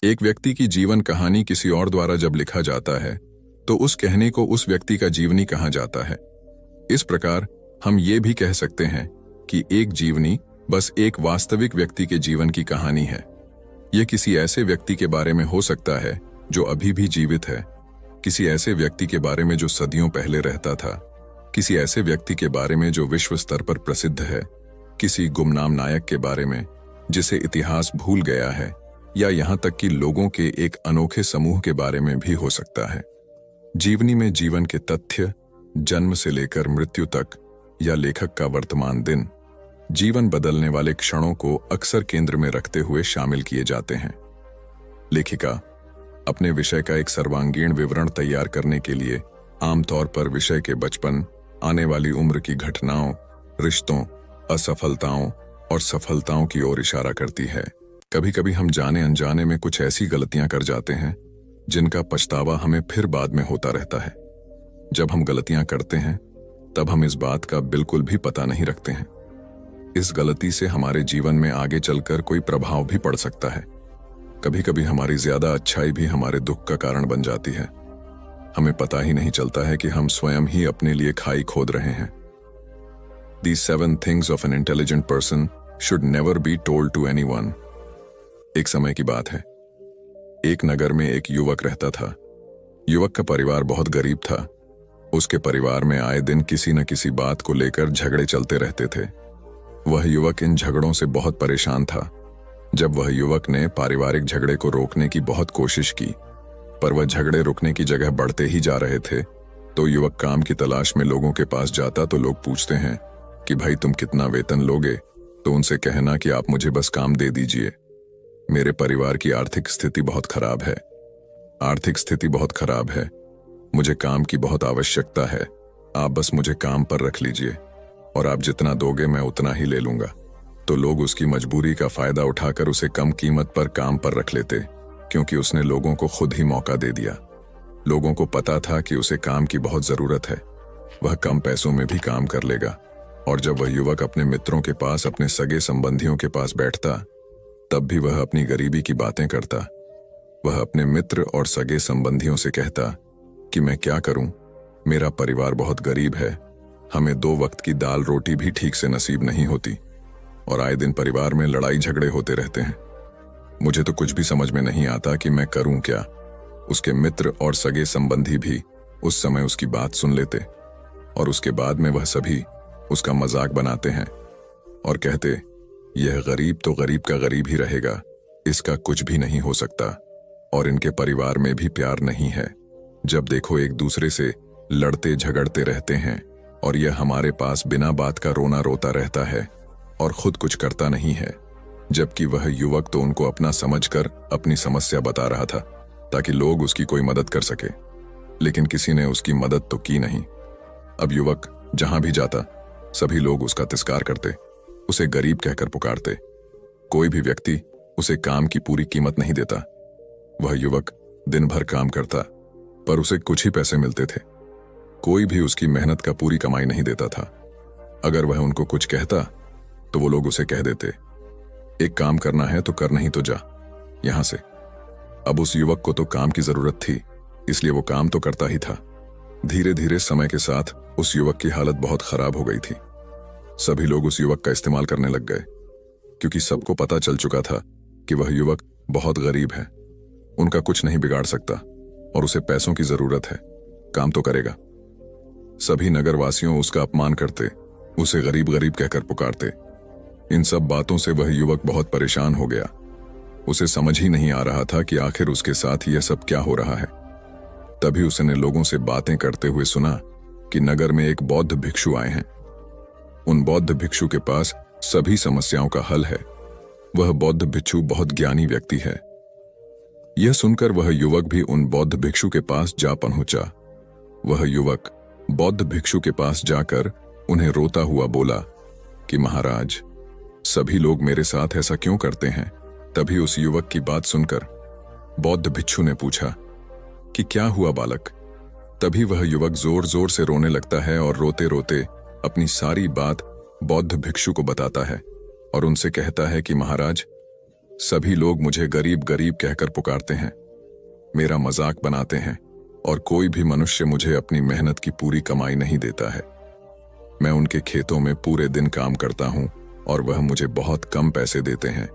एक व्यक्ति की जीवन कहानी किसी और द्वारा जब लिखा जाता है तो उस कहने को उस व्यक्ति का जीवनी कहा जाता है। इस प्रकार हम ये भी कह सकते हैं कि एक जीवनी बस एक वास्तविक व्यक्ति के जीवन की कहानी है। यह किसी ऐसे व्यक्ति के बारे में हो सकता है जो अभी भी जीवित है, किसी ऐसे व्यक्ति के बारे में जो सदियों पहले रहता था, किसी ऐसे व्यक्ति के बारे में जो विश्व स्तर पर प्रसिद्ध है, किसी गुमनाम नायक के बारे में जिसे इतिहास भूल गया है, या यहां तक कि लोगों के एक अनोखे समूह के बारे में भी हो सकता है। जीवनी में जीवन के तथ्य, जन्म से लेकर मृत्यु तक, या लेखक का वर्तमान दिन, जीवन बदलने वाले क्षणों को अक्सर केंद्र में रखते हुए शामिल किए जाते हैं। लेखिका अपने विषय का एक सर्वांगीण विवरण तैयार करने के लिए आमतौर पर विषय के बचपन, आने वाली उम्र की घटनाओं, रिश्तों, असफलताओं और सफलताओं की ओर इशारा करती है। कभी कभी हम जाने अनजाने में कुछ ऐसी गलतियां कर जाते हैं जिनका पछतावा हमें फिर बाद में होता रहता है। जब हम गलतियां करते हैं तब हम इस बात का बिल्कुल भी पता नहीं रखते हैं। इस गलती से हमारे जीवन में आगे चलकर कोई प्रभाव भी पड़ सकता है। कभी कभी हमारी ज्यादा अच्छाई भी हमारे दुख का कारण बन जाती है। हमें पता ही नहीं चलता है कि हम स्वयं ही अपने लिए खाई खोद रहे हैं। These 7 things of an intelligent person should never be told to anyone। एक समय की बात है। एक नगर में एक युवक रहता था। युवक का परिवार बहुत गरीब था। उसके परिवार में आए दिन किसी न किसी बात को लेकर झगड़े चलते रहते थे। वह युवक इन झगड़ों से बहुत परेशान था। जब वह युवक ने पारिवारिक झगड़े को रोकने की बहुत कोशिश की, पर वह झगड़े रुकने की जगह बढ़ते ही जा रहे थे, तो युवक काम की तलाश में लोगों के पास जाता तो लोग पूछते हैं कि भाई तुम कितना वेतन लोगे, तो उनसे कहना कि आप मुझे बस काम दे दीजिए। मेरे परिवार की आर्थिक स्थिति बहुत खराब है। आर्थिक स्थिति बहुत खराब है, मुझे काम की बहुत आवश्यकता है, आप बस मुझे काम पर रख लीजिए और आप जितना दोगे मैं उतना ही ले लूंगा। तो लोग उसकी मजबूरी का फायदा उठाकर उसे कम कीमत पर काम पर रख लेते, क्योंकि उसने लोगों को खुद ही मौका दे दिया। लोगों को पता था कि उसे काम की बहुत जरूरत है, वह कम पैसों में भी काम कर लेगा। और जब वह युवक अपने मित्रों के पास, अपने सगे संबंधियों के पास बैठता, तब भी वह अपनी गरीबी की बातें करता। वह अपने मित्र और सगे संबंधियों से कहता कि मैं क्या करूं, मेरा परिवार बहुत गरीब है, हमें 2 वक्त की दाल रोटी भी ठीक से नसीब नहीं होती और आए दिन परिवार में लड़ाई झगड़े होते रहते हैं। मुझे तो कुछ भी समझ में नहीं आता कि मैं करूं क्या। उसके मित्र और सगे संबंधी भी उस समय उसकी बात सुन लेते और उसके बाद में वह सभी उसका मजाक बनाते हैं और कहते, यह गरीब तो गरीब का गरीब ही रहेगा, इसका कुछ भी नहीं हो सकता और इनके परिवार में भी प्यार नहीं है। जब देखो एक दूसरे से लड़ते झगड़ते रहते हैं और यह हमारे पास बिना बात का रोना रोता रहता है और खुद कुछ करता नहीं है। जबकि वह युवक तो उनको अपना समझकर अपनी समस्या बता रहा था ताकि लोग उसकी कोई मदद कर सके, लेकिन किसी ने उसकी मदद तो की नहीं। अब युवक जहां भी जाता सभी लोग उसका तिरस्कार करते, उसे गरीब कहकर पुकारते। कोई भी व्यक्ति उसे काम की पूरी कीमत नहीं देता। वह युवक दिन भर काम करता पर उसे कुछ ही पैसे मिलते थे। कोई भी उसकी मेहनत का पूरी कमाई नहीं देता था। अगर वह उनको कुछ कहता तो वो लोग उसे कह देते, एक काम करना है तो कर, नहीं तो जा यहां से। अब उस युवक को तो काम की जरूरत थी, इसलिए वो काम तो करता ही था। धीरे धीरे समय के साथ उस युवक की हालत बहुत खराब हो गई थी। सभी लोग उस युवक का इस्तेमाल करने लग गए, क्योंकि सबको पता चल चुका था कि वह युवक बहुत गरीब है, उनका कुछ नहीं बिगाड़ सकता और उसे पैसों की जरूरत है, काम तो करेगा। सभी नगरवासियों उसका अपमान करते, उसे गरीब गरीब कहकर पुकारते। इन सब बातों से वह युवक बहुत परेशान हो गया। उसे समझ ही नहीं आ रहा था कि आखिर उसके साथ यह सब क्या हो रहा है। तभी उसने लोगों से बातें करते हुए सुना कि नगर में एक बौद्ध भिक्षु आए हैं। उन बौद्ध भिक्षु के पास सभी समस्याओं का हल है। वह बौद्ध भिक्षु बहुत ज्ञानी व्यक्ति है। यह सुनकर वह युवक भी उन बौद्ध भिक्षु के पास जा पहुंचा। वह युवक बौद्ध भिक्षु के पास जाकर उन्हें रोता हुआ बोला कि महाराज, सभी लोग मेरे साथ ऐसा क्यों करते हैं। तभी उस युवक की बात सुनकर बौद्ध भिक्षु ने पूछा कि क्या हुआ बालक। तभी वह युवक जोर जोर से रोने लगता है और रोते रोते अपनी सारी बात बौद्ध भिक्षु को बताता है और उनसे कहता है कि महाराज, सभी लोग मुझे गरीब गरीब कहकर पुकारते हैं, मेरा मजाक बनाते हैं और कोई भी मनुष्य मुझे अपनी मेहनत की पूरी कमाई नहीं देता है। मैं उनके खेतों में पूरे दिन काम करता हूं और वह मुझे बहुत कम पैसे देते हैं।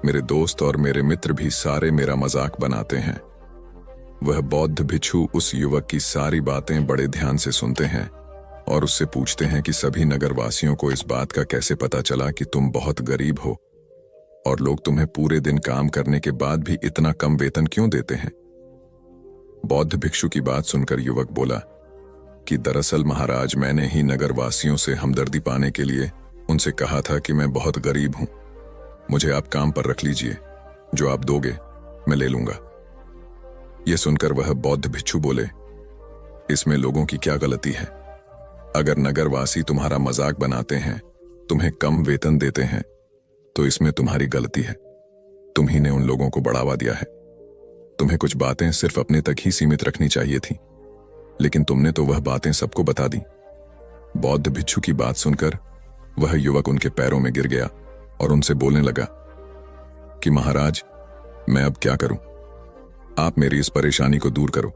मेरे दोस्त और मेरे मित्र भी सारे मेरा मजाक बनाते हैं। वह बौद्ध भिक्षु उस युवक की सारी बातें बड़े ध्यान से सुनते हैं और उससे पूछते हैं कि सभी नगरवासियों को इस बात का कैसे पता चला कि तुम बहुत गरीब हो और लोग तुम्हें पूरे दिन काम करने के बाद भी इतना कम वेतन क्यों देते हैं। बौद्ध भिक्षु की बात सुनकर युवक बोला कि दरअसल महाराज, मैंने ही नगरवासियों से हमदर्दी पाने के लिए उनसे कहा था कि मैं बहुत गरीब हूं, मुझे आप काम पर रख लीजिए, जो आप दोगे मैं ले लूंगा। यह सुनकर वह बौद्ध भिक्षु बोले, इसमें लोगों की क्या गलती है? अगर नगरवासी तुम्हारा मजाक बनाते हैं, तुम्हें कम वेतन देते हैं, तो इसमें तुम्हारी गलती है। तुम्ही ने उन लोगों को बढ़ावा दिया है। तुम्हें कुछ बातें सिर्फ अपने तक ही सीमित रखनी चाहिए थी, लेकिन तुमने तो वह बातें सबको बता दी। बौद्ध भिक्षु की बात सुनकर वह युवक उनके पैरों में गिर गया और उनसे बोलने लगा कि महाराज, मैं अब क्या करूं? आप मेरी इस परेशानी को दूर करो।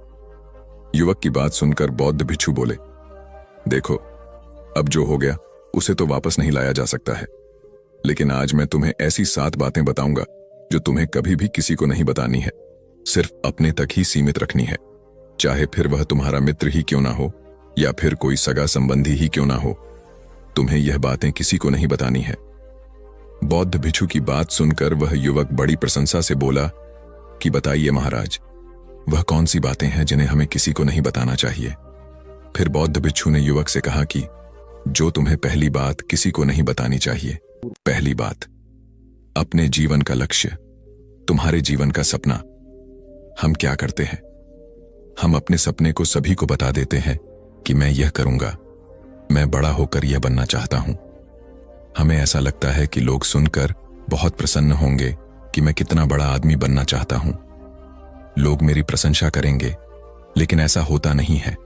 युवक की बात सुनकर बौद्ध भिक्षु बोले, देखो, अब जो हो गया उसे तो वापस नहीं लाया जा सकता है, लेकिन आज मैं तुम्हें ऐसी 7 बातें बताऊंगा जो तुम्हें कभी भी किसी को नहीं बतानी है, सिर्फ अपने तक ही सीमित रखनी है। चाहे फिर वह तुम्हारा मित्र ही क्यों ना हो या फिर कोई सगा संबंधी ही क्यों ना हो, तुम्हें यह बातें किसी को नहीं बतानी है। बौद्ध भिक्षु की बात सुनकर वह युवक बड़ी प्रशंसा से बोला कि बताइए महाराज, वह कौन सी बातें हैं जिन्हें हमें किसी को नहीं बताना चाहिए? फिर बौद्ध भिक्षु ने युवक से कहा कि जो तुम्हें पहली बात किसी को नहीं बतानी चाहिए। पहली बात, अपने जीवन का लक्ष्य, तुम्हारे जीवन का सपना। हम क्या करते हैं? हम अपने सपने को सभी को बता देते हैं कि मैं यह करूंगा, मैं बड़ा होकर यह बनना चाहता हूं। हमें ऐसा लगता है कि लोग सुनकर बहुत प्रसन्न होंगे कि मैं कितना बड़ा आदमी बनना चाहता हूं, लोग मेरी प्रशंसा करेंगे, लेकिन ऐसा होता नहीं है।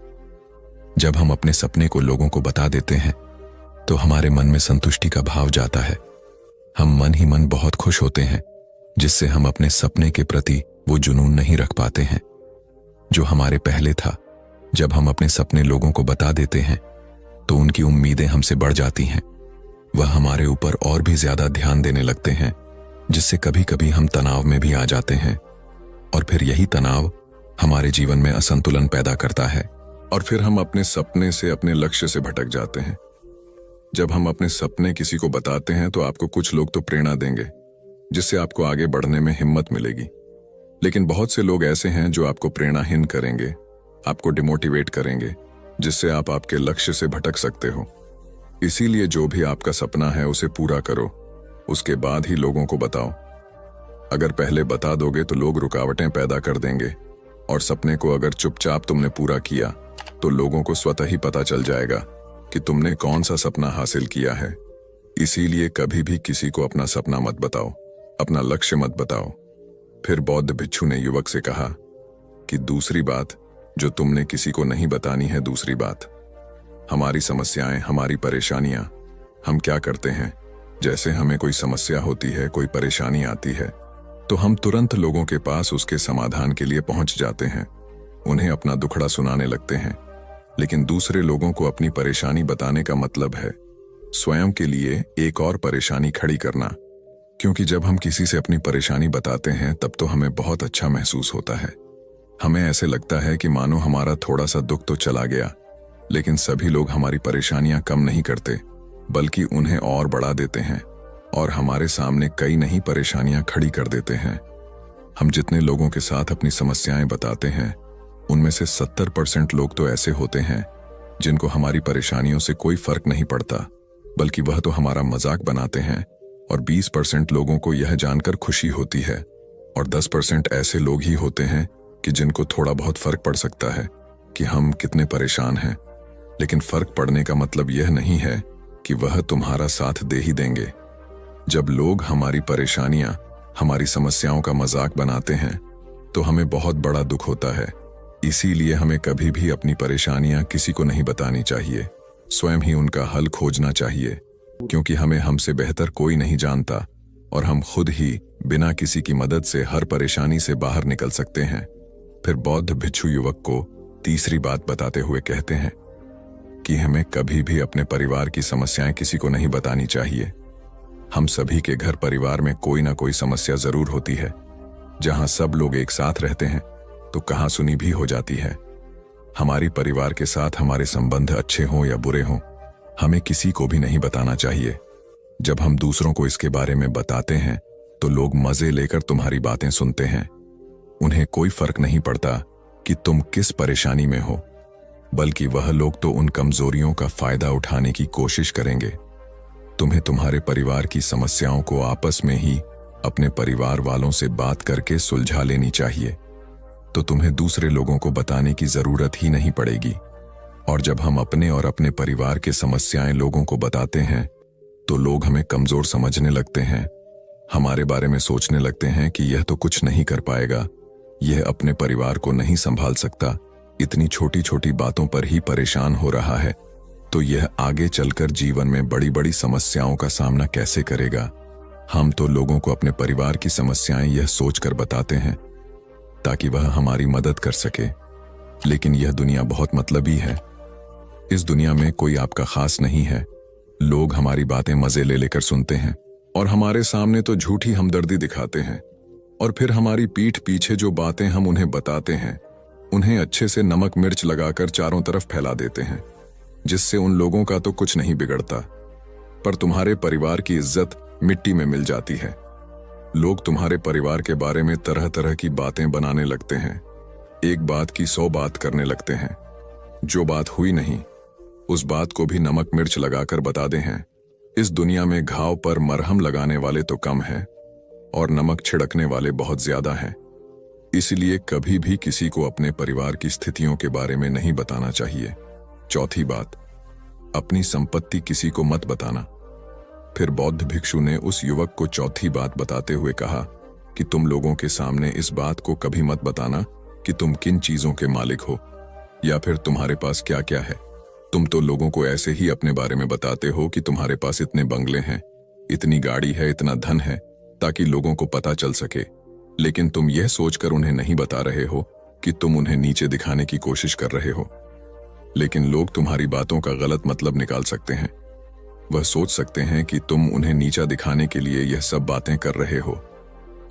जब हम अपने सपने को लोगों को बता देते हैं तो हमारे मन में संतुष्टि का भाव जाता है। हम मन ही मन बहुत खुश होते हैं, जिससे हम अपने सपने के प्रति वो जुनून नहीं रख पाते हैं जो हमारे पहले था। जब हम अपने सपने लोगों को बता देते हैं तो उनकी उम्मीदें हमसे बढ़ जाती हैं। वह हमारे ऊपर और भी ज्यादा ध्यान देने लगते हैं, जिससे कभी कभी हम तनाव में भी आ जाते हैं और फिर यही तनाव हमारे जीवन में असंतुलन पैदा करता है और फिर हम अपने सपने से, अपने लक्ष्य से भटक जाते हैं। जब हम अपने सपने किसी को बताते हैं तो आपको कुछ लोग तो प्रेरणा देंगे, जिससे आपको आगे बढ़ने में हिम्मत मिलेगी, लेकिन बहुत से लोग ऐसे हैं जो आपको प्रेरणाहीन करेंगे, आपको डिमोटिवेट करेंगे, जिससे आप आपके लक्ष्य से भटक सकते हो। इसीलिए जो भी आपका सपना है उसे पूरा करो, उसके बाद ही लोगों को बताओ। अगर पहले बता दोगे तो लोग रुकावटें पैदा कर देंगे, और सपने को अगर चुपचाप तुमने पूरा किया तो लोगों को स्वतः ही पता चल जाएगा कि तुमने कौन सा सपना हासिल किया है। इसीलिए कभी भी किसी को अपना सपना मत बताओ, अपना लक्ष्य मत बताओ। फिर बौद्ध भिक्षु ने युवक से कहा कि दूसरी बात जो तुमने किसी को नहीं बतानी है, दूसरी बात, हमारी समस्याएं, हमारी परेशानियां। हम क्या करते हैं, जैसे हमें कोई समस्या होती है, कोई परेशानी आती है, तो हम तुरंत लोगों के पास उसके समाधान के लिए पहुंच जाते हैं, उन्हें अपना दुखड़ा सुनाने लगते हैं। लेकिन दूसरे लोगों को अपनी परेशानी बताने का मतलब है स्वयं के लिए एक और परेशानी खड़ी करना, क्योंकि जब हम किसी से अपनी परेशानी बताते हैं तब तो हमें बहुत अच्छा महसूस होता है। हमें ऐसे लगता है कि मानो हमारा थोड़ा सा दुख तो चला गया, लेकिन सभी लोग हमारी परेशानियां कम नहीं करते, बल्कि उन्हें और बढ़ा देते हैं और हमारे सामने कई नई परेशानियां खड़ी कर देते हैं। हम जितने लोगों के साथ अपनी समस्याएं बताते हैं, उनमें से 70% लोग तो ऐसे होते हैं जिनको हमारी परेशानियों से कोई फर्क नहीं पड़ता, बल्कि वह तो हमारा मजाक बनाते हैं, और 20% लोगों को यह जानकर खुशी होती है, और 10% ऐसे लोग ही होते हैं कि जिनको थोड़ा बहुत फर्क पड़ सकता है कि हम कितने परेशान हैं। लेकिन फर्क पड़ने का मतलब यह नहीं है कि वह तुम्हारा साथ दे ही देंगे। जब लोग हमारी परेशानियां, हमारी समस्याओं का मजाक बनाते हैं तो हमें बहुत बड़ा दुख होता है। इसीलिए हमें कभी भी अपनी परेशानियां किसी को नहीं बतानी चाहिए, स्वयं ही उनका हल खोजना चाहिए, क्योंकि हमें हमसे बेहतर कोई नहीं जानता और हम खुद ही बिना किसी की मदद से हर परेशानी से बाहर निकल सकते हैं। फिर बौद्ध भिक्षु युवक को तीसरी बात बताते हुए कहते हैं कि हमें कभी भी अपने परिवार की समस्याएं किसी को नहीं बतानी चाहिए। हम सभी के घर परिवार में कोई ना कोई समस्या जरूर होती है। जहां सब लोग एक साथ रहते हैं तो कहासुनी भी हो जाती है। हमारी परिवार के साथ हमारे संबंध अच्छे हों या बुरे हों, हमें किसी को भी नहीं बताना चाहिए। जब हम दूसरों को इसके बारे में बताते हैं तो लोग मजे लेकर तुम्हारी बातें सुनते हैं। उन्हें कोई फर्क नहीं पड़ता कि तुम किस परेशानी में हो, बल्कि वह लोग तो उन कमजोरियों का फायदा उठाने की कोशिश करेंगे। तुम्हें तुम्हारे परिवार की समस्याओं को आपस में ही अपने परिवार वालों से बात करके सुलझा लेनी चाहिए, तो तुम्हें दूसरे लोगों को बताने की जरूरत ही नहीं पड़ेगी। और जब हम अपने और अपने परिवार के समस्याएं लोगों को बताते हैं तो लोग हमें कमजोर समझने लगते हैं, हमारे बारे में सोचने लगते हैं कि यह तो कुछ नहीं कर पाएगा, यह अपने परिवार को नहीं संभाल सकता, इतनी छोटी छोटी बातों पर ही परेशान हो रहा है, तो यह आगे चलकर जीवन में बड़ी बड़ी समस्याओं का सामना कैसे करेगा। हम तो लोगों को अपने परिवार की समस्याएं यह सोचकर बताते हैं ताकि वह हमारी मदद कर सके, लेकिन यह दुनिया बहुत मतलबी है। इस दुनिया में कोई आपका खास नहीं है। लोग हमारी बातें मजे ले लेकर सुनते हैं और हमारे सामने तो झूठी हमदर्दी दिखाते हैं, और फिर हमारी पीठ पीछे जो बातें हम उन्हें बताते हैं उन्हें अच्छे से नमक मिर्च लगाकर चारों तरफ फैला देते हैं, जिससे उन लोगों का तो कुछ नहीं बिगड़ता, पर तुम्हारे परिवार की इज्जत मिट्टी में मिल जाती है। लोग तुम्हारे परिवार के बारे में तरह तरह की बातें बनाने लगते हैं, एक बात की 100 बात करने लगते हैं। जो बात हुई नहीं उस बात को भी नमक मिर्च लगाकर बता दे हैं। इस दुनिया में घाव पर मरहम लगाने वाले तो कम हैं और नमक छिड़कने वाले बहुत ज्यादा हैं। इसलिए कभी भी किसी को अपने परिवार की स्थितियों के बारे में नहीं बताना चाहिए। चौथी बात, अपनी संपत्ति किसी को मत बताना। फिर बौद्ध भिक्षु ने उस युवक को चौथी बात बताते हुए कहा कि तुम लोगों के सामने इस बात को कभी मत बताना कि तुम किन चीजों के मालिक हो या फिर तुम्हारे पास क्या क्या है। तुम तो लोगों को ऐसे ही अपने बारे में बताते हो कि तुम्हारे पास इतने बंगले हैं, इतनी गाड़ी है, इतना धन है, ताकि लोगों को पता चल सके, लेकिन तुम यह सोचकर उन्हें नहीं बता रहे हो कि तुम उन्हें नीचे दिखाने की कोशिश कर रहे हो। लेकिन लोग तुम्हारी बातों का गलत मतलब निकाल सकते हैं। वह सोच सकते हैं कि तुम उन्हें नीचा दिखाने के लिए यह सब बातें कर रहे हो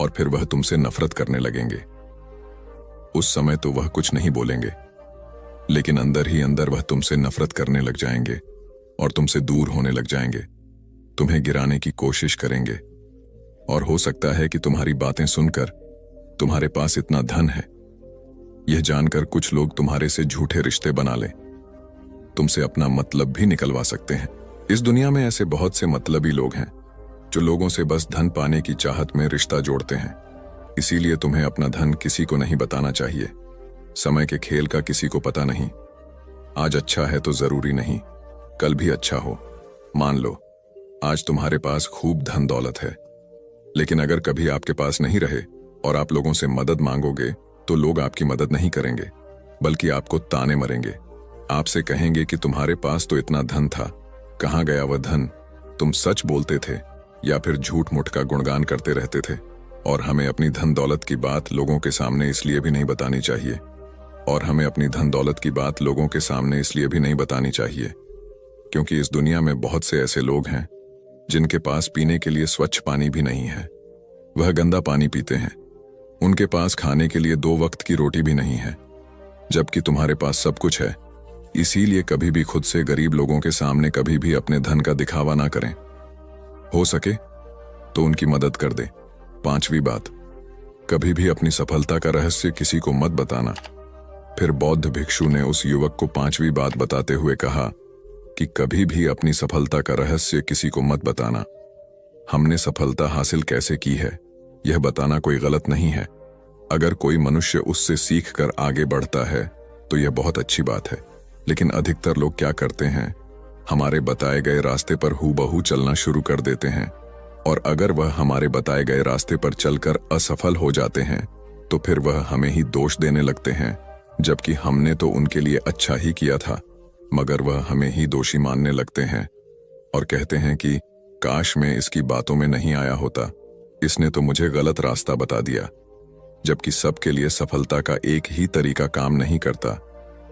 और फिर वह तुमसे नफरत करने लगेंगे। उस समय तो वह कुछ नहीं बोलेंगे, लेकिन अंदर ही अंदर वह तुमसे नफरत करने लग जाएंगे और तुमसे दूर होने लग जाएंगे, तुम्हें गिराने की कोशिश करेंगे। और हो सकता है कि तुम्हारी बातें सुनकर तुम्हारे पास इतना धन है, यह जानकर कुछ लोग तुम्हारे से झूठे रिश्ते बना लें, तुमसे अपना मतलब भी निकलवा सकते हैं। इस दुनिया में ऐसे बहुत से मतलबी लोग हैं जो लोगों से बस धन पाने की चाहत में रिश्ता जोड़ते हैं। इसीलिए तुम्हें अपना धन किसी को नहीं बताना चाहिए। समय के खेल का किसी को पता नहीं। आज अच्छा है तो जरूरी नहीं कल भी अच्छा हो। मान लो आज तुम्हारे पास खूब धन दौलत है, लेकिन अगर कभी आपके पास नहीं रहे और आप लोगों से मदद मांगोगे तो लोग आपकी मदद नहीं करेंगे, बल्कि आपको ताने मरेंगे। आपसे कहेंगे कि तुम्हारे पास तो इतना धन था, कहाँ गया वह धन? तुम सच बोलते थे या फिर झूठ मूठ का गुणगान करते रहते थे। और हमें अपनी धन दौलत की बात लोगों के सामने इसलिए भी नहीं बतानी चाहिए क्योंकि इस दुनिया में बहुत से ऐसे लोग हैं जिनके पास पीने के लिए स्वच्छ पानी भी नहीं है। वह गंदा पानी पीते हैं। उनके पास खाने के लिए 2 वक्त की रोटी भी नहीं है, जबकि तुम्हारे पास सब कुछ है। इसीलिए कभी भी खुद से गरीब लोगों के सामने कभी भी अपने धन का दिखावा ना करें। हो सके तो उनकी मदद कर दे। 5वीं बात, कभी भी अपनी सफलता का रहस्य किसी को मत बताना। फिर बौद्ध भिक्षु ने उस युवक को 5वीं बात बताते हुए कहा कि कभी भी अपनी सफलता का रहस्य किसी को मत बताना। हमने सफलता हासिल कैसे की है यह बताना कोई गलत नहीं है। अगर कोई मनुष्य उससे सीख कर आगे बढ़ता है तो यह बहुत अच्छी बात है, लेकिन अधिकतर लोग क्या करते हैं, हमारे बताए गए रास्ते पर हूबहू चलना शुरू कर देते हैं, और अगर वह हमारे बताए गए रास्ते पर चलकर असफल हो जाते हैं तो फिर वह हमें ही दोष देने लगते हैं, जबकि हमने तो उनके लिए अच्छा ही किया था, मगर वह हमें ही दोषी मानने लगते हैं और कहते हैं कि काश मैं इसकी बातों में नहीं आया होता, इसने तो मुझे गलत रास्ता बता दिया। जबकि सबके लिए सफलता का एक ही तरीका काम नहीं करता।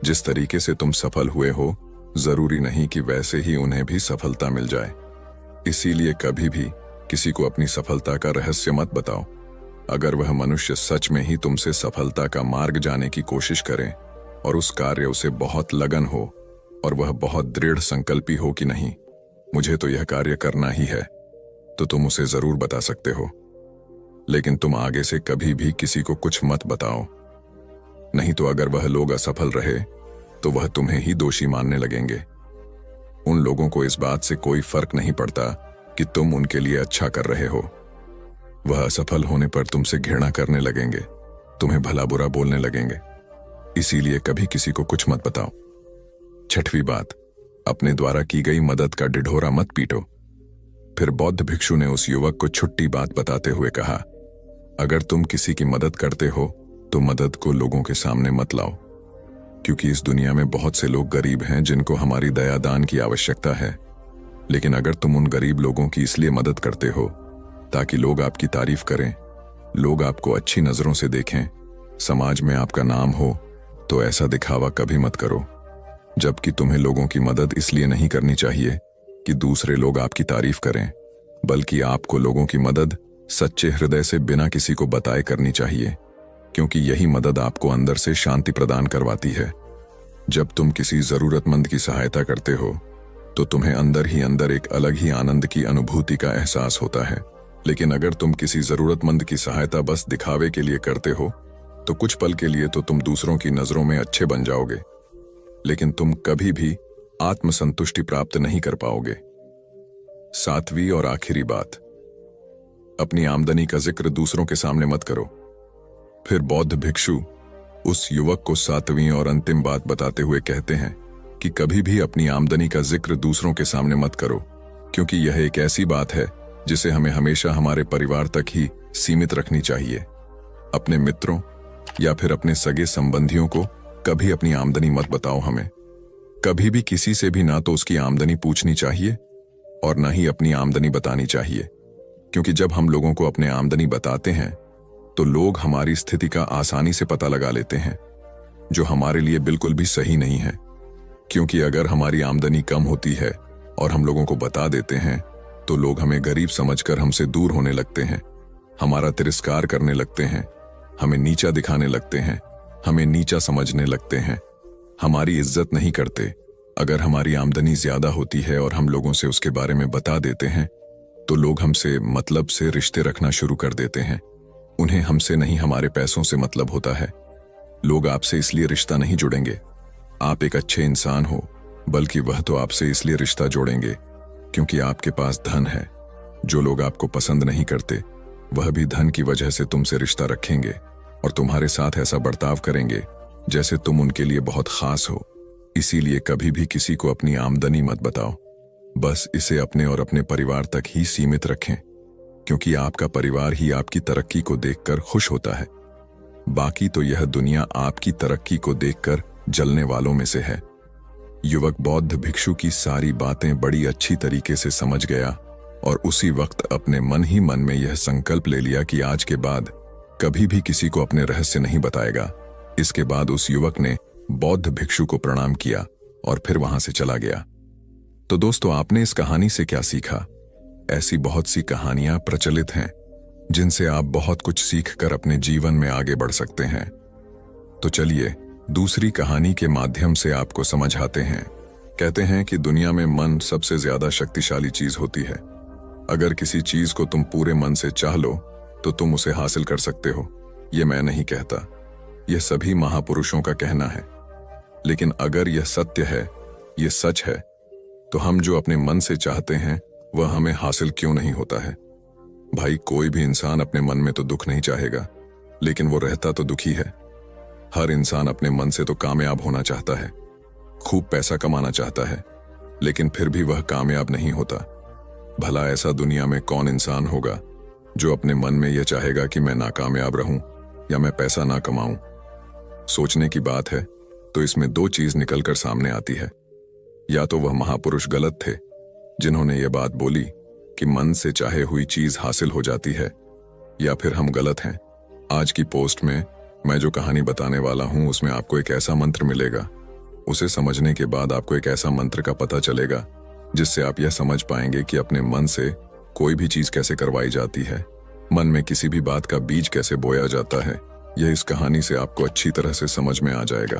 जिस तरीके से तुम सफल हुए हो, जरूरी नहीं कि वैसे ही उन्हें भी सफलता मिल जाए। इसीलिए कभी भी किसी को अपनी सफलता का रहस्य मत बताओ। अगर वह मनुष्य सच में ही तुमसे सफलता का मार्ग जाने की कोशिश करे और उस कार्य उसे बहुत लगन हो और वह बहुत दृढ़ संकल्पी हो कि नहीं, मुझे तो यह कार्य करना ही है, तो तुम उसे जरूर बता सकते हो। लेकिन तुम आगे से कभी भी किसी को कुछ मत बताओ। नहीं तो अगर वह लोग असफल रहे तो वह तुम्हें ही दोषी मानने लगेंगे। उन लोगों को इस बात से कोई फर्क नहीं पड़ता कि तुम उनके लिए अच्छा कर रहे हो। वह असफल होने पर तुमसे घृणा करने लगेंगे, तुम्हें भला बुरा बोलने लगेंगे। इसीलिए कभी किसी को कुछ मत बताओ। छठवीं बात, अपने द्वारा की गई मदद का ढिढोरा मत पीटो। फिर बौद्ध भिक्षु ने उस युवक को छुट्टी बात बताते हुए कहा, अगर तुम किसी की मदद करते हो तो मदद को लोगों के सामने मत लाओ, क्योंकि इस दुनिया में बहुत से लोग गरीब हैं जिनको हमारी दया दान की आवश्यकता है। लेकिन अगर तुम उन गरीब लोगों की इसलिए मदद करते हो ताकि लोग आपकी तारीफ करें, लोग आपको अच्छी नजरों से देखें, समाज में आपका नाम हो, तो ऐसा दिखावा कभी मत करो। जबकि तुम्हें लोगों की मदद इसलिए नहीं करनी चाहिए कि दूसरे लोग आपकी तारीफ करें, बल्कि आपको लोगों की मदद सच्चे हृदय से बिना किसी को बताए करनी चाहिए, क्योंकि यही मदद आपको अंदर से शांति प्रदान करवाती है। जब तुम किसी जरूरतमंद की सहायता करते हो तो तुम्हें अंदर ही अंदर एक अलग ही आनंद की अनुभूति का एहसास होता है। लेकिन अगर तुम किसी जरूरतमंद की सहायता बस दिखावे के लिए करते हो तो कुछ पल के लिए तो तुम दूसरों की नजरों में अच्छे बन जाओगे, लेकिन तुम कभी भी आत्मसंतुष्टि प्राप्त नहीं कर पाओगे। सातवीं और आखिरी बात, अपनी आमदनी का जिक्र दूसरों के सामने मत करो। फिर बौद्ध भिक्षु उस युवक को सातवीं और अंतिम बात बताते हुए कहते हैं कि कभी भी अपनी आमदनी का जिक्र दूसरों के सामने मत करो, क्योंकि यह एक ऐसी बात है जिसे हमें हमेशा हमारे परिवार तक ही सीमित रखनी चाहिए। अपने मित्रों या फिर अपने सगे संबंधियों को कभी अपनी आमदनी मत बताओ। हमें कभी भी किसी से भी ना तो उसकी आमदनी पूछनी चाहिए और ना ही अपनी आमदनी बतानी चाहिए, क्योंकि जब हम लोगों को अपने आमदनी बताते हैं तो लोग हमारी स्थिति का आसानी से पता लगा लेते हैं, जो हमारे लिए बिल्कुल भी सही नहीं है। क्योंकि अगर हमारी आमदनी कम होती है और हम लोगों को बता देते हैं तो लोग हमें गरीब समझकर हमसे दूर होने लगते हैं, हमारा तिरस्कार करने लगते हैं, हमें नीचा दिखाने लगते हैं, हमें नीचा समझने लगते हैं, हमारी इज्जत नहीं करते। अगर हमारी आमदनी ज्यादा होती है और हम लोगों से उसके बारे में बता देते हैं तो लोग हमसे मतलब से रिश्ते रखना शुरू कर देते हैं। उन्हें हमसे नहीं, हमारे पैसों से मतलब होता है। लोग आपसे इसलिए रिश्ता नहीं जुड़ेंगे आप एक अच्छे इंसान हो, बल्कि वह तो आपसे इसलिए रिश्ता जोड़ेंगे क्योंकि आपके पास धन है। जो लोग आपको पसंद नहीं करते वह भी धन की वजह से तुमसे रिश्ता रखेंगे और तुम्हारे साथ ऐसा बर्ताव करेंगे जैसे तुम उनके लिए बहुत खास हो। इसीलिए कभी भी किसी को अपनी आमदनी मत बताओ, बस इसे अपने और अपने परिवार तक ही सीमित रखें, क्योंकि आपका परिवार ही आपकी तरक्की को देखकर खुश होता है। बाकी तो यह दुनिया आपकी तरक्की को देखकर जलने वालों में से है। युवक बौद्ध भिक्षु की सारी बातें बड़ी अच्छी तरीके से समझ गया और उसी वक्त अपने मन ही मन में यह संकल्प ले लिया कि आज के बाद कभी भी किसी को अपने रहस्य नहीं बताएगा। इसके बाद उस युवक ने बौद्ध भिक्षु को प्रणाम किया और फिर वहां से चला गया। तो दोस्तों, आपने इस कहानी से क्या सीखा? ऐसी बहुत सी कहानियां प्रचलित हैं जिनसे आप बहुत कुछ सीखकर अपने जीवन में आगे बढ़ सकते हैं। तो चलिए दूसरी कहानी के माध्यम से आपको समझाते हैं। कहते हैं कि दुनिया में मन सबसे ज्यादा शक्तिशाली चीज होती है। अगर किसी चीज को तुम पूरे मन से चाह लो तो तुम उसे हासिल कर सकते हो। यह मैं नहीं कहता, यह सभी महापुरुषों का कहना है। लेकिन अगर यह सत्य है, यह सच है, तो हम जो अपने मन से चाहते हैं वह हमें हासिल क्यों नहीं होता है? भाई, कोई भी इंसान अपने मन में तो दुख नहीं चाहेगा, लेकिन वो रहता तो दुखी है। हर इंसान अपने मन से तो कामयाब होना चाहता है, खूब पैसा कमाना चाहता है, लेकिन फिर भी वह कामयाब नहीं होता। भला ऐसा दुनिया में कौन इंसान होगा जो अपने मन में यह चाहेगा कि मैं नाकामयाब रहूं या मैं पैसा ना कमाऊं? सोचने की बात है तो इसमें दो चीज निकलकर सामने आती है। या तो वह महापुरुष गलत थे जिन्होंने ये बात बोली कि मन से चाहे हुई चीज हासिल हो जाती है, या फिर हम गलत हैं। आज की पोस्ट में मैं जो कहानी बताने वाला हूं उसमें आपको एक ऐसा मंत्र मिलेगा। उसे समझने के बाद आपको एक ऐसा मंत्र का पता चलेगा जिससे आप यह समझ पाएंगे कि अपने मन से कोई भी चीज कैसे करवाई जाती है, मन में किसी भी बात का बीज कैसे बोया जाता है। यह इस कहानी से आपको अच्छी तरह से समझ में आ जाएगा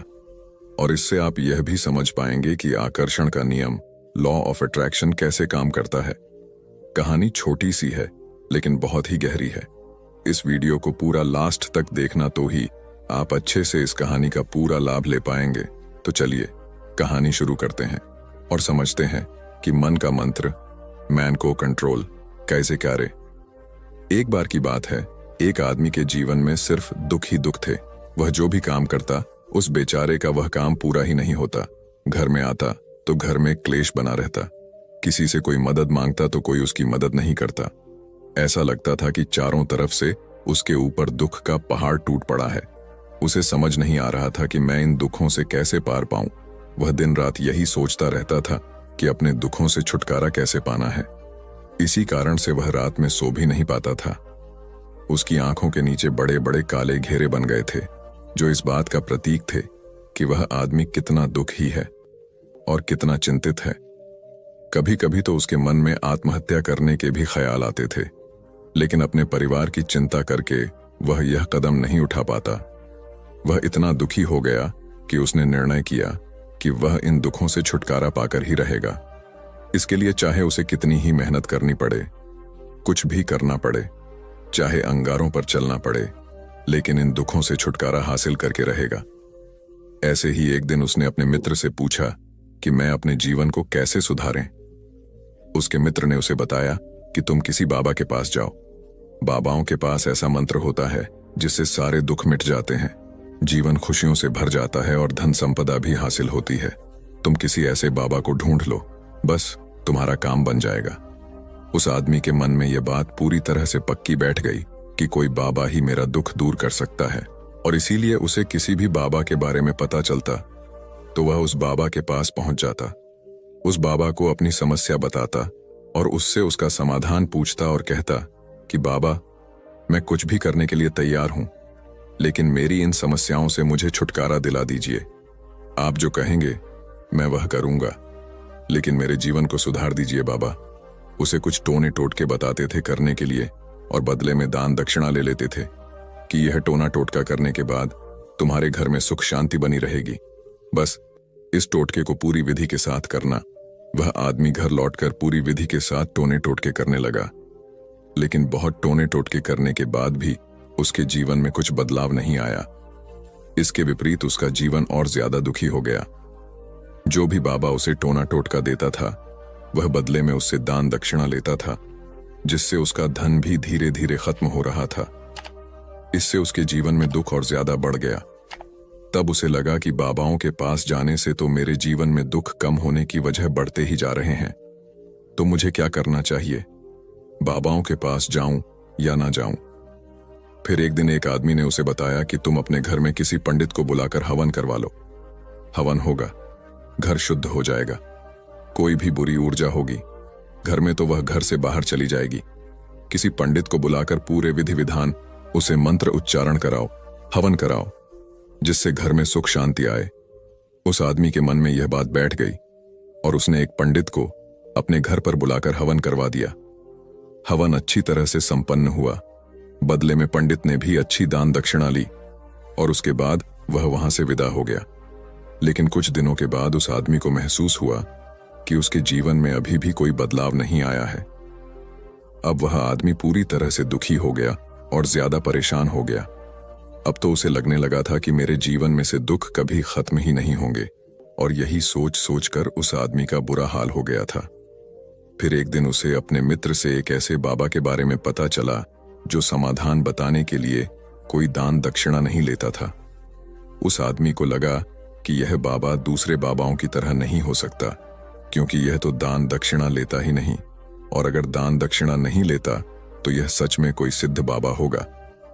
और इससे आप यह भी समझ पाएंगे कि आकर्षण का नियम, लॉ ऑफ अट्रैक्शन कैसे काम करता है। कहानी छोटी सी है लेकिन बहुत ही गहरी है। इस वीडियो को पूरा लास्ट तक देखना तो ही आप अच्छे से इस कहानी का पूरा लाभ ले पाएंगे। तो चलिए कहानी शुरू करते हैं और समझते हैं कि मन का मंत्र, मैन को कंट्रोल, कैसे कार्य। एक बार की बात है, एक आदमी के जीवन में सिर्फ दुख ही दुख थे। वह जो भी काम करता उस बेचारे का वह काम पूरा ही नहीं होता। घर में आता तो घर में क्लेश बना रहता, किसी से कोई मदद मांगता तो कोई उसकी मदद नहीं करता। ऐसा लगता था कि चारों तरफ से उसके ऊपर दुख का पहाड़ टूट पड़ा है। उसे समझ नहीं आ रहा था कि मैं इन दुखों से कैसे पार पाऊं। वह दिन रात यही सोचता रहता था कि अपने दुखों से छुटकारा कैसे पाना है। इसी कारण से वह रात में सो भी नहीं पाता था। उसकी आंखों के नीचे बड़े बड़े काले घेरे बन गए थे जो इस बात का प्रतीक थे कि वह आदमी कितना दुखी है और कितना चिंतित है। कभी कभी तो उसके मन में आत्महत्या करने के भी ख्याल आते थे, लेकिन अपने परिवार की चिंता करके वह यह कदम नहीं उठा पाता। वह इतना दुखी हो गया कि उसने निर्णय किया कि वह इन दुखों से छुटकारा पाकर ही रहेगा। इसके लिए चाहे उसे कितनी ही मेहनत करनी पड़े, कुछ भी करना पड़े, चाहे अंगारों पर चलना पड़े, लेकिन इन दुखों से छुटकारा हासिल करके रहेगा। ऐसे ही एक दिन उसने अपने मित्र से पूछा कि मैं अपने जीवन को कैसे सुधारें। उसके मित्र ने उसे बताया कि तुम किसी बाबा के पास जाओ। बाबाओं के पास ऐसा मंत्र होता है जिससे सारे दुख मिट जाते हैं, जीवन खुशियों से भर जाता है और धन संपदा भी हासिल होती है। तुम किसी ऐसे बाबा को ढूंढ लो, बस तुम्हारा काम बन जाएगा। उस आदमी के मन में यह बात पूरी तरह से पक्की बैठ गई कि कोई बाबा ही मेरा दुख दूर कर सकता है, और इसीलिए उसे किसी भी बाबा के बारे में पता चलता तो वह उस बाबा के पास पहुंच जाता, उस बाबा को अपनी समस्या बताता और उससे उसका समाधान पूछता और कहता कि बाबा, मैं कुछ भी करने के लिए तैयार हूं, लेकिन मेरी इन समस्याओं से मुझे छुटकारा दिला दीजिए। आप जो कहेंगे मैं वह करूंगा, लेकिन मेरे जीवन को सुधार दीजिए बाबा। उसे कुछ टोने टोटके बताते थे करने के लिए और बदले में दान दक्षिणा ले लेते थे कि यह टोना टोटका करने के बाद तुम्हारे घर में सुख शांति बनी रहेगी, बस इस टोटके को पूरी विधि के साथ करना। वह आदमी घर लौटकर पूरी विधि के साथ टोने टोटके करने लगा, लेकिन बहुत टोने टोटके करने के बाद भी उसके जीवन में कुछ बदलाव नहीं आया। इसके विपरीत उसका जीवन और ज्यादा दुखी हो गया। जो भी बाबा उसे टोना टोटका देता था वह बदले में उससे दान दक्षिणा लेता था, जिससे उसका धन भी धीरे धीरे खत्म हो रहा था। इससे उसके जीवन में दुख और ज्यादा बढ़ गया। तब उसे लगा कि बाबाओं के पास जाने से तो मेरे जीवन में दुख कम होने की वजह बढ़ते ही जा रहे हैं, तो मुझे क्या करना चाहिए, बाबाओं के पास जाऊं या ना जाऊं। फिर एक दिन एक आदमी ने उसे बताया कि तुम अपने घर में किसी पंडित को बुलाकर हवन करवा लो। हवन होगा, घर शुद्ध हो जाएगा, कोई भी बुरी ऊर्जा होगी घर में तो वह घर से बाहर चली जाएगी। किसी पंडित को बुलाकर पूरे विधि विधान उसे मंत्र उच्चारण कराओ, हवन कराओ, जिससे घर में सुख शांति आए। उस आदमी के मन में यह बात बैठ गई और उसने एक पंडित को अपने घर पर बुलाकर हवन करवा दिया। हवन अच्छी तरह से संपन्न हुआ। बदले में पंडित ने भी अच्छी दान दक्षिणा ली और उसके बाद वह वहां से विदा हो गया। लेकिन कुछ दिनों के बाद उस आदमी को महसूस हुआ कि उसके जीवन में अभी भी कोई बदलाव नहीं आया है। अब वह आदमी पूरी तरह से दुखी हो गया और ज्यादा परेशान हो गया। अब तो उसे लगने लगा था कि मेरे जीवन में से दुख कभी खत्म ही नहीं होंगे, और यही सोच सोचकर उस आदमी का बुरा हाल हो गया था। फिर एक दिन उसे अपने मित्र से एक ऐसे बाबा के बारे में पता चला जो समाधान बताने के लिए कोई दान दक्षिणा नहीं लेता था। उस आदमी को लगा कि यह बाबा दूसरे बाबाओं की तरह नहीं हो सकता, क्योंकि यह तो दान दक्षिणा लेता ही नहीं, और अगर दान दक्षिणा नहीं लेता तो यह सच में कोई सिद्ध बाबा होगा।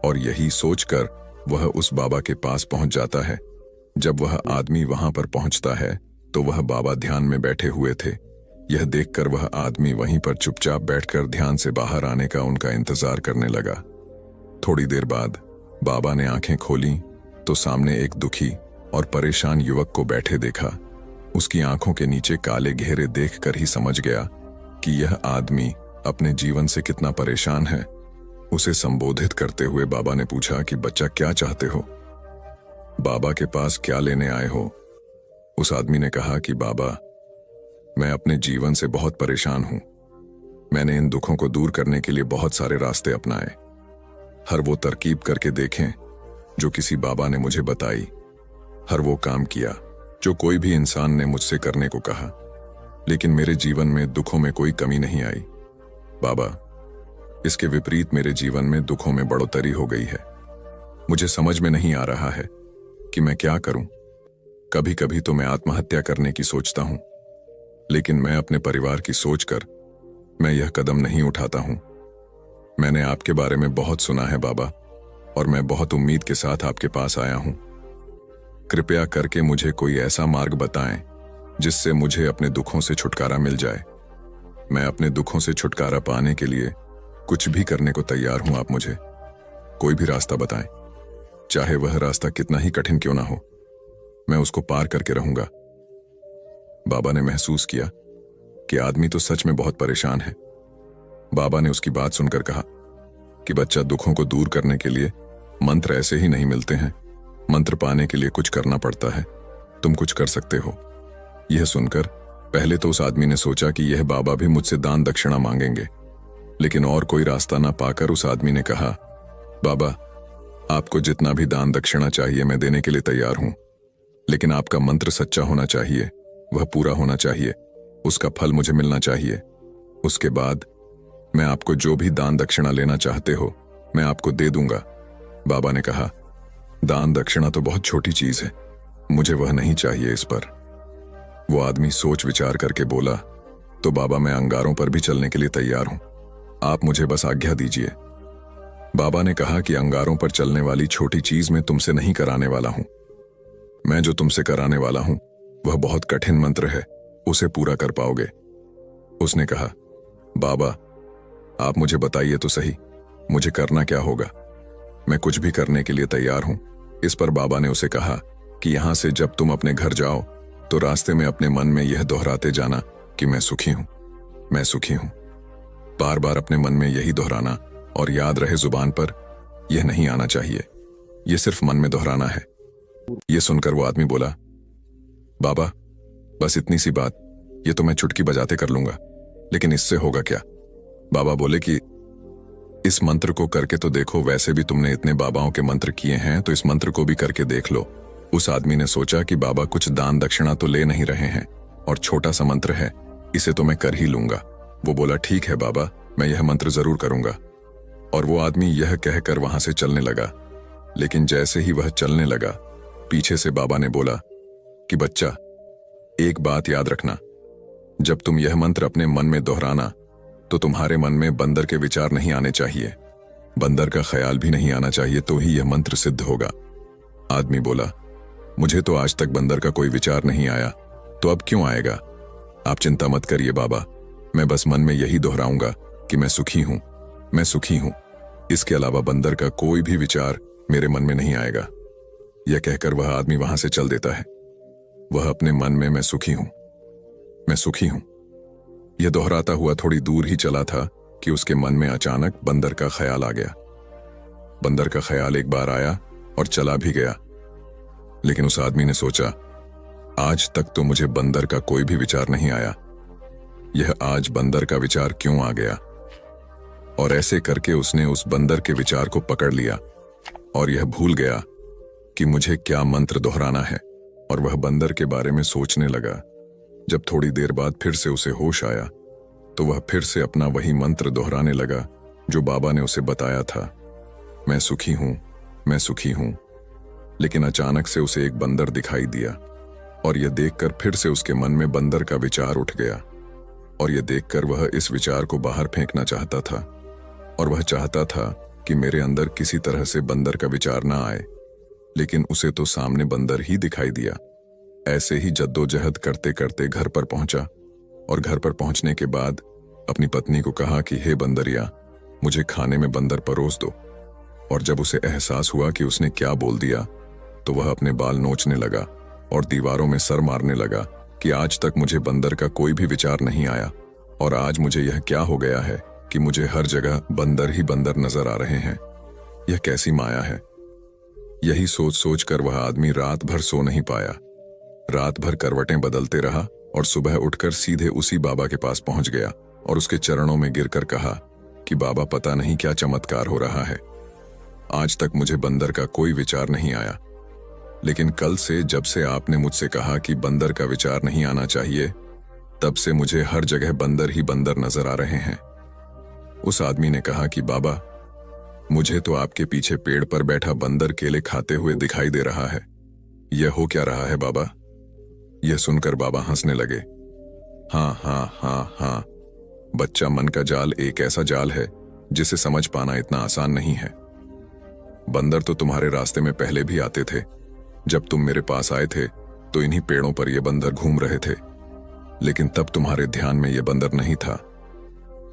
और यही सोचकर वह उस बाबा के पास पहुंच जाता है। जब वह आदमी वहां पर पहुंचता है तो वह बाबा ध्यान में बैठे हुए थे। यह देखकर वह आदमी वहीं पर चुपचाप बैठकर ध्यान से बाहर आने का उनका इंतजार करने लगा। थोड़ी देर बाद बाबा ने आंखें खोली तो सामने एक दुखी और परेशान युवक को बैठे देखा। उसकी आंखों के नीचे काले घेरे देखकर ही समझ गया कि यह आदमी अपने जीवन से कितना परेशान है। उसे संबोधित करते हुए बाबा ने पूछा कि बच्चा, क्या चाहते हो? बाबा के पास क्या लेने आए हो? उस आदमी ने कहा कि बाबा, मैं अपने जीवन से बहुत परेशान हूं। मैंने इन दुखों को दूर करने के लिए बहुत सारे रास्ते अपनाए, हर वो तरकीब करके देखें जो किसी बाबा ने मुझे बताई, हर वो काम किया जो कोई भी इंसान ने मुझसे करने को कहा, लेकिन मेरे जीवन में दुखों में कोई कमी नहीं आई। बाबा, इसके विपरीत मेरे जीवन में दुखों में बढ़ोतरी हो गई है। मुझे समझ में नहीं आ रहा है कि मैं क्या करूं। कभी कभी तो मैं आत्महत्या करने की सोचता हूं, लेकिन मैं अपने परिवार की सोचकर मैं यह कदम नहीं उठाता हूं। मैंने आपके बारे में बहुत सुना है बाबा, और मैं बहुत उम्मीद के साथ आपके पास आया हूं। कृपया करके मुझे कोई ऐसा मार्ग बताएं जिससे मुझे अपने दुखों से छुटकारा मिल जाए। मैं अपने दुखों से छुटकारा पाने के लिए कुछ भी करने को तैयार हूं। आप मुझे कोई भी रास्ता बताएं, चाहे वह रास्ता कितना ही कठिन क्यों ना हो, मैं उसको पार करके रहूंगा। बाबा ने महसूस किया कि आदमी तो सच में बहुत परेशान है। बाबा ने उसकी बात सुनकर कहा कि बच्चा, दुखों को दूर करने के लिए मंत्र ऐसे ही नहीं मिलते हैं। मंत्र पाने के लिए कुछ करना पड़ता है। तुम कुछ कर सकते हो। यह सुनकर पहले तो उस आदमी ने सोचा कि यह बाबा भी मुझसे दान दक्षिणा मांगेंगे, लेकिन और कोई रास्ता ना पाकर उस आदमी ने कहा, बाबा, आपको जितना भी दान दक्षिणा चाहिए मैं देने के लिए तैयार हूं, लेकिन आपका मंत्र सच्चा होना चाहिए, वह पूरा होना चाहिए, उसका फल मुझे मिलना चाहिए। उसके बाद मैं आपको जो भी दान दक्षिणा लेना चाहते हो मैं आपको दे दूंगा। बाबा ने कहा, दान दक्षिणा तो बहुत छोटी चीज है, मुझे वह नहीं चाहिए। इस पर वो आदमी सोच विचार करके बोला, तो बाबा, मैं अंगारों पर भी चलने के लिए तैयार हूं, आप मुझे बस आज्ञा दीजिए। बाबा ने कहा कि अंगारों पर चलने वाली छोटी चीज मैं तुमसे नहीं कराने वाला हूं। मैं जो तुमसे कराने वाला हूं वह बहुत कठिन मंत्र है, उसे पूरा कर पाओगे। उसने कहा, बाबा, आप मुझे बताइए तो सही, मुझे करना क्या होगा? मैं कुछ भी करने के लिए तैयार हूं। इस पर बाबा ने उसे कहा कि यहां से जब तुम अपने घर जाओ तो रास्ते में अपने मन में यह दोहराते जाना कि मैं सुखी हूं, मैं सुखी हूं। बार बार अपने मन में यही दोहराना, और याद रहे जुबान पर यह नहीं आना चाहिए, यह सिर्फ मन में दोहराना है। यह सुनकर वो आदमी बोला, बाबा, बस इतनी सी बात, यह तो मैं चुटकी बजाते कर लूंगा, लेकिन इससे होगा क्या? बाबा बोले कि इस मंत्र को करके तो देखो, वैसे भी तुमने इतने बाबाओं के मंत्र किए हैं, तो इस मंत्र को भी करके देख लो। उस आदमी ने सोचा कि बाबा कुछ दान दक्षिणा तो ले नहीं रहे हैं, और छोटा सा मंत्र है, इसे तो मैं कर ही लूंगा। वो बोला, ठीक है बाबा, मैं यह मंत्र जरूर करूंगा। और वो आदमी यह कहकर वहां से चलने लगा, लेकिन जैसे ही वह चलने लगा, पीछे से बाबा ने बोला कि बच्चा, एक बात याद रखना, जब तुम यह मंत्र अपने मन में दोहराना तो तुम्हारे मन में बंदर के विचार नहीं आने चाहिए, बंदर का ख्याल भी नहीं आना चाहिए, तो ही यह मंत्र सिद्ध होगा। आदमी बोला, मुझे तो आज तक बंदर का कोई विचार नहीं आया, तो अब क्यों आएगा? आप चिंता मत करिए बाबा, मैं बस मन में यही दोहराऊंगा कि मैं सुखी हूं, मैं सुखी हूं। इसके अलावा बंदर का कोई भी विचार मेरे मन में नहीं आएगा। यह कहकर वह आदमी वहां से चल देता है। वह अपने मन में मैं सुखी हूं, मैं सुखी हूं, यह दोहराता हुआ थोड़ी दूर ही चला था कि उसके मन में अचानक बंदर का ख्याल आ गया। बंदर का ख्याल एक बार आया और चला भी गया, लेकिन उस आदमी ने सोचा, आज तक तो मुझे बंदर का कोई भी विचार नहीं आया, यह आज बंदर का विचार क्यों आ गया? और ऐसे करके उसने उस बंदर के विचार को पकड़ लिया और यह भूल गया कि मुझे क्या मंत्र दोहराना है, और वह बंदर के बारे में सोचने लगा। जब थोड़ी देर बाद फिर से उसे होश आया तो वह फिर से अपना वही मंत्र दोहराने लगा जो बाबा ने उसे बताया था, मैं सुखी हूं, मैं सुखी हूं। लेकिन अचानक से उसे एक बंदर दिखाई दिया, और यह देखकर फिर से उसके मन में बंदर का विचार उठ गया, और यह देखकर वह इस विचार को बाहर फेंकना चाहता था, और वह चाहता था कि मेरे अंदर किसी तरह से बंदर का विचार ना आए, लेकिन उसे तो सामने बंदर ही दिखाई दिया। ऐसे ही जद्दोजहद करते करते घर पर पहुंचा, और घर पर पहुंचने के बाद अपनी पत्नी को कहा कि हे बंदरिया, मुझे खाने में बंदर परोस दो। और जब उसे एहसास हुआ कि उसने क्या बोल दिया तो वह अपने बाल नोचने लगा और दीवारों में सर मारने लगा कि आज तक मुझे बंदर का कोई भी विचार नहीं आया और आज मुझे यह क्या हो गया है कि मुझे हर जगह बंदर ही बंदर नजर आ रहे हैं। यह कैसी माया है। यही सोच सोच कर वह आदमी रात भर सो नहीं पाया। रात भर करवटें बदलते रहा और सुबह उठकर सीधे उसी बाबा के पास पहुंच गया और उसके चरणों में गिरकर कहा कि बाबा, पता नहीं क्या चमत्कार हो रहा है। आज तक मुझे बंदर का कोई विचार नहीं आया, लेकिन कल से जब से आपने मुझसे कहा कि बंदर का विचार नहीं आना चाहिए, तब से मुझे हर जगह बंदर ही बंदर नजर आ रहे हैं। उस आदमी ने कहा कि बाबा, मुझे तो आपके पीछे पेड़ पर बैठा बंदर केले खाते हुए दिखाई दे रहा है। यह हो क्या रहा है बाबा? यह सुनकर बाबा हंसने लगे। हाँ हाँ हाँ हाँ, बच्चा, मन का जाल एक ऐसा जाल है जिसे समझ पाना इतना आसान नहीं है। बंदर तो तुम्हारे रास्ते में पहले भी आते थे। जब तुम मेरे पास आए थे तो इन्हीं पेड़ों पर ये बंदर घूम रहे थे, लेकिन तब तुम्हारे ध्यान में ये बंदर नहीं था।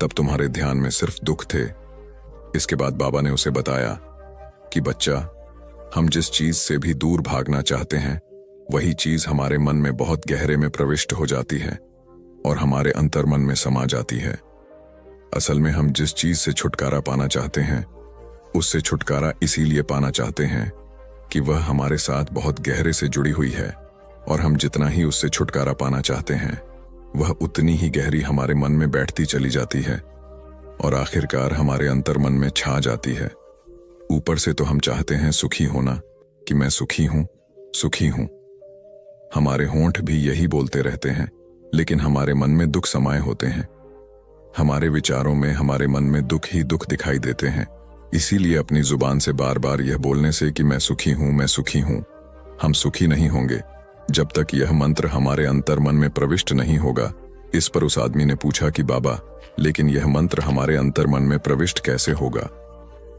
तब तुम्हारे ध्यान में सिर्फ दुख थे। इसके बाद बाबा ने उसे बताया कि बच्चा, हम जिस चीज से भी दूर भागना चाहते हैं वही चीज हमारे मन में बहुत गहरे में प्रविष्ट हो जाती है और हमारे अंतर्मन में समा जाती है। असल में हम जिस चीज से छुटकारा पाना चाहते हैं उससे छुटकारा इसीलिए पाना चाहते हैं कि वह हमारे साथ बहुत गहरे से जुड़ी हुई है, और हम जितना ही उससे छुटकारा पाना चाहते हैं वह उतनी ही गहरी हमारे मन में बैठती चली जाती है और आखिरकार हमारे अंतर्मन में छा जाती है। ऊपर से तो हम चाहते हैं सुखी होना, कि मैं सुखी हूं, सुखी हूं। हमारे होंठ भी यही बोलते रहते हैं, लेकिन हमारे मन में दुख समाये होते हैं। हमारे विचारों में हमारे मन में दुख ही दुख दिखाई देते हैं। इसीलिए अपनी जुबान से बार बार यह बोलने से कि मैं सुखी हूं, मैं सुखी हूं, हम सुखी नहीं होंगे जब तक यह मंत्र हमारे अंतर्मन में प्रविष्ट नहीं होगा। इस पर उस आदमी ने पूछा कि बाबा, लेकिन यह मंत्र हमारे अंतर्मन में प्रविष्ट कैसे होगा?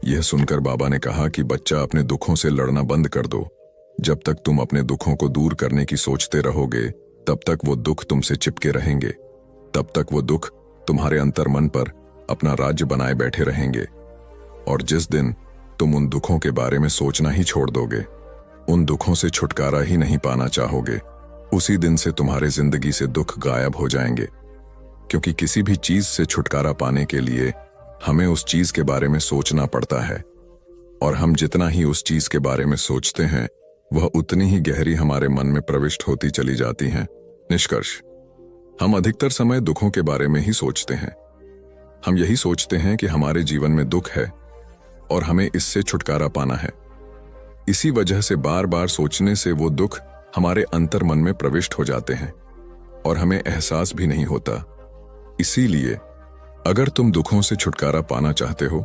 यह सुनकर बाबा ने कहा कि बच्चा, अपने दुखों से लड़ना बंद कर दो। जब तक तुम अपने दुखों को दूर करने की सोचते रहोगे तब तक वो दुख तुमसे चिपके रहेंगे। तब तक वो दुख तुम्हारे अंतर्मन पर अपना राज्य बनाए बैठे रहेंगे, और जिस दिन तुम उन दुखों के बारे में सोचना ही छोड़ दोगे, उन दुखों से छुटकारा ही नहीं पाना चाहोगे, उसी दिन से तुम्हारे जिंदगी से दुख गायब हो जाएंगे। क्योंकि किसी भी चीज से छुटकारा पाने के लिए हमें उस चीज के बारे में सोचना पड़ता है, और हम जितना ही उस चीज के बारे में सोचते हैं वह उतनी ही गहरी हमारे मन में प्रविष्ट होती चली जाती हैं। निष्कर्ष, हम अधिकतर समय दुखों के बारे में ही सोचते हैं। हम यही सोचते हैं कि हमारे जीवन में दुख है और हमें इससे छुटकारा पाना है। इसी वजह से बार बार सोचने से वो दुख हमारे अंतर्मन में प्रविष्ट हो जाते हैं और हमें एहसास भी नहीं होता। इसीलिए अगर तुम दुखों से छुटकारा पाना चाहते हो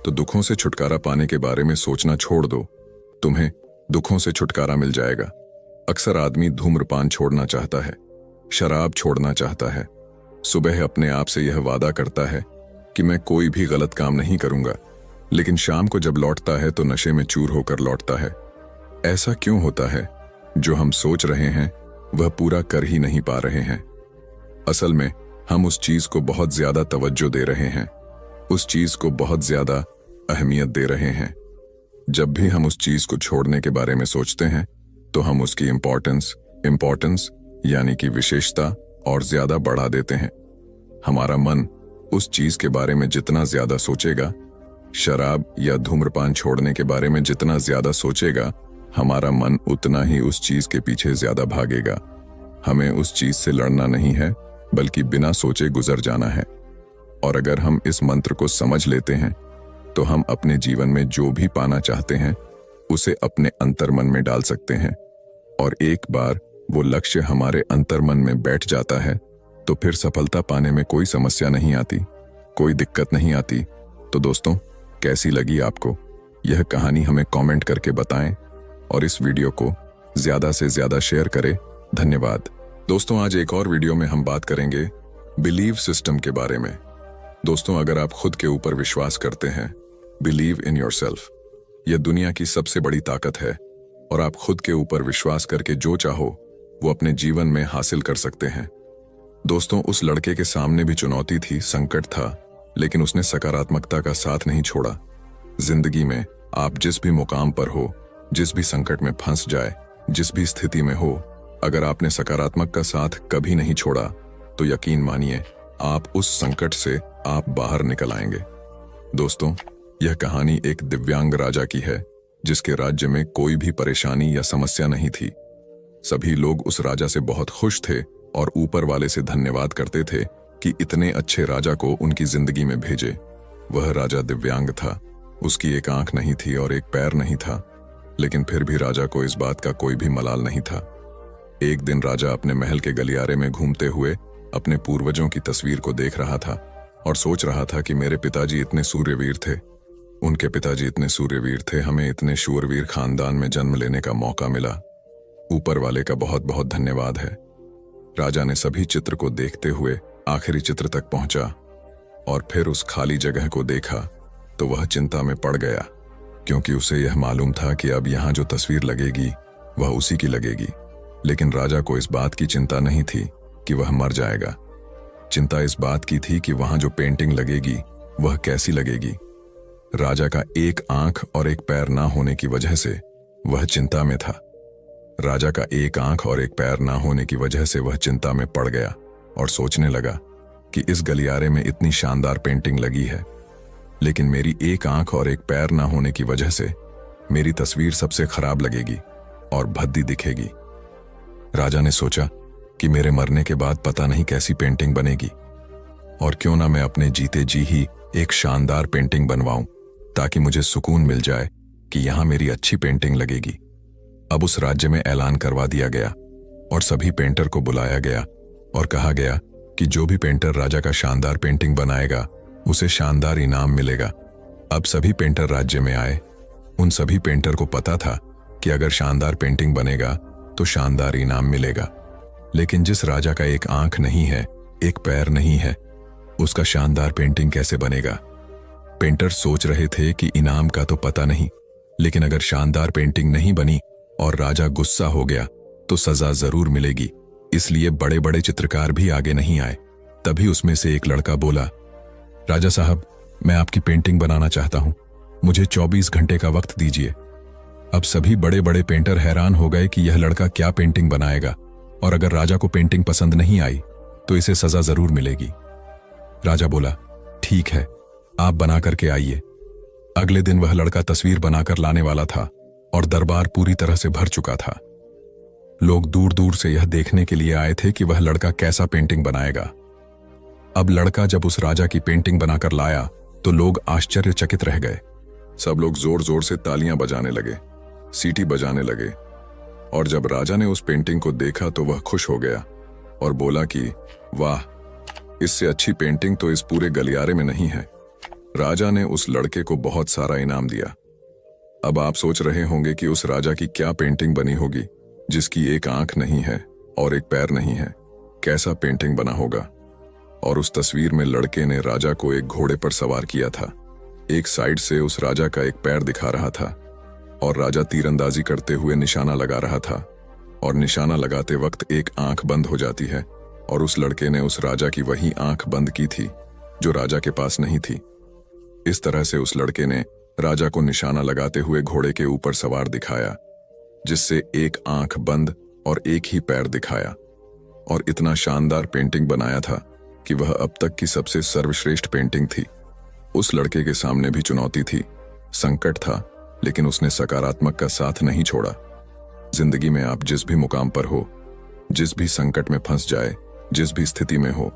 तो दुखों से छुटकारा पाने के बारे में सोचना छोड़ दो, तुम्हें दुखों से छुटकारा मिल जाएगा। अक्सर आदमी धूम्रपान छोड़ना चाहता है, शराब छोड़ना चाहता है, सुबह अपने आप से यह वादा करता है कि मैं कोई भी गलत काम नहीं करूंगा, लेकिन शाम को जब लौटता है तो नशे में चूर होकर लौटता है। ऐसा क्यों होता है? जो हम सोच रहे हैं वह पूरा कर ही नहीं पा रहे हैं। असल में हम उस चीज को बहुत ज्यादा तवज्जो दे रहे हैं, उस चीज को बहुत ज्यादा अहमियत दे रहे हैं। जब भी हम उस चीज को छोड़ने के बारे में सोचते हैं तो हम उसकी इम्पोर्टेंस यानी कि विशेषता और ज्यादा बढ़ा देते हैं। हमारा मन उस चीज के बारे में जितना ज्यादा सोचेगा, शराब या धूम्रपान छोड़ने के बारे में जितना ज्यादा सोचेगा, हमारा मन उतना ही उस चीज के पीछे ज्यादा भागेगा। हमें उस चीज से लड़ना नहीं है, बल्कि बिना सोचे गुजर जाना है। और अगर हम इस मंत्र को समझ लेते हैं तो हम अपने जीवन में जो भी पाना चाहते हैं उसे अपने अंतर्मन में डाल सकते हैं, और एक बार वो लक्ष्य हमारे अंतर्मन में बैठ जाता है तो फिर सफलता पाने में कोई समस्या नहीं आती, कोई दिक्कत नहीं आती। तो दोस्तों, कैसी लगी आपको यह कहानी? हमें कमेंट करके बताएं और इस वीडियो को ज्यादा से ज्यादा शेयर करें। धन्यवाद दोस्तों। आज एक और वीडियो में हम बात करेंगे बिलीव सिस्टम के बारे में। दोस्तों, अगर आप खुद के ऊपर विश्वास करते हैं, बिलीव इन योरसेल्फ, यह दुनिया की सबसे बड़ी ताकत है, और आप खुद के ऊपर विश्वास करके जो चाहो वो अपने जीवन में हासिल कर सकते हैं। दोस्तों, उस लड़के के सामने भी चुनौती थी, संकट था, लेकिन उसने सकारात्मकता का साथ नहीं छोड़ा। जिंदगी में आप जिस भी मुकाम पर हो, जिस भी संकट में फंस जाए, जिस भी स्थिति में हो, अगर आपने सकारात्मक का साथ कभी नहीं छोड़ा तो यकीन मानिए आप उस संकट से आप बाहर निकल आएंगे। दोस्तों, यह कहानी एक दिव्यांग राजा की है जिसके राज्य में कोई भी परेशानी या समस्या नहीं थी। सभी लोग उस राजा से बहुत खुश थे और ऊपर वाले से धन्यवाद करते थे कि इतने अच्छे राजा को उनकी जिंदगी में भेजे। वह राजा दिव्यांग था, उसकी एक आंख नहीं थी और एक पैर नहीं था, लेकिन फिर भी राजा को इस बात का कोई भी मलाल नहीं था। एक दिन राजा अपने महल के गलियारे में घूमते हुए अपने पूर्वजों की तस्वीर को देख रहा था और सोच रहा था कि मेरे पिताजी इतने सूर्यवीर थे, उनके पिताजी इतने सूर्यवीर थे, हमें इतने शूरवीर खानदान में जन्म लेने का मौका मिला। ऊपर वाले का बहुत बहुत धन्यवाद है। राजा ने सभी चित्र को देखते हुए आखिरी चित्र तक पहुंचा और फिर उस खाली जगह को देखा तो वह चिंता में पड़ गया, क्योंकि उसे यह मालूम था कि अब यहां जो तस्वीर लगेगी वह उसी की लगेगी। लेकिन राजा को इस बात की चिंता नहीं थी कि वह मर जाएगा। चिंता इस बात की थी कि वहां जो पेंटिंग लगेगी वह कैसी लगेगी। राजा का एक आंख और एक पैर ना होने की वजह से वह चिंता में था। राजा का एक आंख और एक पैर ना होने की वजह से वह चिंता में पड़ गया और सोचने लगा कि इस गलियारे में इतनी शानदार पेंटिंग लगी है, लेकिन मेरी एक आंख और एक पैर ना होने की वजह से मेरी तस्वीर सबसे खराब लगेगी और भद्दी दिखेगी। राजा ने सोचा कि मेरे मरने के बाद पता नहीं कैसी पेंटिंग बनेगी, और क्यों ना मैं अपने जीते जी ही एक शानदार पेंटिंग बनवाऊं ताकि मुझे सुकून मिल जाए कि यहां मेरी अच्छी पेंटिंग लगेगी। अब उस राज्य में ऐलान करवा दिया गया और सभी पेंटर को बुलाया गया और कहा गया कि जो भी पेंटर राजा का शानदार पेंटिंग बनाएगा उसे शानदार इनाम मिलेगा। अब सभी पेंटर राज्य में आए। उन सभी पेंटर को पता था कि अगर शानदार पेंटिंग बनेगा तो शानदार इनाम मिलेगा, लेकिन जिस राजा का एक आंख नहीं है, एक पैर नहीं है, उसका शानदार पेंटिंग कैसे बनेगा। पेंटर सोच रहे थे कि इनाम का तो पता नहीं, लेकिन अगर शानदार पेंटिंग नहीं बनी और राजा गुस्सा हो गया तो सजा जरूर मिलेगी। इसलिए बड़े बड़े चित्रकार भी आगे नहीं आए। तभी उसमें से एक लड़का बोला, राजा साहब, मैं आपकी पेंटिंग बनाना चाहता हूं, मुझे 24 घंटे का वक्त दीजिए। अब सभी बड़े बड़े पेंटर हैरान हो गए कि यह लड़का क्या पेंटिंग बनाएगा, और अगर राजा को पेंटिंग पसंद नहीं आई तो इसे सजा जरूर मिलेगी। राजा बोला, ठीक है, आप बना करके आइए। अगले दिन वह लड़का तस्वीर बनाकर लाने वाला था और दरबार पूरी तरह से भर चुका था। लोग दूर दूर से यह देखने के लिए आए थे कि वह लड़का कैसा पेंटिंग बनाएगा। अब लड़का जब उस राजा की पेंटिंग बनाकर लाया तो लोग आश्चर्यचकित रह गए। सब लोग जोर जोर से तालियां बजाने लगे, सीटी बजाने लगे, और जब राजा ने उस पेंटिंग को देखा तो वह खुश हो गया और बोला कि वाह, इससे अच्छी पेंटिंग तो इस पूरे गलियारे में नहीं है। राजा ने उस लड़के को बहुत सारा इनाम दिया। अब आप सोच रहे होंगे कि उस राजा की क्या पेंटिंग बनी होगी जिसकी एक आंख नहीं है और एक पैर नहीं है। कैसा पेंटिंग बना होगा। और उस तस्वीर में लड़के ने राजा को एक घोड़े पर सवार किया था। एक साइड से उस राजा का एक पैर दिखा रहा था और राजा तीरंदाजी करते हुए निशाना लगा रहा था, और निशाना लगाते वक्त एक आंख बंद हो जाती है, और उस लड़के ने उस राजा की वही आंख बंद की थी जो राजा के पास नहीं थी। इस तरह से उस लड़के ने राजा को निशाना लगाते हुए घोड़े के ऊपर सवार दिखाया, जिससे एक आंख बंद और एक ही पैर दिखाया, और इतना शानदार पेंटिंग बनाया था कि वह अब तक की सबसे सर्वश्रेष्ठ पेंटिंग थी। उस लड़के के सामने भी चुनौती थी, संकट था, लेकिन उसने सकारात्मक का साथ नहीं छोड़ा। जिंदगी में आप जिस भी मुकाम पर हो, जिस भी संकट में फंस जाए, जिस भी स्थिति में हो,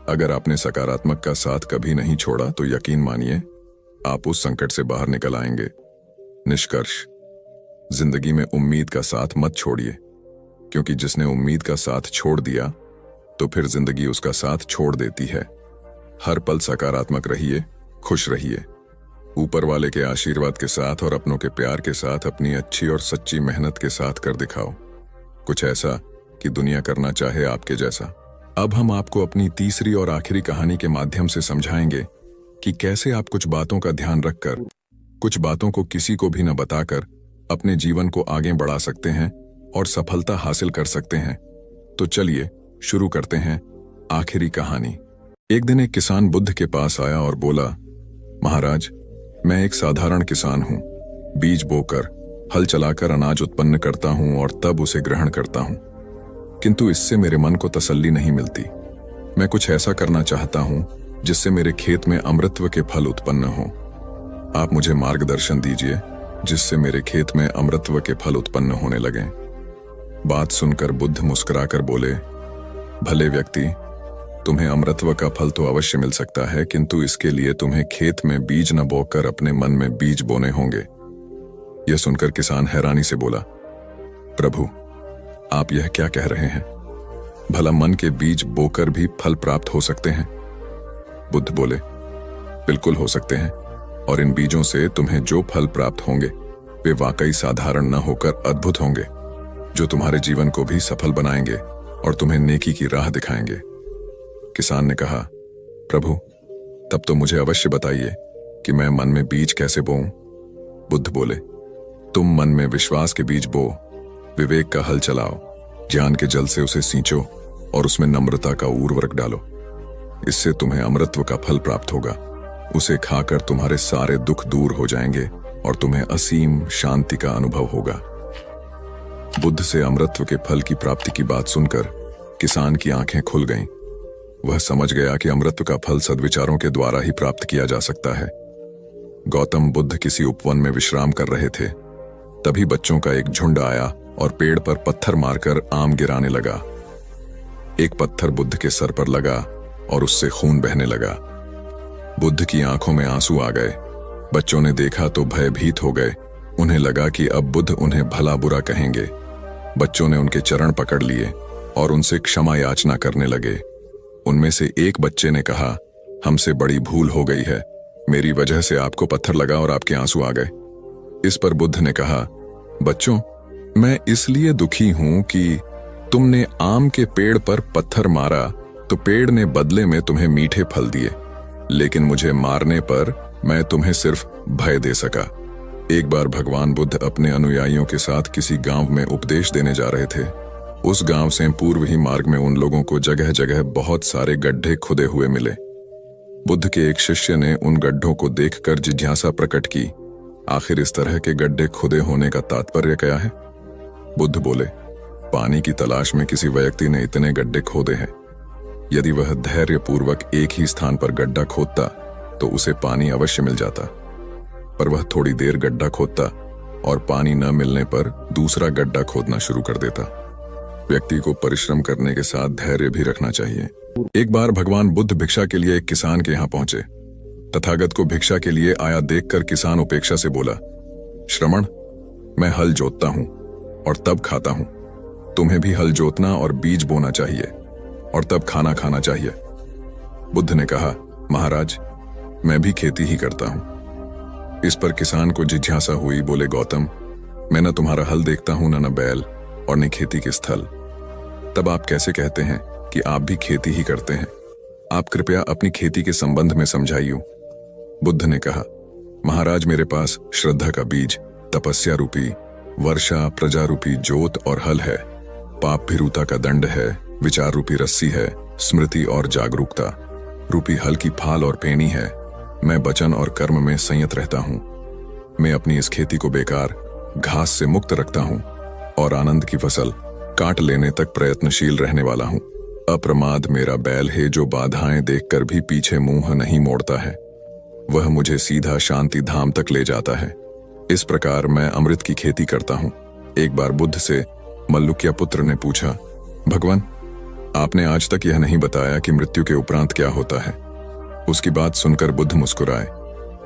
अगर आपने सकारात्मक का साथ कभी नहीं छोड़ा तो यकीन मानिए आप उस संकट से बाहर निकल आएंगे। निष्कर्ष, जिंदगी में उम्मीद का साथ मत छोड़िए, क्योंकि जिसने उम्मीद का साथ छोड़ दिया तो फिर जिंदगी उसका साथ छोड़ देती है। हर पल सकारात्मक रहिए, खुश रहिए। ऊपर वाले के आशीर्वाद के साथ और अपनों के प्यार के साथ अपनी अच्छी और सच्ची मेहनत के साथ कर दिखाओ कुछ ऐसा कि दुनिया करना चाहे आपके जैसा। अब हम आपको अपनी तीसरी और आखिरी कहानी के माध्यम से समझाएंगे कि कैसे आप कुछ बातों का ध्यान रखकर, कुछ बातों को किसी को भी न बताकर अपने जीवन को आगे बढ़ा सकते हैं और सफलता हासिल कर सकते हैं। तो चलिए शुरू करते हैं आखिरी कहानी। एक दिन एक किसान बुद्ध के पास आया और बोला, महाराज, मैं एक साधारण किसान हूं, बीज बोकर, हल चलाकर अनाज उत्पन्न करता हूं और तब उसे ग्रहण करता हूं, किंतु इससे मेरे मन को तसल्ली नहीं मिलती। मैं कुछ ऐसा करना चाहता हूं जिससे मेरे खेत में अमृतत्व के फल उत्पन्न हों। आप मुझे मार्गदर्शन दीजिए जिससे मेरे खेत में अमृतत्व के फल उत्पन्न होने लगें। बात सुनकर बुद्ध मुस्कुराकर बोले, भले व्यक्ति, तुम्हें अमृतत्व का फल तो अवश्य मिल सकता है, किंतु इसके लिए तुम्हें खेत में बीज न बोकर अपने मन में बीज बोने होंगे। यह सुनकर किसान हैरानी से बोला, प्रभु, आप यह क्या कह रहे हैं? भला मन के बीज बोकर भी फल प्राप्त हो सकते हैं? बुद्ध बोले, बिल्कुल हो सकते हैं, और इन बीजों से तुम्हें जो फल प्राप्त होंगे वे वाकई साधारण न होकर अद्भुत होंगे, जो तुम्हारे जीवन को भी सफल बनाएंगे और तुम्हें नेकी की राह दिखाएंगे। किसान ने कहा, प्रभु, तब तो मुझे अवश्य बताइए कि मैं मन में बीज कैसे बोऊं? बुद्ध बोले, तुम मन में विश्वास के बीज बो, विवेक का हल चलाओ, ज्ञान के जल से उसे सींचो और उसमें नम्रता का उर्वरक डालो। इससे तुम्हें अमृतत्व का फल प्राप्त होगा। उसे खाकर तुम्हारे सारे दुख दूर हो जाएंगे और तुम्हें असीम शांति का अनुभव होगा। बुद्ध से अमृतत्व के फल की प्राप्ति की बात सुनकर किसान की आंखें खुल गईं। वह समझ गया कि अमृतत्व का फल सद्विचारों के द्वारा ही प्राप्त किया जा सकता है। गौतम बुद्ध किसी उपवन में विश्राम कर रहे थे। तभी बच्चों का एक झुंड आया और पेड़ पर पत्थर मारकर आम गिराने लगा। एक पत्थर बुद्ध के सर पर लगा और उससे खून बहने लगा। बुद्ध की आंखों में आंसू आ गए। बच्चों ने देखा तो भयभीत हो गए। उन्हें लगा कि अब बुद्ध उन्हें भला बुरा कहेंगे। बच्चों ने उनके चरण पकड़ लिए और उनसे क्षमा याचना करने लगे। उनमें से एक बच्चे ने कहा, हमसे बड़ी भूल हो गई है, मेरी वजह से आपको पत्थर लगा और आपके आंसू आ गए। इस पर बुद्ध ने कहा, बच्चों, मैं इसलिए दुखी हूं कि तुमने आम के पेड़ पर पत्थर मारा तो पेड़ ने बदले में तुम्हें मीठे फल दिए, लेकिन मुझे मारने पर मैं तुम्हें सिर्फ भय दे सका। एक बार भगवान बुद्ध अपने अनुयायियों के साथ किसी गांव में उपदेश देने जा रहे थे। उस गांव से पूर्व ही मार्ग में उन लोगों को जगह जगह बहुत सारे गड्ढे खुदे हुए मिले। बुद्ध के एक शिष्य ने उन गड्ढों को देखकर जिज्ञासा प्रकट की, आखिर इस तरह के गड्ढे खुदे होने का तात्पर्य क्या है? बुद्ध बोले, पानी की तलाश में किसी व्यक्ति ने इतने गड्ढे खोदे हैं। यदि वह धैर्यपूर्वक एक ही स्थान पर गड्ढा खोदता तो उसे पानी अवश्य मिल जाता, पर वह थोड़ी देर गड्ढा खोदता और पानी न मिलने पर दूसरा गड्ढा खोदना शुरू कर देता। व्यक्ति को परिश्रम करने के साथ धैर्य भी रखना चाहिए। एक बार भगवान बुद्ध भिक्षा के लिए एक किसान के यहाँ पहुंचे। तथागत को भिक्षा के लिए आया देखकर किसान उपेक्षा से बोला, श्रमण, मैं हल जोतता हूं और तब खाता हूं। तुम्हें भी हल जोतना और बीज बोना चाहिए और तब खाना खाना चाहिए। बुद्ध ने कहा, महाराज, मैं भी खेती ही करता हूं। इस पर किसान को जिज्ञासा हुई। बोले, गौतम, मैं न तुम्हारा हल देखता हूं, न बैल और न खेती के स्थल। तब आप कैसे कहते हैं कि आप भी खेती ही करते हैं? आप कृपया अपनी खेती के संबंध में समझाइए। बुद्ध ने कहा, महाराज, मेरे पास श्रद्धा का बीज, तपस्या रूपी वर्षा, प्रजा रूपी जोत और हल है, पाप भीरुता का दंड है, विचार रूपी रस्सी है, स्मृति और जागरूकता रूपी हल की फाल और पेनी है। मैं वचन और कर्म में संयत रहता हूं। मैं अपनी इस खेती को बेकार, घास से मुक्त रखता हूं और आनंद की फसल काट लेने तक प्रयत्नशील रहने वाला हूं। अप्रमाद मेरा बैल है, जो बाधाएं देखकर भी पीछे मुंह नहीं मोड़ता है। वह मुझे सीधा शांति धाम तक ले जाता है। इस प्रकार मैं अमृत की खेती करता हूं। एक बार बुद्ध से मल्लुक्य पुत्र ने पूछा, भगवान, आपने आज तक यह नहीं बताया कि मृत्यु के उपरांत क्या होता है। उसकी बात सुनकर बुद्ध मुस्कुराए।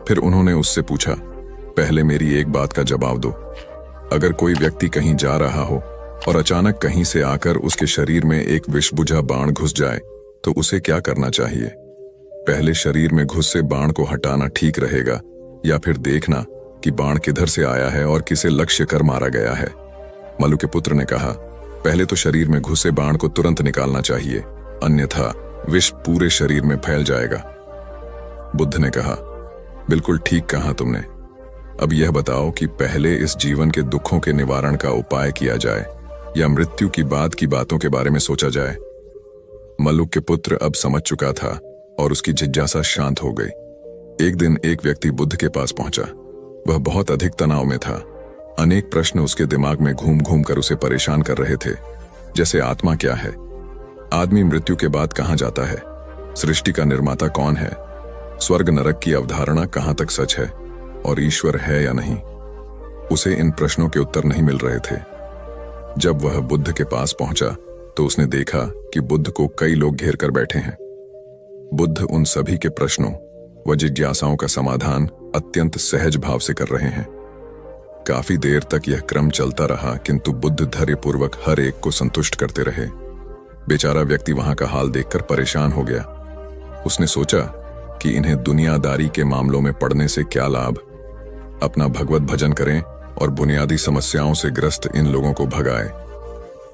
फिर उन्होंने उससे पूछा, पहले मेरी एक बात का जवाब दो। अगर कोई व्यक्ति कहीं जा रहा हो और अचानक कहीं से आकर उसके शरीर में एक विषबुझा बाण घुस जाए तो उसे क्या करना चाहिए? पहले शरीर में घुसे बाण को हटाना ठीक रहेगा या फिर देखना कि बाण किधर से आया है और किसे लक्ष्य कर मारा गया है? मल्लु के पुत्र ने कहा, पहले तो शरीर में घुसे बाण को तुरंत निकालना चाहिए, अन्यथा विष पूरे शरीर में फैल जाएगा। बुद्ध ने कहा, बिल्कुल ठीक कहा तुमने। अब यह बताओ कि पहले इस जीवन के दुखों के निवारण का उपाय किया जाए या मृत्यु की बाद की बातों के बारे में सोचा जाए? मल्लुक के पुत्र अब समझ चुका था और उसकी जिज्ञासा शांत हो गई। एक दिन एक व्यक्ति बुद्ध के पास पहुंचा। वह बहुत अधिक तनाव में था। अनेक प्रश्न उसके दिमाग में घूम घूम कर उसे परेशान कर रहे थे, जैसे आत्मा क्या है, आदमी मृत्यु के बाद कहां जाता है, सृष्टि का निर्माता कौन है, स्वर्ग नरक की अवधारणा कहां तक सच है, और ईश्वर है या नहीं। उसे इन प्रश्नों के उत्तर नहीं मिल रहे थे। जब वह बुद्ध के पास पहुंचा तो उसने देखा कि बुद्ध को कई लोग घेर कर बैठे हैं। बुद्ध उन सभी के प्रश्नों व जिज्ञासाओं का समाधान अत्यंत सहज भाव से कर रहे हैं। काफी देर तक यह क्रम चलता रहा, किंतु बुद्ध धैर्यपूर्वक हर एक को संतुष्ट करते रहे। बेचारा व्यक्ति वहां का हाल देखकर परेशान हो गया। उसने सोचा कि इन्हें दुनियादारी के मामलों में पड़ने से क्या लाभ, अपना भगवत भजन करें और बुनियादी समस्याओं से ग्रस्त इन लोगों को भगाए।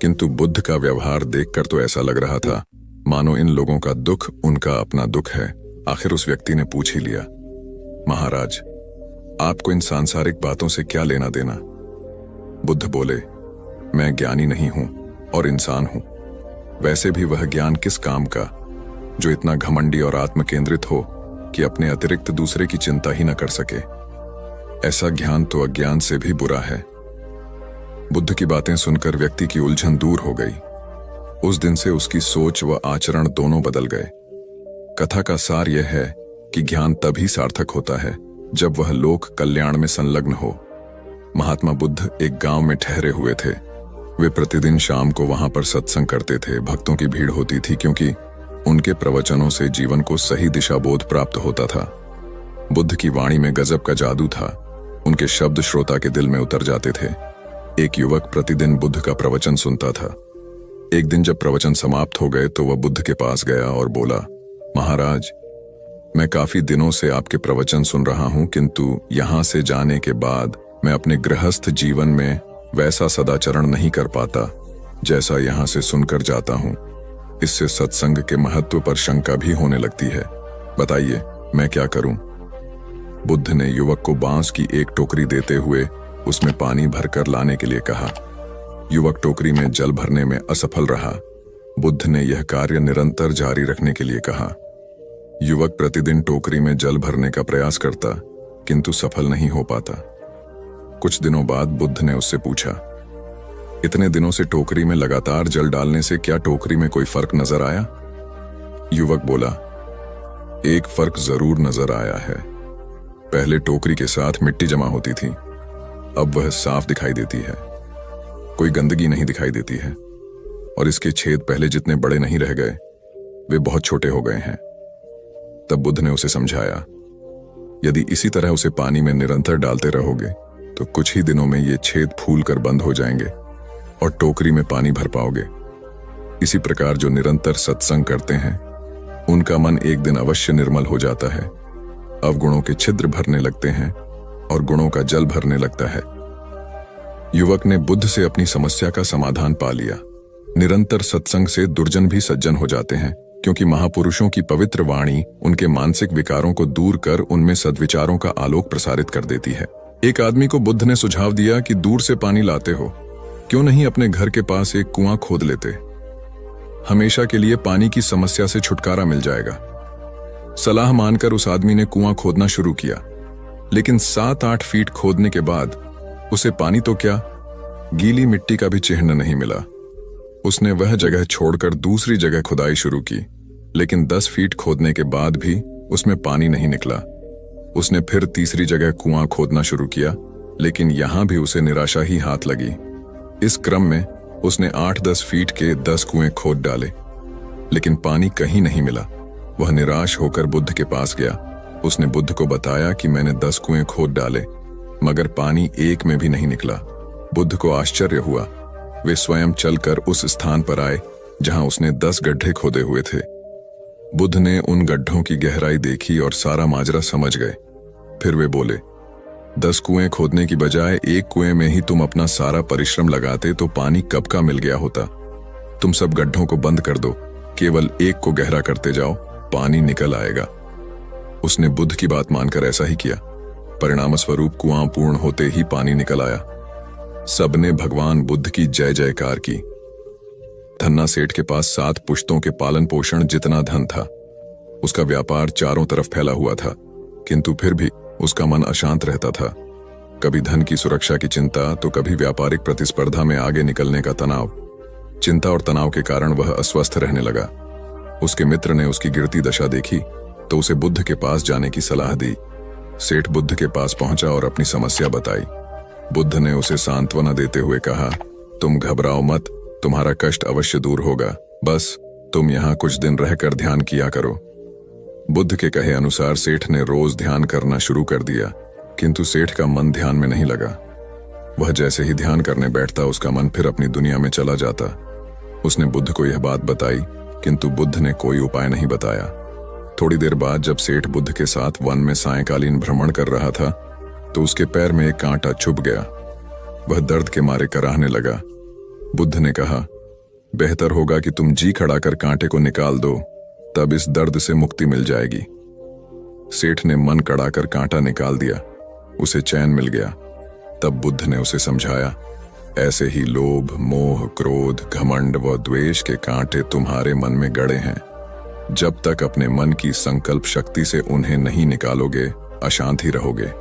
किंतु बुद्ध का व्यवहार देखकर तो ऐसा लग रहा था मानो इन लोगों का दुख उनका अपना दुख है। आखिर उस व्यक्ति ने पूछ ही लिया, महाराज, आपको इन सांसारिक बातों से क्या लेना देना? बुद्ध बोले, मैं ज्ञानी नहीं हूं और इंसान हूं। वैसे भी वह ज्ञान किस काम का जो इतना घमंडी और आत्मकेंद्रित हो कि अपने अतिरिक्त दूसरे की चिंता ही न कर सके। ऐसा ज्ञान तो अज्ञान से भी बुरा है। बुद्ध की बातें सुनकर व्यक्ति की उलझन दूर हो गई। उस दिन से उसकी सोच व आचरण दोनों बदल गए। कथा का सार यह है कि ज्ञान तभी सार्थक होता है जब वह लोक कल्याण में संलग्न हो। महात्मा बुद्ध एक गांव में ठहरे हुए थे। वे प्रतिदिन शाम को वहां पर सत्संग करते थे। भक्तों की भीड़ होती थी क्योंकि उनके प्रवचनों से जीवन को सही दिशा बोध प्राप्त होता था। बुद्ध की वाणी में गजब का जादू था। उनके शब्द श्रोता के दिल में उतर जाते थे। एक युवक प्रतिदिन बुद्ध का प्रवचन सुनता था। एक दिन जब प्रवचन समाप्त हो गए तो वह बुद्ध के पास गया और बोला, महाराज, मैं काफी दिनों से आपके प्रवचन सुन रहा हूं, किंतु यहां से जाने के बाद मैं अपने गृहस्थ जीवन में वैसा सदाचरण नहीं कर पाता जैसा यहां से सुनकर जाता हूं। इससे सत्संग के महत्व पर शंका भी होने लगती है। बताइए, मैं क्या करूं? बुद्ध ने युवक को बांस की एक टोकरी देते हुए उसमें पानी भरकर लाने के लिए कहा। युवक टोकरी में जल भरने में असफल रहा। बुद्ध ने यह कार्य निरंतर जारी रखने के लिए कहा। युवक प्रतिदिन टोकरी में जल भरने का प्रयास करता, किंतु सफल नहीं हो पाता। कुछ दिनों बाद बुद्ध ने उससे पूछा, इतने दिनों से टोकरी में लगातार जल डालने से क्या टोकरी में कोई फर्क नजर आया? युवक बोला, एक फर्क जरूर नजर आया है। पहले टोकरी के साथ मिट्टी जमा होती थी, अब वह साफ दिखाई देती है। कोई गंदगी नहीं दिखाई देती है और इसके छेद पहले जितने बड़े नहीं रह गए, वे बहुत छोटे हो गए हैं। तब बुद्ध ने उसे समझाया, यदि इसी तरह उसे पानी में निरंतर डालते रहोगे तो कुछ ही दिनों में ये छेद फूलकर बंद हो जाएंगे और टोकरी में पानी भर पाओगे। इसी प्रकार जो निरंतर सत्संग करते हैं उनका मन एक दिन अवश्य निर्मल हो जाता है। अवगुणों के छिद्र भरने लगते हैं और गुणों का जल भरने लगता है। युवक ने बुद्ध से अपनी समस्या का समाधान पा लिया। निरंतर सत्संग से दुर्जन भी सज्जन हो जाते हैं, क्योंकि महापुरुषों की पवित्र वाणी उनके मानसिक विकारों को दूर कर उनमें सद्विचारों का आलोक प्रसारित कर देती है। एक आदमी को बुद्ध ने सुझाव दिया कि दूर से पानी लाते हो, क्यों नहीं अपने घर के पास एक कुआं खोद लेते? हमेशा के लिए पानी की समस्या से छुटकारा मिल जाएगा। सलाह मानकर उस आदमी ने कुआं खोदना शुरू किया, लेकिन 7-8 फीट खोदने के बाद उसे पानी तो क्या, गीली मिट्टी का भी चिन्ह नहीं मिला। उसने वह जगह छोड़कर दूसरी जगह खुदाई शुरू की, लेकिन 10 फीट खोदने के बाद भी उसमें पानी नहीं निकला। उसने फिर तीसरी जगह कुआं खोदना शुरू किया, लेकिन यहां भी उसे निराशा ही हाथ लगी। इस क्रम में उसने 8-10 फीट के 10 कुएं खोद डाले, लेकिन पानी कहीं नहीं मिला। वह निराश होकर बुद्ध के पास गया। उसने बुद्ध को बताया कि मैंने 10 कुएं खोद डाले, मगर पानी एक में भी नहीं निकला। बुद्ध को आश्चर्य हुआ। वे स्वयं चलकर उस स्थान पर आए जहां उसने 10 गड्ढे खोदे हुए थे। बुद्ध ने उन गड्ढों की गहराई देखी और सारा माजरा समझ गए। फिर वे बोले, 10 कुएं खोदने की बजाय एक कुएं में ही तुम अपना सारा परिश्रम लगाते तो पानी कब का मिल गया होता। तुम सब गड्ढों को बंद कर दो, केवल एक को गहरा करते जाओ, पानी निकल आएगा। उसने बुद्ध की बात मानकर ऐसा ही किया। परिणाम स्वरूप कुआं पूर्ण होते ही पानी निकल आया। सबने भगवान बुद्ध की जय जयकार की। धन्ना सेठ के पास 7 पुश्तों के पालन पोषण जितना धन था। उसका व्यापार चारों तरफ फैला हुआ था, किंतु फिर भी उसका मन अशांत रहता था। कभी धन की सुरक्षा की चिंता तो कभी व्यापारिक प्रतिस्पर्धा में आगे निकलने का तनाव। चिंता और तनाव के कारण वह अस्वस्थ रहने लगा। उसके मित्र ने उसकी गिरती दशा देखी तो उसे बुद्ध के पास जाने की सलाह दी। सेठ बुद्ध के पास पहुंचा और अपनी समस्या बताई। बुद्ध ने उसे सांत्वना देते हुए कहा, तुम घबराओ मत, तुम्हारा कष्ट अवश्य दूर होगा, बस तुम यहाँ कुछ दिन रहकर ध्यान किया करो। बुद्ध के कहे अनुसार सेठ ने रोज ध्यान करना शुरू कर दिया, किंतु सेठ का मन ध्यान में नहीं लगा। वह जैसे ही ध्यान करने बैठता उसका मन फिर अपनी दुनिया में चला जाता। उसने बुद्ध को यह बात बताई, किंतु बुद्ध ने कोई उपाय नहीं बताया। थोड़ी देर बाद जब सेठ बुद्ध के साथ वन में सायंकालीन भ्रमण कर रहा था तो उसके पैर में एक कांटा चुभ गया। वह दर्द के मारे कराहने लगा। बुद्ध ने कहा, बेहतर होगा कि तुम जी खड़ा कर कांटे को निकाल दो, तब इस दर्द से मुक्ति मिल जाएगी। सेठ ने मन कड़ा कर कांटा निकाल दिया, उसे चैन मिल गया। तब बुद्ध ने उसे समझाया, ऐसे ही लोभ, मोह, क्रोध, घमंड व द्वेष के कांटे तुम्हारे मन में गड़े हैं। जब तक अपने मन की संकल्प शक्ति से उन्हें नहीं निकालोगे, अशांत ही रहोगे।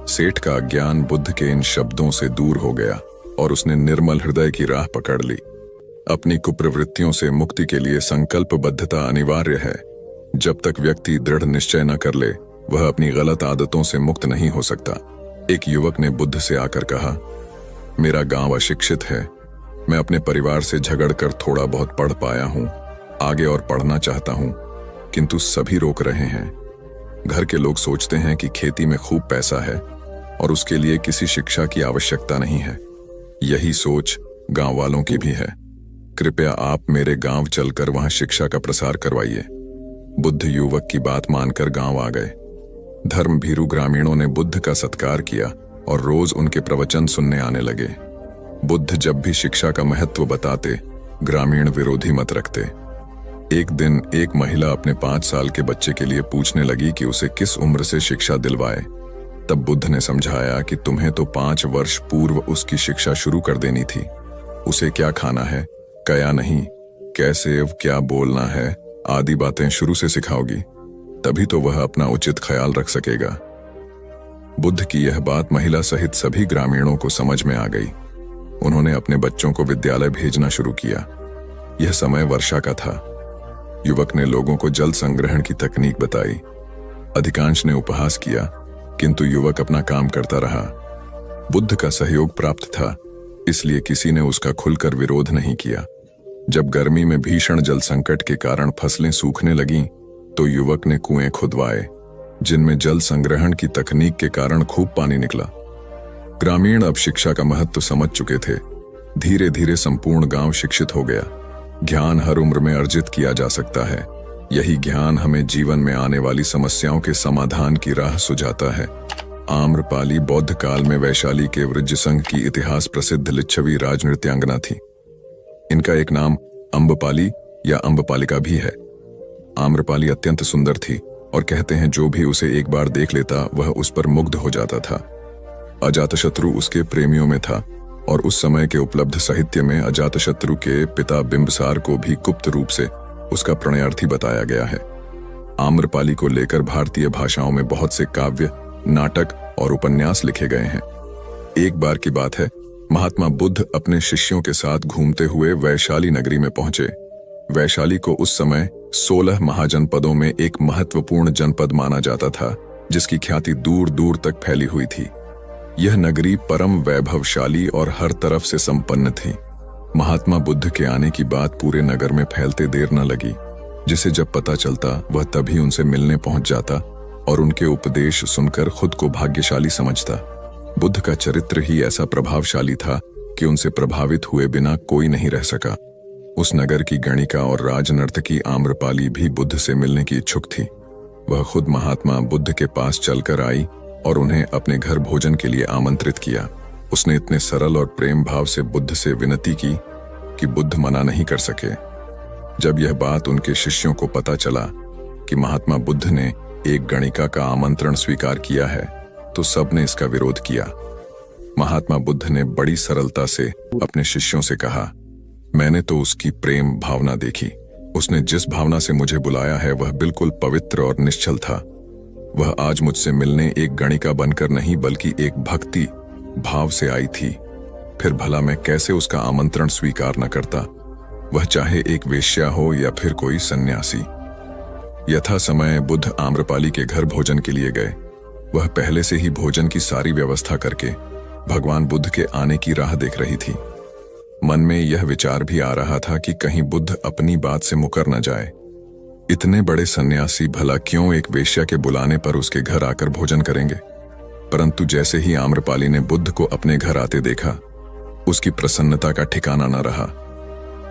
सेठ का ज्ञान बुद्ध के इन शब्दों से दूर हो गया और उसने निर्मल हृदय की राह पकड़ ली। अपनी कुप्रवृत्तियों से मुक्ति के लिए संकल्पबद्धता अनिवार्य है। जब तक व्यक्ति दृढ़ निश्चय न कर ले, वह अपनी गलत आदतों से मुक्त नहीं हो सकता। एक युवक ने बुद्ध से आकर कहा, मेरा गांव अशिक्षित है, मैं अपने परिवार से झगड़कर थोड़ा बहुत पढ़ पाया हूं, आगे और पढ़ना चाहता हूं, किंतु सभी रोक रहे हैं। घर के लोग सोचते हैं कि खेती में खूब पैसा है और उसके लिए किसी शिक्षा की आवश्यकता नहीं है। यही सोच गांव वालों की भी है। कृपया आप मेरे गांव चलकर वहां शिक्षा का प्रसार करवाइए। बुद्ध युवक की बात मानकर गांव आ गए। धर्म भीरू ग्रामीणों ने बुद्ध का सत्कार किया और रोज उनके प्रवचन सुनने आने लगे। बुद्ध जब भी शिक्षा का महत्व बताते, ग्रामीण विरोधी मत रखते। एक दिन एक महिला अपने 5 साल के बच्चे के लिए पूछने लगी कि उसे किस उम्र से शिक्षा दिलवाए। तब बुद्ध ने समझाया कि तुम्हें तो 5 वर्ष पूर्व उसकी शिक्षा शुरू कर देनी थी। उसे क्या खाना है, क्या नहीं, कैसे क्या बोलना है आदि बातें शुरू से सिखाओगी, तभी तो वह अपना उचित ख्याल रख सकेगा। बुद्ध की यह बात महिला सहित सभी ग्रामीणों को समझ में आ गई। उन्होंने अपने बच्चों को विद्यालय भेजना शुरू किया। यह समय वर्षा का था। युवक ने लोगों को जल संग्रहण की तकनीक बताई। अधिकांश ने उपहास किया, किंतु युवक अपना काम करता रहा। बुद्ध का सहयोग प्राप्त था, इसलिए किसी ने उसका खुलकर विरोध नहीं किया। जब गर्मी में भीषण जल संकट के कारण फसलें सूखने लगीं, तो युवक ने कुएं खुदवाए, जिनमें जल संग्रहण की तकनीक के कारण खूब पानी निकला। ग्रामीण अब शिक्षा का महत्व समझ चुके थे। धीरे धीरे संपूर्ण गांव शिक्षित हो गया। ज्ञान हर उम्र में अर्जित किया जा सकता है। यही ज्ञान हमें जीवन में आने वाली समस्याओं के समाधान की राह सुझाता है। आम्रपाली बौद्ध काल में वैशाली के वृज्जसंघ की इतिहास प्रसिद्ध लिच्छवी राजनृत्यांगना थी। इनका एक नाम अम्बपाली या अम्बपालिका भी है। आम्रपाली अत्यंत सुंदर थी और कहते हैं जो भी उसे एक बार देख लेता वह उस पर मुग्ध हो जाता था। अजातशत्रु उसके प्रेमियों में था और उस समय के उपलब्ध साहित्य में अजातशत्रु के पिता बिंबसार को भी गुप्त रूप से उसका प्रणयार्थी बताया गया है। आम्रपाली को लेकर भारतीय भाषाओं में बहुत से काव्य, नाटक और उपन्यास लिखे गए हैं। एक बार की बात है, महात्मा बुद्ध अपने शिष्यों के साथ घूमते हुए वैशाली नगरी में पहुंचे। वैशाली को उस समय 16 महाजनपदों में एक महत्वपूर्ण जनपद माना जाता था, जिसकी ख्याति दूर दूर तक फैली हुई थी। यह नगरी परम वैभवशाली और हर तरफ से संपन्न थी। महात्मा बुद्ध के आने की बात पूरे नगर में फैलते देर न लगी। जिसे जब पता चलता वह तभी उनसे मिलने पहुंच जाता और उनके उपदेश सुनकर खुद को भाग्यशाली समझता। बुद्ध का चरित्र ही ऐसा प्रभावशाली था कि उनसे प्रभावित हुए बिना कोई नहीं रह सका। उस नगर की गणिका और राजनर्तकी आम्रपाली भी बुद्ध से मिलने की इच्छुक थी। वह खुद महात्मा बुद्ध के पास चलकर आई और उन्हें अपने घर भोजन के लिए आमंत्रित किया। उसने इतने सरल और प्रेम भाव से बुद्ध से विनती की कि बुद्ध मना नहीं कर सके। जब यह बात उनके शिष्यों को पता चला कि महात्मा बुद्ध ने एक गणिका का आमंत्रण स्वीकार किया है, तो सबने इसका विरोध किया। महात्मा बुद्ध ने बड़ी सरलता से अपने शिष्यों से कहा, मैंने तो उसकी प्रेम भावना देखी। उसने जिस भावना से मुझे बुलाया है वह बिल्कुल पवित्र और निश्चल था। वह आज मुझसे मिलने एक गणिका बनकर नहीं बल्कि एक भक्ति भाव से आई थी। फिर भला मैं कैसे उसका आमंत्रण स्वीकार न करता, वह चाहे एक वेश्या हो या फिर कोई सन्यासी। यथा समय बुद्ध आम्रपाली के घर भोजन के लिए गए। वह पहले से ही भोजन की सारी व्यवस्था करके भगवान बुद्ध के आने की राह देख रही थी। मन में यह विचार भी आ रहा था कि कहीं बुद्ध अपनी बात से मुकर न जाए। इतने बड़े सन्यासी भला क्यों एक वेश्या के बुलाने पर उसके घर आकर भोजन करेंगे। परंतु जैसे ही आम्रपाली ने बुद्ध को अपने घर आते देखा, उसकी प्रसन्नता का ठिकाना न रहा।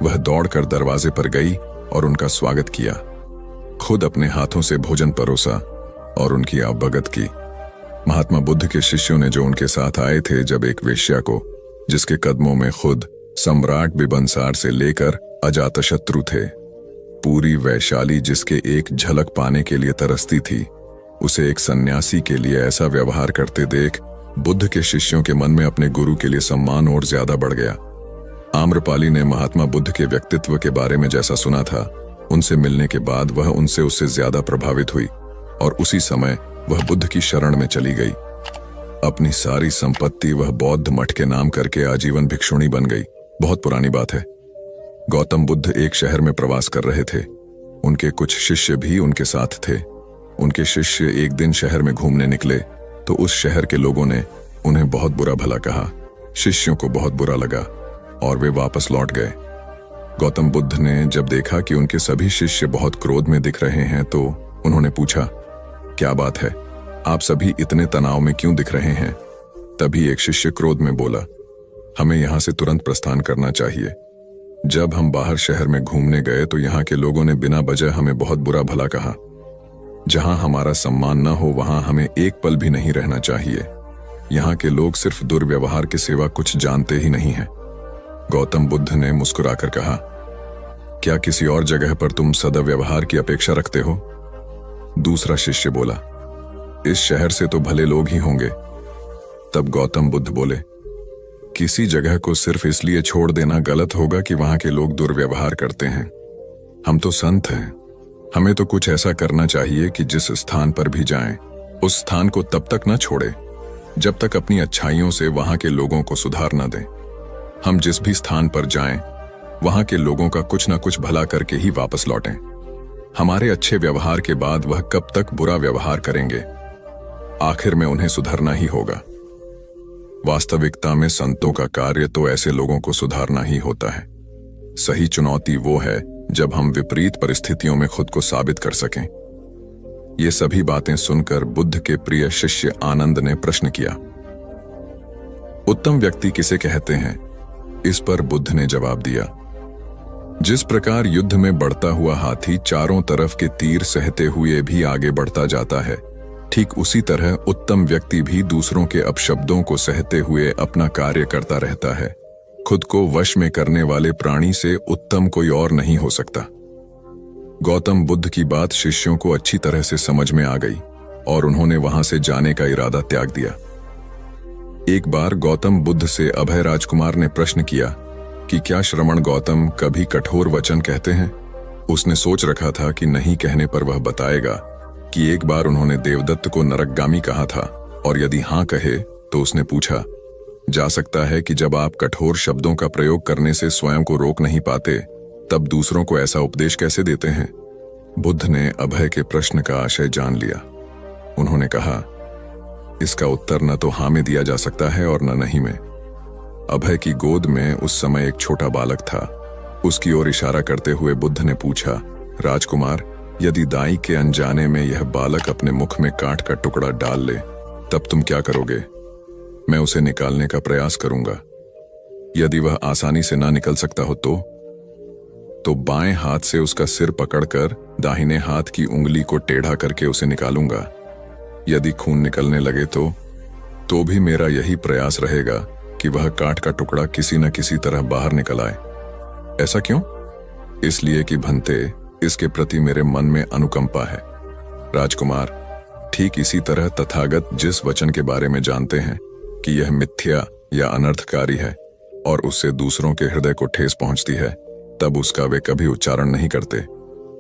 वह दौड़कर दरवाजे पर गई और उनका स्वागत किया। खुद अपने हाथों से भोजन परोसा और उनकी आवभगत की। महात्मा बुद्ध के शिष्यों ने जो उनके साथ आए थे, जब एक वेश्या को, जिसके कदमों में खुद सम्राट बिंबिसार से लेकर अजातशत्रु थे, पूरी वैशाली जिसके एक झलक पाने के लिए तरसती थी, उसे एक सन्यासी के लिए ऐसा व्यवहार करते देख बुद्ध के शिष्यों के मन में अपने गुरु के लिए सम्मान और ज्यादा बढ़ गया। आम्रपाली ने महात्मा बुद्ध के व्यक्तित्व के बारे में जैसा सुना था, उनसे मिलने के बाद वह उनसे उससे ज्यादा प्रभावित हुई और उसी समय वह बुद्ध की शरण में चली गई। अपनी सारी संपत्ति वह बौद्ध मठ के नाम करके आजीवन भिक्षुणी बन गई। बहुत पुरानी बात है। गौतम बुद्ध एक शहर में प्रवास कर रहे थे। उनके कुछ शिष्य भी उनके साथ थे। उनके शिष्य एक दिन शहर में घूमने निकले तो उस शहर के लोगों ने उन्हें बहुत बुरा भला कहा। शिष्यों को बहुत बुरा लगा और वे वापस लौट गए। गौतम बुद्ध ने जब देखा कि उनके सभी शिष्य बहुत क्रोध में दिख रहे हैं तो उन्होंने पूछा, क्या बात है, आप सभी इतने तनाव में क्यों दिख रहे हैं। तभी एक शिष्य क्रोध में बोला, हमें यहां से तुरंत प्रस्थान करना चाहिए। जब हम बाहर शहर में घूमने गए तो यहाँ के लोगों ने बिना वजह हमें बहुत बुरा भला कहा। जहां हमारा सम्मान न हो वहां हमें एक पल भी नहीं रहना चाहिए। यहाँ के लोग सिर्फ दुर्व्यवहार के सिवा कुछ जानते ही नहीं हैं। गौतम बुद्ध ने मुस्कुराकर कहा, क्या किसी और जगह पर तुम सद्व्यवहार की अपेक्षा रखते हो। दूसरा शिष्य बोला, इस शहर से तो भले लोग ही होंगे। तब गौतम बुद्ध बोले, किसी जगह को सिर्फ इसलिए छोड़ देना गलत होगा कि वहां के लोग दुर्व्यवहार करते हैं। हम तो संत हैं, हमें तो कुछ ऐसा करना चाहिए कि जिस स्थान पर भी जाएं, उस स्थान को तब तक न छोड़े जब तक अपनी अच्छाइयों से वहां के लोगों को सुधार न दें। हम जिस भी स्थान पर जाएं, वहां के लोगों का कुछ न कुछ भला करके ही वापस लौटें। हमारे अच्छे व्यवहार के बाद वह कब तक बुरा व्यवहार करेंगे, आखिर में उन्हें सुधरना ही होगा। वास्तविकता में संतों का कार्य तो ऐसे लोगों को सुधारना ही होता है। सही चुनौती वो है जब हम विपरीत परिस्थितियों में खुद को साबित कर सकें। ये सभी बातें सुनकर बुद्ध के प्रिय शिष्य आनंद ने प्रश्न किया, उत्तम व्यक्ति किसे कहते हैं। इस पर बुद्ध ने जवाब दिया, जिस प्रकार युद्ध में बढ़ता हुआ हाथी चारों तरफ के तीर सहते हुए भी आगे बढ़ता जाता है, ठीक उसी तरह उत्तम व्यक्ति भी दूसरों के अपशब्दों को सहते हुए अपना कार्य करता रहता है। खुद को वश में करने वाले प्राणी से उत्तम कोई और नहीं हो सकता। गौतम बुद्ध की बात शिष्यों को अच्छी तरह से समझ में आ गई और उन्होंने वहां से जाने का इरादा त्याग दिया। एक बार गौतम बुद्ध से अभय राजकुमार ने प्रश्न किया कि क्या श्रमण गौतम कभी कठोर वचन कहते हैं। उसने सोच रखा था कि नहीं कहने पर वह बताएगा कि एक बार उन्होंने देवदत्त को नरकगामी कहा था, और यदि हां कहे तो उसने पूछा, जा सकता है कि जब आप कठोर शब्दों का प्रयोग करने से स्वयं को रोक नहीं पाते, तब दूसरों को ऐसा उपदेश कैसे देते हैं। बुद्ध ने अभय के प्रश्न का आशय जान लिया। उन्होंने कहा, इसका उत्तर न तो हां में दिया जा सकता है और न नहीं में। अभय की गोद में उस समय एक छोटा बालक था। उसकी ओर इशारा करते हुए बुद्ध ने पूछा, राजकुमार, यदि दाई के अनजाने में यह बालक अपने मुख में कांट का टुकड़ा डाल ले, तब तुम क्या करोगे। मैं उसे निकालने का प्रयास करूंगा। यदि वह आसानी से ना निकल सकता हो तो बाएं हाथ से उसका सिर पकड़कर दाहिने हाथ की उंगली को टेढ़ा करके उसे निकालूंगा। यदि खून निकलने लगे तो भी मेरा यही प्रयास रहेगा कि वह कांट का टुकड़ा किसी न किसी तरह बाहर निकल आए। ऐसा क्यों? इसलिए कि भंते, इसके प्रति मेरे मन में अनुकंपा है। राजकुमार, ठीक इसी तरह तथागत जिस वचन के बारे में जानते हैं कि यह मिथ्या या अनर्थकारी है और उससे दूसरों के हृदय को ठेस पहुंचती है, तब उसका वे कभी उच्चारण नहीं करते।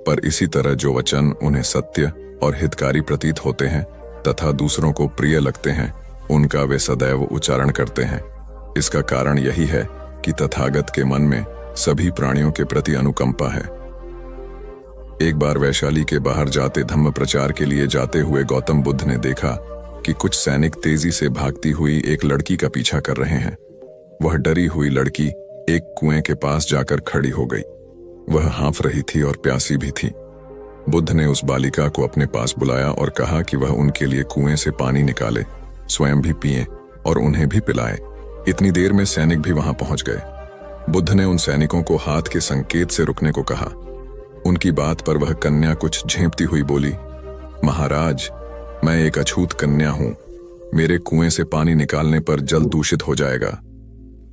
पर इसी तरह जो वचन उन्हें सत्य और हितकारी प्रतीत होते हैं तथा दूसरों को प्रिय लगते हैं, उनका वे सदैव उच्चारण करते हैं। इसका कारण यही है कि तथागत के मन में सभी प्राणियों के प्रति अनुकंपा है। एक बार वैशाली के बाहर जाते धम्म प्रचार के लिए जाते हुए गौतम बुद्ध ने देखा कि कुछ सैनिक तेजी से भागती हुई एक लड़की का पीछा कर रहे हैं। वह डरी हुई लड़की एक कुएं के पास जाकर खड़ी हो गई। वह हाँफ रही थी और प्यासी भी थी। बुद्ध ने उस बालिका को अपने पास बुलाया और कहा कि वह उनके लिए कुएं से पानी निकाले, स्वयं भी पिए और उन्हें भी पिलाए। इतनी देर में सैनिक भी वहां पहुंच गए। बुद्ध ने उन सैनिकों को हाथ के संकेत से रुकने को कहा। उनकी बात पर वह कन्या कुछ झेंपती हुई बोली, महाराज, मैं एक अछूत कन्या हूं। मेरे कुएं से पानी निकालने पर जल दूषित हो जाएगा।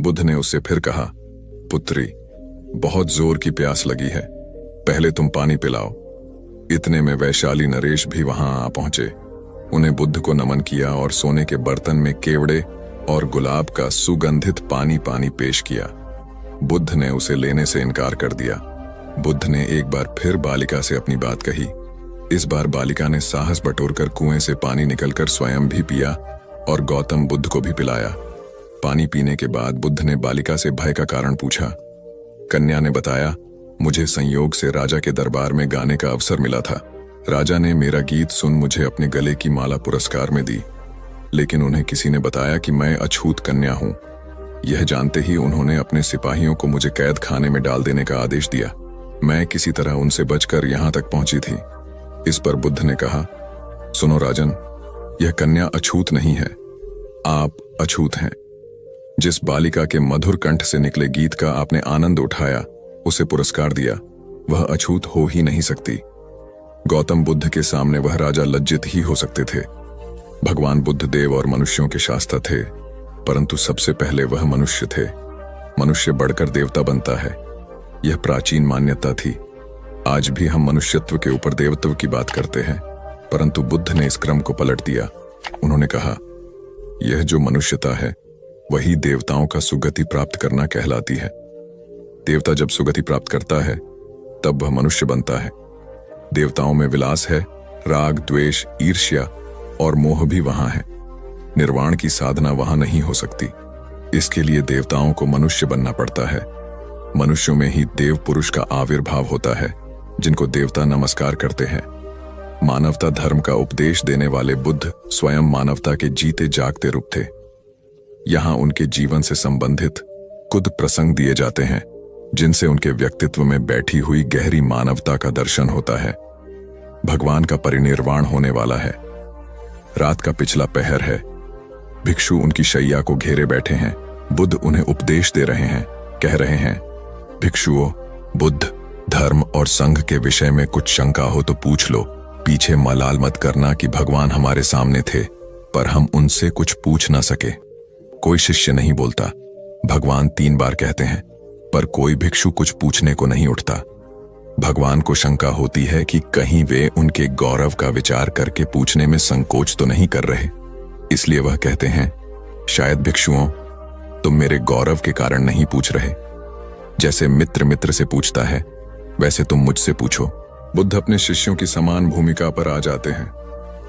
बुद्ध ने उससे फिर कहा, पुत्री, बहुत जोर की प्यास लगी है, पहले तुम पानी पिलाओ। इतने में वैशाली नरेश भी वहां आ पहुंचे। उन्हें बुद्ध को नमन किया और सोने के बर्तन में केवड़े और गुलाब का सुगंधित पानी पेश किया। बुद्ध ने उसे लेने से इनकार कर दिया। बुद्ध ने एक बार फिर बालिका से अपनी बात कही। इस बार बालिका ने साहस बटोरकर कुएं से पानी निकलकर स्वयं भी पिया और गौतम बुद्ध को भी पिलाया। पानी पीने के बाद बुद्ध ने बालिका से भय का कारण पूछा। कन्या ने बताया, मुझे संयोग से राजा के दरबार में गाने का अवसर मिला था। राजा ने मेरा गीत सुन मुझे अपने गले की माला पुरस्कार में दी, लेकिन उन्हें किसी ने बताया कि मैं अछूत कन्या हूं। यह जानते ही उन्होंने अपने सिपाहियों को मुझे कैद खाने में डाल देने का आदेश दिया। मैं किसी तरह उनसे बचकर यहां तक पहुंची थी। इस पर बुद्ध ने कहा, सुनो राजन, यह कन्या अछूत नहीं है, आप अछूत हैं। जिस बालिका के मधुर कंठ से निकले गीत का आपने आनंद उठाया, उसे पुरस्कार दिया, वह अछूत हो ही नहीं सकती। गौतम बुद्ध के सामने वह राजा लज्जित ही हो सकते थे। भगवान बुद्ध देव और मनुष्यों के शास्त्र थे, परंतु सबसे पहले वह मनुष्य थे। मनुष्य बढ़कर देवता बनता है, यह प्राचीन मान्यता थी। आज भी हम मनुष्यत्व के ऊपर देवत्व की बात करते हैं, परंतु बुद्ध ने इस क्रम को पलट दिया। उन्होंने कहा, यह जो मनुष्यता है वही देवताओं का सुगति प्राप्त करना कहलाती है। देवता जब सुगति प्राप्त करता है तब वह मनुष्य बनता है। देवताओं में विलास है, राग, द्वेष, ईर्ष्या और मोह भी वहां है। निर्वाण की साधना वहां नहीं हो सकती। इसके लिए देवताओं को मनुष्य बनना पड़ता है। मनुष्यों में ही देव पुरुष का आविर्भाव होता है, जिनको देवता नमस्कार करते हैं। मानवता धर्म का उपदेश देने वाले बुद्ध स्वयं मानवता के जीते जागते रूप थे। यहां उनके जीवन से संबंधित कुछ प्रसंग दिए जाते हैं, जिनसे उनके व्यक्तित्व में बैठी हुई गहरी मानवता का दर्शन होता है। भगवान का परिनिर्वाण होने वाला है। रात का पिछला पहर है। भिक्षु उनकी शैया को घेरे बैठे हैं। बुद्ध उन्हें उपदेश दे रहे हैं, कह रहे हैं, भिक्षुओं, बुद्ध, धर्म और संघ के विषय में कुछ शंका हो तो पूछ लो। पीछे मलाल मत करना कि भगवान हमारे सामने थे, पर हम उनसे कुछ पूछ ना सके। कोई शिष्य नहीं बोलता। भगवान 3 बार कहते हैं, पर कोई भिक्षु कुछ पूछने को नहीं उठता। भगवान को शंका होती है कि कहीं वे उनके गौरव का विचार करके पूछने में संकोच तो नहीं कर रहे। इसलिए वह कहते हैं, शायद भिक्षुओं, तुम मेरे गौरव के कारण नहीं पूछ रहे। जैसे मित्र मित्र से पूछता है, वैसे तुम मुझसे पूछो। बुद्ध अपने शिष्यों की समान भूमिका पर आ जाते हैं।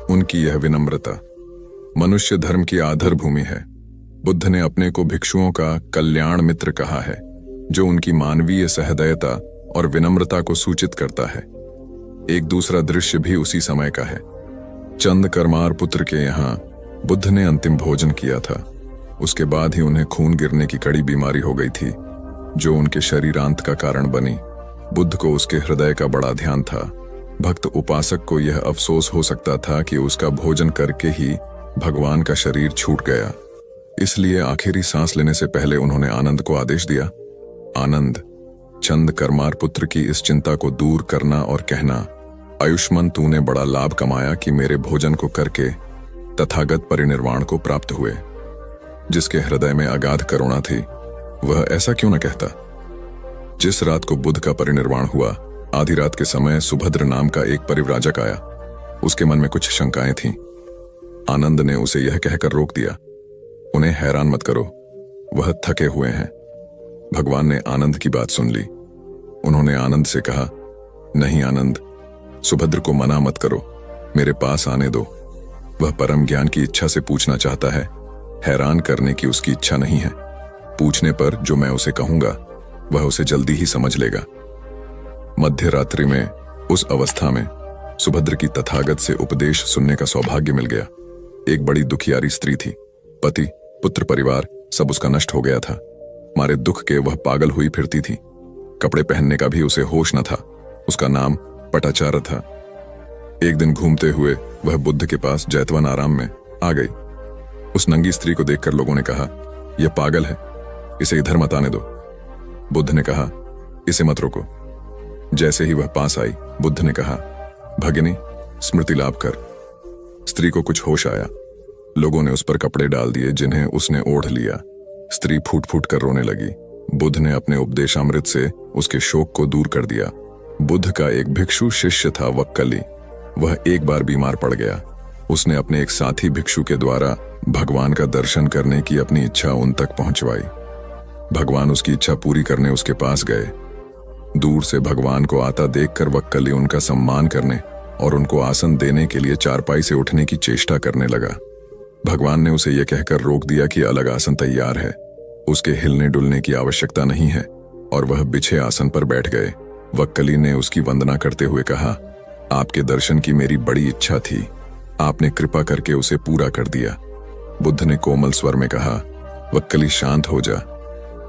उनकी यह विनम्रता मनुष्य धर्म की आधार भूमि है। बुद्ध ने अपने को भिक्षुओं का कल्याण मित्र कहा है, जो उनकी मानवीय सहृदयता और विनम्रता को सूचित करता है। एक दूसरा दृश्य भी उसी समय का है। चंद करमार पुत्र के यहाँ बुद्ध ने अंतिम भोजन किया था। उसके बाद ही उन्हें खून गिरने की कड़ी बीमारी हो गई थी, जो उनके शरीरांत का कारण बनी। बुद्ध को उसके हृदय का बड़ा ध्यान था। भक्त उपासक को यह अफसोस हो सकता था कि उसका भोजन करके ही भगवान का शरीर छूट गया। इसलिए आखिरी सांस लेने से पहले उन्होंने आनंद को आदेश दिया, आनंद, चंद करमार पुत्र की इस चिंता को दूर करना और कहना, आयुष्मान, तूने बड़ा लाभ कमाया कि मेरे भोजन को करके तथागत परिनिर्वाण को प्राप्त हुए। जिसके हृदय में अगाध करुणा थी, वह ऐसा क्यों न कहता। जिस रात को बुद्ध का परिनिर्वाण हुआ, आधी रात के समय सुभद्र नाम का एक परिव्राजक आया। उसके मन में कुछ शंकाएं थीं। आनंद ने उसे यह कहकर रोक दिया, उन्हें हैरान मत करो, वह थके हुए हैं। भगवान ने आनंद की बात सुन ली। उन्होंने आनंद से कहा, नहीं आनंद, सुभद्र को मना मत करो, मेरे पास आने दो। वह परम ज्ञान की इच्छा से पूछना चाहता है, हैरान करने की उसकी इच्छा नहीं है। पूछने पर जो मैं उसे कहूंगा वह उसे जल्दी ही समझ लेगा। मध्य रात्रि में उस अवस्था में सुभद्र की तथागत से उपदेश सुनने का सौभाग्य मिल गया। एक बड़ी दुखियारी स्त्री थी, पति पुत्र परिवार सब उसका नष्ट हो गया था। मारे दुख के वह पागल हुई फिरती थी। कपड़े पहनने का भी उसे होश न था। उसका नाम पटाचार था। एक दिन घूमते हुए वह बुद्ध के पास जैतवन आराम में आ गई। उस नंगी स्त्री को देखकर लोगों ने कहा, यह पागल है, इसे इधर मत आने दो। बुद्ध ने कहा, इसे मत रोको। जैसे ही वह पास आई, बुद्ध ने कहा, भगिनी स्मृति लाभ कर। स्त्री को कुछ होश आया। लोगों ने उस पर कपड़े डाल दिए जिन्हें उसने ओढ़ लिया। स्त्री फूट फूट कर रोने लगी। बुद्ध ने अपने उपदेशामृत से उसके शोक को दूर कर दिया। बुद्ध का एक भिक्षु शिष्य था वक्कली। वह एक बार बीमार पड़ गया। उसने अपने एक साथी भिक्षु के द्वारा भगवान का दर्शन करने की अपनी इच्छा उन तक पहुंचवाई। भगवान उसकी इच्छा पूरी करने उसके पास गए। दूर से भगवान को आता देखकर वक्कली उनका सम्मान करने और उनको आसन देने के लिए चारपाई से उठने की चेष्टा करने लगा। भगवान ने उसे यह कहकर रोक दिया कि अलग आसन तैयार है, उसके हिलने डुलने की आवश्यकता नहीं है, और वह बिछे आसन पर बैठ गए। वक्कली ने उसकी वंदना करते हुए कहा, आपके दर्शन की मेरी बड़ी इच्छा थी, आपने कृपा करके उसे पूरा कर दिया। बुद्ध ने कोमल स्वर में कहा, वक्कली शांत हो जा,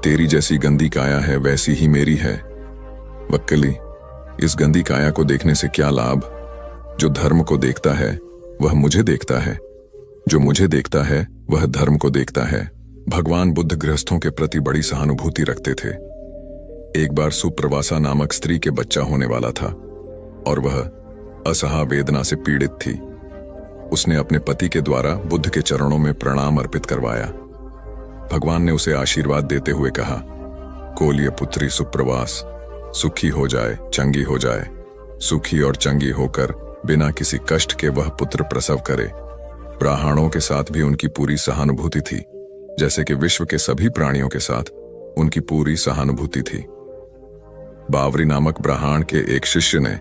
तेरी जैसी गंदी काया है वैसी ही मेरी है। वक्कली, इस गंदी काया को देखने से क्या लाभ? जो धर्म को देखता है वह मुझे देखता है, जो मुझे देखता है वह धर्म को देखता है। भगवान बुद्ध गृहस्थों के प्रति बड़ी सहानुभूति रखते थे। एक बार सुप्रवासा नामक स्त्री के बच्चा होने वाला था और वह असहा वेदना से पीड़ित थी। उसने अपने पति के द्वारा बुद्ध के चरणों में प्रणाम अर्पित करवाया। भगवान ने उसे आशीर्वाद देते हुए कहा, कोलिय पुत्री सुप्रवास, सुखी हो जाए, चंगी हो जाए। सुखी और चंगी होकर बिना किसी कष्ट के वह पुत्र प्रसव करे। ब्राह्मणों के साथ भी उनकी पूरी सहानुभूति थी, जैसे कि विश्व के सभी प्राणियों के साथ उनकी पूरी सहानुभूति थी। बावरी नामक ब्राह्मण के एक शिष्य ने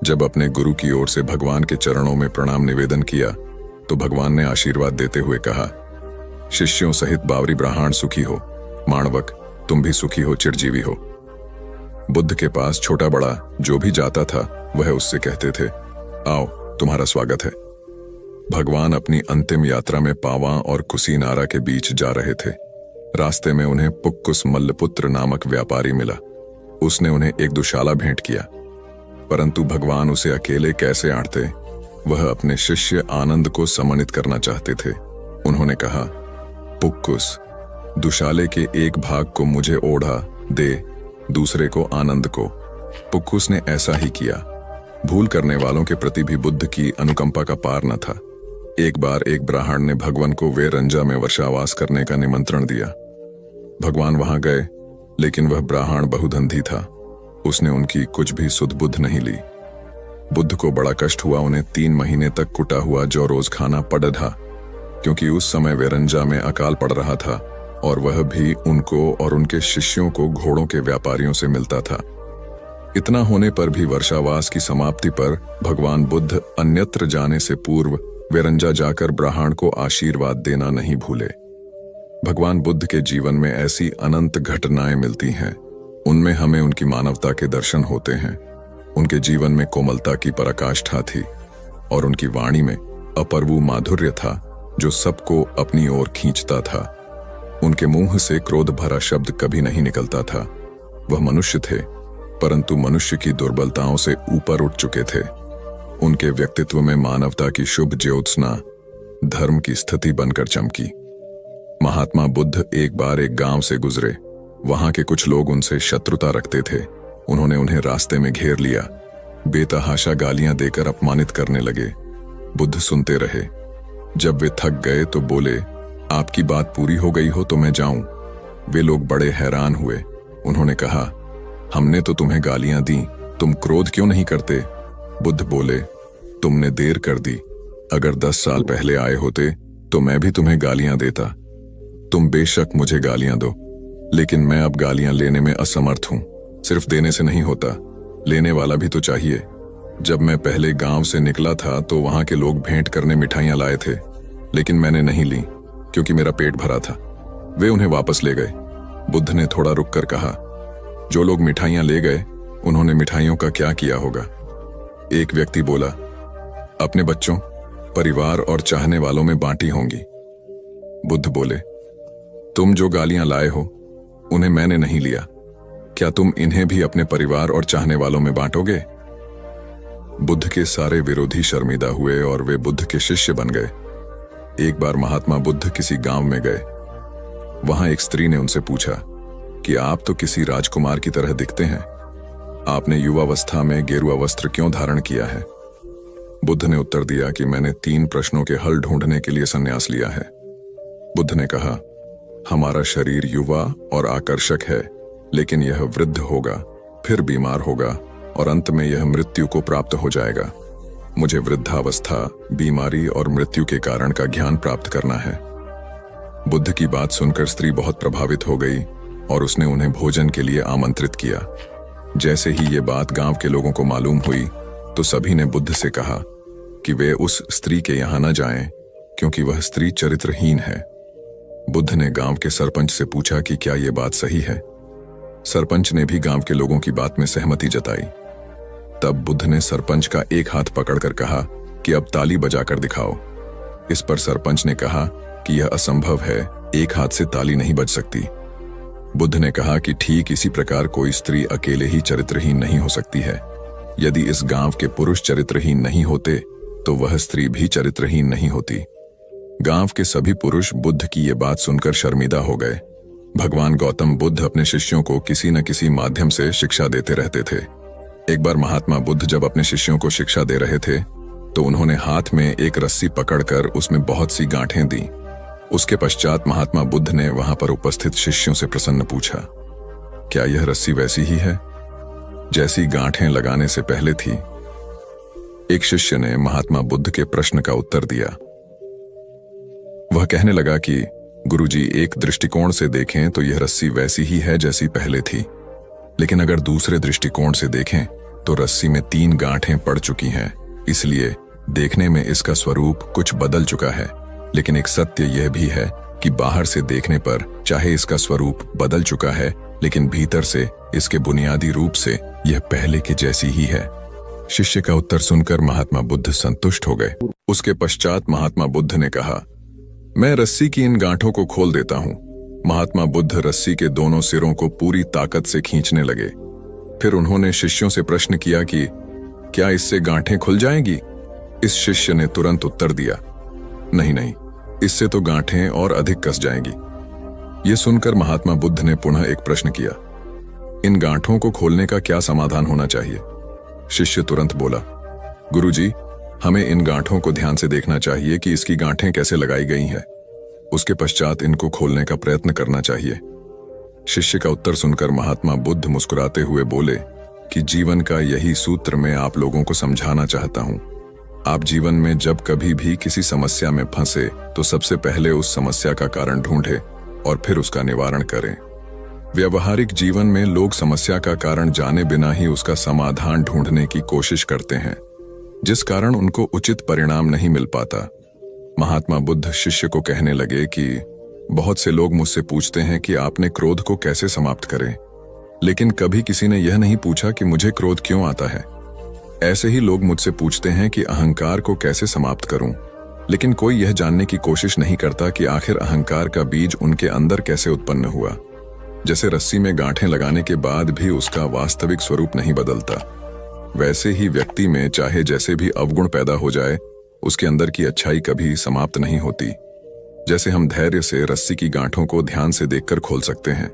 जब अपने गुरु की ओर से भगवान के चरणों में प्रणाम निवेदन किया तो भगवान ने आशीर्वाद देते हुए कहा, शिष्यों सहित बावरी ब्राह्मण सुखी हो। माणवक, तुम भी सुखी हो, चिरजीवी हो। बुद्ध के पास छोटा बड़ा जो भी जाता था वह उससे कहते थे, आओ तुम्हारा स्वागत है। भगवान अपनी अंतिम यात्रा में पावा और कुसीनारा के बीच जा रहे थे। रास्ते में उन्हें पुक्कुस मल्लपुत्र नामक व्यापारी मिला। उसने उन्हें एक दुशाला भेंट किया, परंतु भगवान उसे अकेले कैसे आंटते, वह अपने शिष्य आनंद को सम्मानित करना चाहते थे। उन्होंने कहा, पुक्कुस, दुशाले के एक भाग को मुझे ओढ़ा दे, दूसरे को आनंद को। पुक्कुस ने ऐसा ही किया। भूल करने वालों के प्रति भी बुद्ध की अनुकंपा का पार न था। एक बार एक ब्राह्मण ने भगवान को वेरंजा में वर्षावास करने का निमंत्रण दिया। भगवान वहां गए, लेकिन वह ब्राह्मण बहुधंधी था। उसने उनकी कुछ भी सुध बुद्ध नहीं ली। बुद्ध को बड़ा कष्ट हुआ। उन्हें 3 महीने तक कुटा हुआ जौ रोज खाना पड़ था, क्योंकि उस समय वेरंजा में अकाल पड़ रहा था और वह भी उनको और उनके शिष्यों को घोड़ों के व्यापारियों से मिलता था। इतना होने पर भी वर्षावास की समाप्ति पर भगवान बुद्ध अन्यत्र जाने से पूर्व वेरंजा जाकर ब्राह्मण को आशीर्वाद देना नहीं भूले। भगवान बुद्ध के जीवन में ऐसी अनंत घटनाएं मिलती हैं। उनमें हमें उनकी मानवता के दर्शन होते हैं। उनके जीवन में कोमलता की पराकाष्ठा थी और उनकी वाणी में अपर्वु माधुर्य था जो सबको अपनी ओर खींचता था। उनके मुंह से क्रोध भरा शब्द कभी नहीं निकलता था। वह मनुष्य थे, परंतु मनुष्य की दुर्बलताओं से ऊपर उठ चुके थे। उनके व्यक्तित्व में मानवता की शुभ ज्योत्सना धर्म की स्थिति बनकर चमकी। महात्मा बुद्ध एक बार एक गांव से गुजरे। वहां के कुछ लोग उनसे शत्रुता रखते थे। उन्होंने उन्हें रास्ते में घेर लिया। बेतहाशा गालियां देकर अपमानित करने लगे। बुद्ध सुनते रहे। जब वे थक गए तो बोले, आपकी बात पूरी हो गई हो तो मैं जाऊं। वे लोग बड़े हैरान हुए। उन्होंने कहा, हमने तो तुम्हें गालियां दी, तुम क्रोध क्यों नहीं करते? बुद्ध बोले, तुमने देर कर दी। अगर 10 साल पहले आए होते तो मैं भी तुम्हें गालियां देता। तुम बेशक मुझे गालियां दो, लेकिन मैं अब गालियां लेने में असमर्थ हूं। सिर्फ देने से नहीं होता, लेने वाला भी तो चाहिए। जब मैं पहले गांव से निकला था तो वहां के लोग भेंट करने मिठाइयां लाए थे, लेकिन मैंने नहीं ली क्योंकि मेरा पेट भरा था। वे उन्हें वापस ले गए। बुद्ध ने थोड़ा रुककर कहा, जो लोग मिठाइयां ले गए उन्होंने मिठाइयों का क्या किया होगा? एक व्यक्ति बोला, अपने बच्चों, परिवार और चाहने वालों में बांटी होंगी। बुद्ध बोले, तुम जो गालियां लाए हो उन्हें मैंने नहीं लिया, क्या तुम इन्हें भी अपने परिवार और चाहने वालों में बांटोगे? बुद्ध के सारे विरोधी शर्मिंदा हुए और वे बुद्ध के शिष्य बन गए। एक बार महात्मा बुद्ध किसी गांव में गए। वहां एक स्त्री ने उनसे पूछा कि आप तो किसी राजकुमार की तरह दिखते हैं, आपने युवावस्था में गेरुआ वस्त्र क्यों धारण किया है? बुद्ध ने उत्तर दिया कि मैंने 3 प्रश्नों के हल ढूंढने के लिए संन्यास लिया है। बुद्ध ने कहा, हमारा शरीर युवा और आकर्षक है, लेकिन यह वृद्ध होगा, फिर बीमार होगा और अंत में यह मृत्यु को प्राप्त हो जाएगा। मुझे वृद्धावस्था, बीमारी और मृत्यु के कारण का ज्ञान प्राप्त करना है। बुद्ध की बात सुनकर स्त्री बहुत प्रभावित हो गई और उसने उन्हें भोजन के लिए आमंत्रित किया। जैसे ही ये बात गांव के लोगों को मालूम हुई तो सभी ने बुद्ध से कहा कि वे उस स्त्री के यहां न जाएं, क्योंकि वह स्त्री चरित्रहीन है। बुद्ध ने गांव के सरपंच से पूछा कि क्या यह बात सही है। सरपंच ने भी गांव के लोगों की बात में सहमति जताई। तब बुद्ध ने सरपंच का एक हाथ पकड़कर कहा कि अब ताली बजाकर दिखाओ। इस पर सरपंच ने कहा कि यह असंभव है, एक हाथ से ताली नहीं बज सकती। बुद्ध ने कहा कि ठीक इसी प्रकार कोई स्त्री अकेले ही चरित्रहीन नहीं हो सकती है। यदि इस गांव के पुरुष चरित्रहीन नहीं होते तो वह स्त्री भी चरित्रहीन नहीं होती। गांव के सभी पुरुष बुद्ध की ये बात सुनकर शर्मिंदा हो गए। भगवान गौतम बुद्ध अपने शिष्यों को किसी न किसी माध्यम से शिक्षा देते रहते थे। एक बार महात्मा बुद्ध जब अपने शिष्यों को शिक्षा दे रहे थे तो उन्होंने हाथ में एक रस्सी पकड़कर उसमें बहुत सी गांठें दी। उसके पश्चात महात्मा बुद्ध ने वहां पर उपस्थित शिष्यों से प्रसन्न पूछा, क्या यह रस्सी वैसी ही है जैसी गांठें लगाने से पहले थी? एक शिष्य ने महात्मा बुद्ध के प्रश्न का उत्तर दिया। वह कहने लगा कि गुरुजी, एक दृष्टिकोण से देखें तो यह रस्सी वैसी ही है जैसी पहले थी, लेकिन अगर दूसरे दृष्टिकोण से देखें तो रस्सी में 3 गांठें पड़ चुकी हैं, इसलिए देखने में इसका स्वरूप कुछ बदल चुका है। लेकिन एक सत्य यह भी है कि बाहर से देखने पर चाहे इसका स्वरूप बदल चुका है, लेकिन भीतर से इसके बुनियादी रूप से यह पहले के जैसी ही है। शिष्य का उत्तर सुनकर महात्मा बुद्ध संतुष्ट हो गए। उसके पश्चात महात्मा बुद्ध ने कहा, मैं रस्सी की इन गांठों को खोल देता हूं। महात्मा बुद्ध रस्सी के दोनों सिरों को पूरी ताकत से खींचने लगे। फिर उन्होंने शिष्यों से प्रश्न किया कि क्या इससे गांठें खुल जाएंगी? इस शिष्य ने तुरंत उत्तर दिया, नहीं, इससे तो गांठें और अधिक कस जाएंगी। यह सुनकर महात्मा बुद्ध ने पुनः एक प्रश्न किया, इन गांठों को खोलने का क्या समाधान होना चाहिए? शिष्य तुरंत बोला, गुरुजी, हमें इन गांठों को ध्यान से देखना चाहिए कि इसकी गांठें कैसे लगाई गई हैं। उसके पश्चात इनको खोलने का प्रयत्न करना चाहिए। शिष्य का उत्तर सुनकर महात्मा बुद्ध मुस्कुराते हुए बोले कि जीवन का यही सूत्र मैं आप लोगों को समझाना चाहता हूं। आप जीवन में जब कभी भी किसी समस्या में फंसे तो सबसे पहले उस समस्या का कारण ढूंढें और फिर उसका निवारण करें। व्यवहारिक जीवन में लोग समस्या का कारण जाने बिना ही उसका समाधान ढूंढने की कोशिश करते हैं, जिस कारण उनको उचित परिणाम नहीं मिल पाता। महात्मा बुद्ध शिष्य को कहने लगे कि बहुत से लोग मुझसे पूछते हैं कि आपने क्रोध को कैसे समाप्त करें, लेकिन कभी किसी ने यह नहीं पूछा कि मुझे क्रोध क्यों आता है। ऐसे ही लोग मुझसे पूछते हैं कि अहंकार को कैसे समाप्त करूं, लेकिन कोई यह जानने की कोशिश नहीं करता कि आखिर अहंकार का बीज उनके अंदर कैसे उत्पन्न हुआ। जैसे रस्सी में गांठें लगाने के बाद भी उसका वास्तविक स्वरूप नहीं बदलता, वैसे ही व्यक्ति में चाहे जैसे भी अवगुण पैदा हो जाए, उसके अंदर की अच्छाई कभी समाप्त नहीं होती। जैसे हम धैर्य से रस्सी की गांठों को ध्यान से देखकर खोल सकते हैं,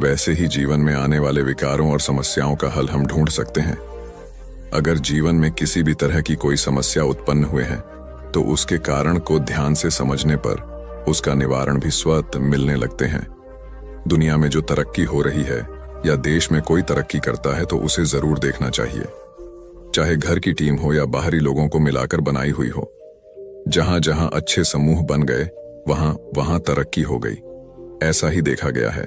वैसे ही जीवन में आने वाले विकारों और समस्याओं का हल हम ढूंढ सकते हैं। अगर जीवन में किसी भी तरह की कोई समस्या उत्पन्न हुए है तो उसके कारण को ध्यान से समझने पर उसका निवारण भी स्वतः मिलने लगते हैं। दुनिया में जो तरक्की हो रही है या देश में कोई तरक्की करता है तो उसे जरूर देखना चाहिए, चाहे घर की टीम हो या बाहरी लोगों को मिलाकर बनाई हुई हो। जहां जहां अच्छे समूह बन गए वहां वहां तरक्की हो गई। ऐसा ही देखा गया है।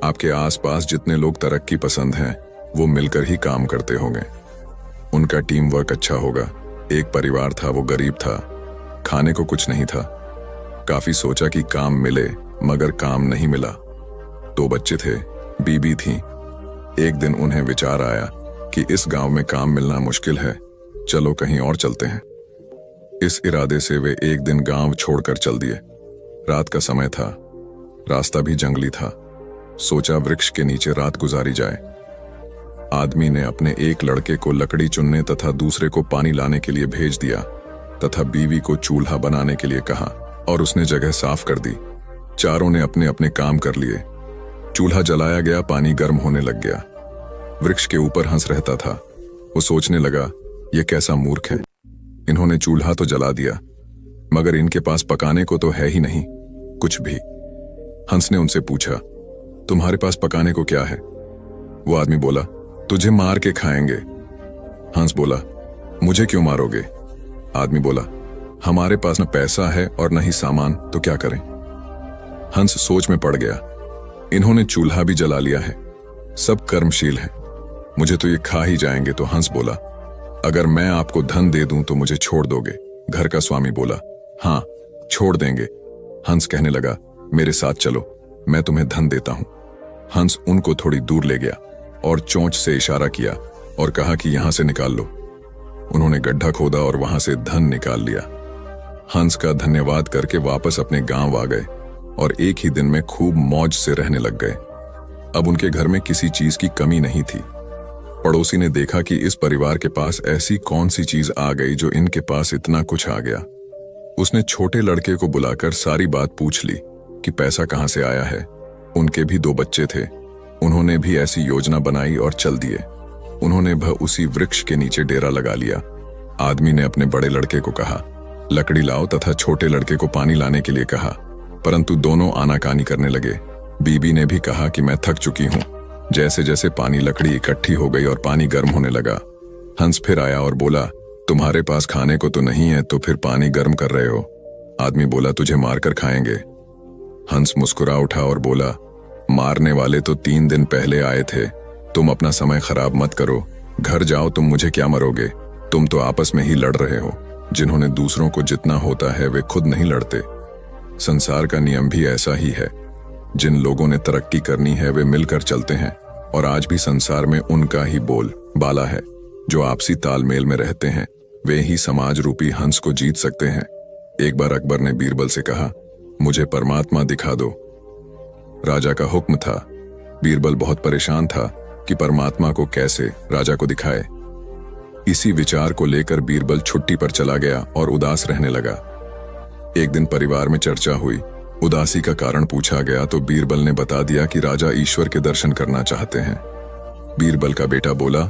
आपके आसपास जितने लोग तरक्की पसंद हैं वो मिलकर ही काम करते होंगे। उनका टीम वर्क अच्छा होगा। एक परिवार था, वो गरीब था, खाने को कुछ नहीं था। काफी सोचा कि काम मिले, मगर काम नहीं मिला। 2 बच्चे थे, बीबी थी। एक दिन उन्हें विचार आया कि इस गांव में काम मिलना मुश्किल है, चलो कहीं और चलते हैं। इस इरादे से वे एक दिन गांव छोड़कर चल दिए। रात का समय था, रास्ता भी जंगली था। सोचा वृक्ष के नीचे रात गुजारी जाए। आदमी ने अपने एक लड़के को लकड़ी चुनने तथा दूसरे को पानी लाने के लिए भेज दिया तथा बीवी को चूल्हा बनाने के लिए कहा और उसने जगह साफ कर दी। चारों ने अपने अपने काम कर लिए। चूल्हा जलाया गया, पानी गर्म होने लग गया। वृक्ष के ऊपर हंस रहता था। वो सोचने लगा, ये कैसा मूर्ख है, इन्होंने चूल्हा तो जला दिया मगर इनके पास पकाने को तो है ही नहीं कुछ भी। हंस ने उनसे पूछा, तुम्हारे पास पकाने को क्या है? वो आदमी बोला, तुझे मार के खाएंगे। हंस बोला, मुझे क्यों मारोगे? आदमी बोला, हमारे पास न पैसा है और न ही सामान, तो क्या करें? हंस सोच में पड़ गया। इन्होंने चूल्हा भी जला लिया है, सब कर्मशील हैं, मुझे तो ये खा ही जाएंगे। तो हंस बोला, अगर मैं आपको धन दे दूं तो मुझे छोड़ दोगे? घर का स्वामी बोला, हाँ छोड़ देंगे। हंस कहने लगा, मेरे साथ चलो, मैं तुम्हें धन देता हूं। हंस उनको थोड़ी दूर ले गया और चोंच से इशारा किया और कहा कि यहां से निकाल लो। उन्होंने गड्ढा खोदा और वहां से धन निकाल लिया। हंस का धन्यवाद करके वापस अपने गांव आ गए और एक ही दिन में खूब मौज से रहने लग गए। अब उनके घर में किसी चीज की कमी नहीं थी। पड़ोसी ने देखा कि इस परिवार के पास ऐसी कौन सी चीज आ गई जो इनके पास इतना कुछ आ गया। उसने छोटे लड़के को बुलाकर सारी बात पूछ ली कि पैसा कहां से आया है। उनके भी 2 बच्चे थे, उन्होंने भी ऐसी योजना बनाई और चल दिए। उन्होंने उसी वृक्ष के नीचे डेरा लगा लिया। आदमी ने अपने बड़े लड़के को कहा, लकड़ी लाओ तथा छोटे लड़के को पानी लाने के लिए कहा, परंतु दोनों आनाकानी करने लगे। बीबी ने भी कहा कि मैं थक चुकी हूं। जैसे जैसे पानी लकड़ी इकट्ठी हो गई और पानी गर्म होने लगा, हंस फिर आया और बोला, तुम्हारे पास खाने को तो नहीं है, तो फिर पानी गर्म कर रहे हो? आदमी बोला, तुझे मारकर खाएंगे। हंस मुस्कुरा उठा और बोला, मारने वाले तो 3 दिन पहले आए थे, तुम अपना समय खराब मत करो, घर जाओ, तुम मुझे क्या मरोगे? तुम तो आपस में ही लड़ रहे हो। जिन्होंने दूसरों को जितना होता है वे खुद नहीं लड़ते। संसार का नियम भी ऐसा ही है। जिन लोगों ने तरक्की करनी है वे मिलकर चलते हैं और आज भी संसार में उनका ही बोल बाला है। जो आपसी तालमेल में रहते हैं वे ही समाज रूपी हंस को जीत सकते हैं। एक बार अकबर ने बीरबल से कहा, मुझे परमात्मा दिखा दो। राजा का हुक्म था। बीरबल बहुत परेशान था कि परमात्मा को कैसे राजा को दिखाए। इसी विचार को लेकर बीरबल छुट्टी पर चला गया और उदास रहने लगा। एक दिन परिवार में चर्चा हुई। उदासी का कारण पूछा गया तो बीरबल ने बता दिया कि राजा ईश्वर के दर्शन करना चाहते हैं। बीरबल का बेटा बोला,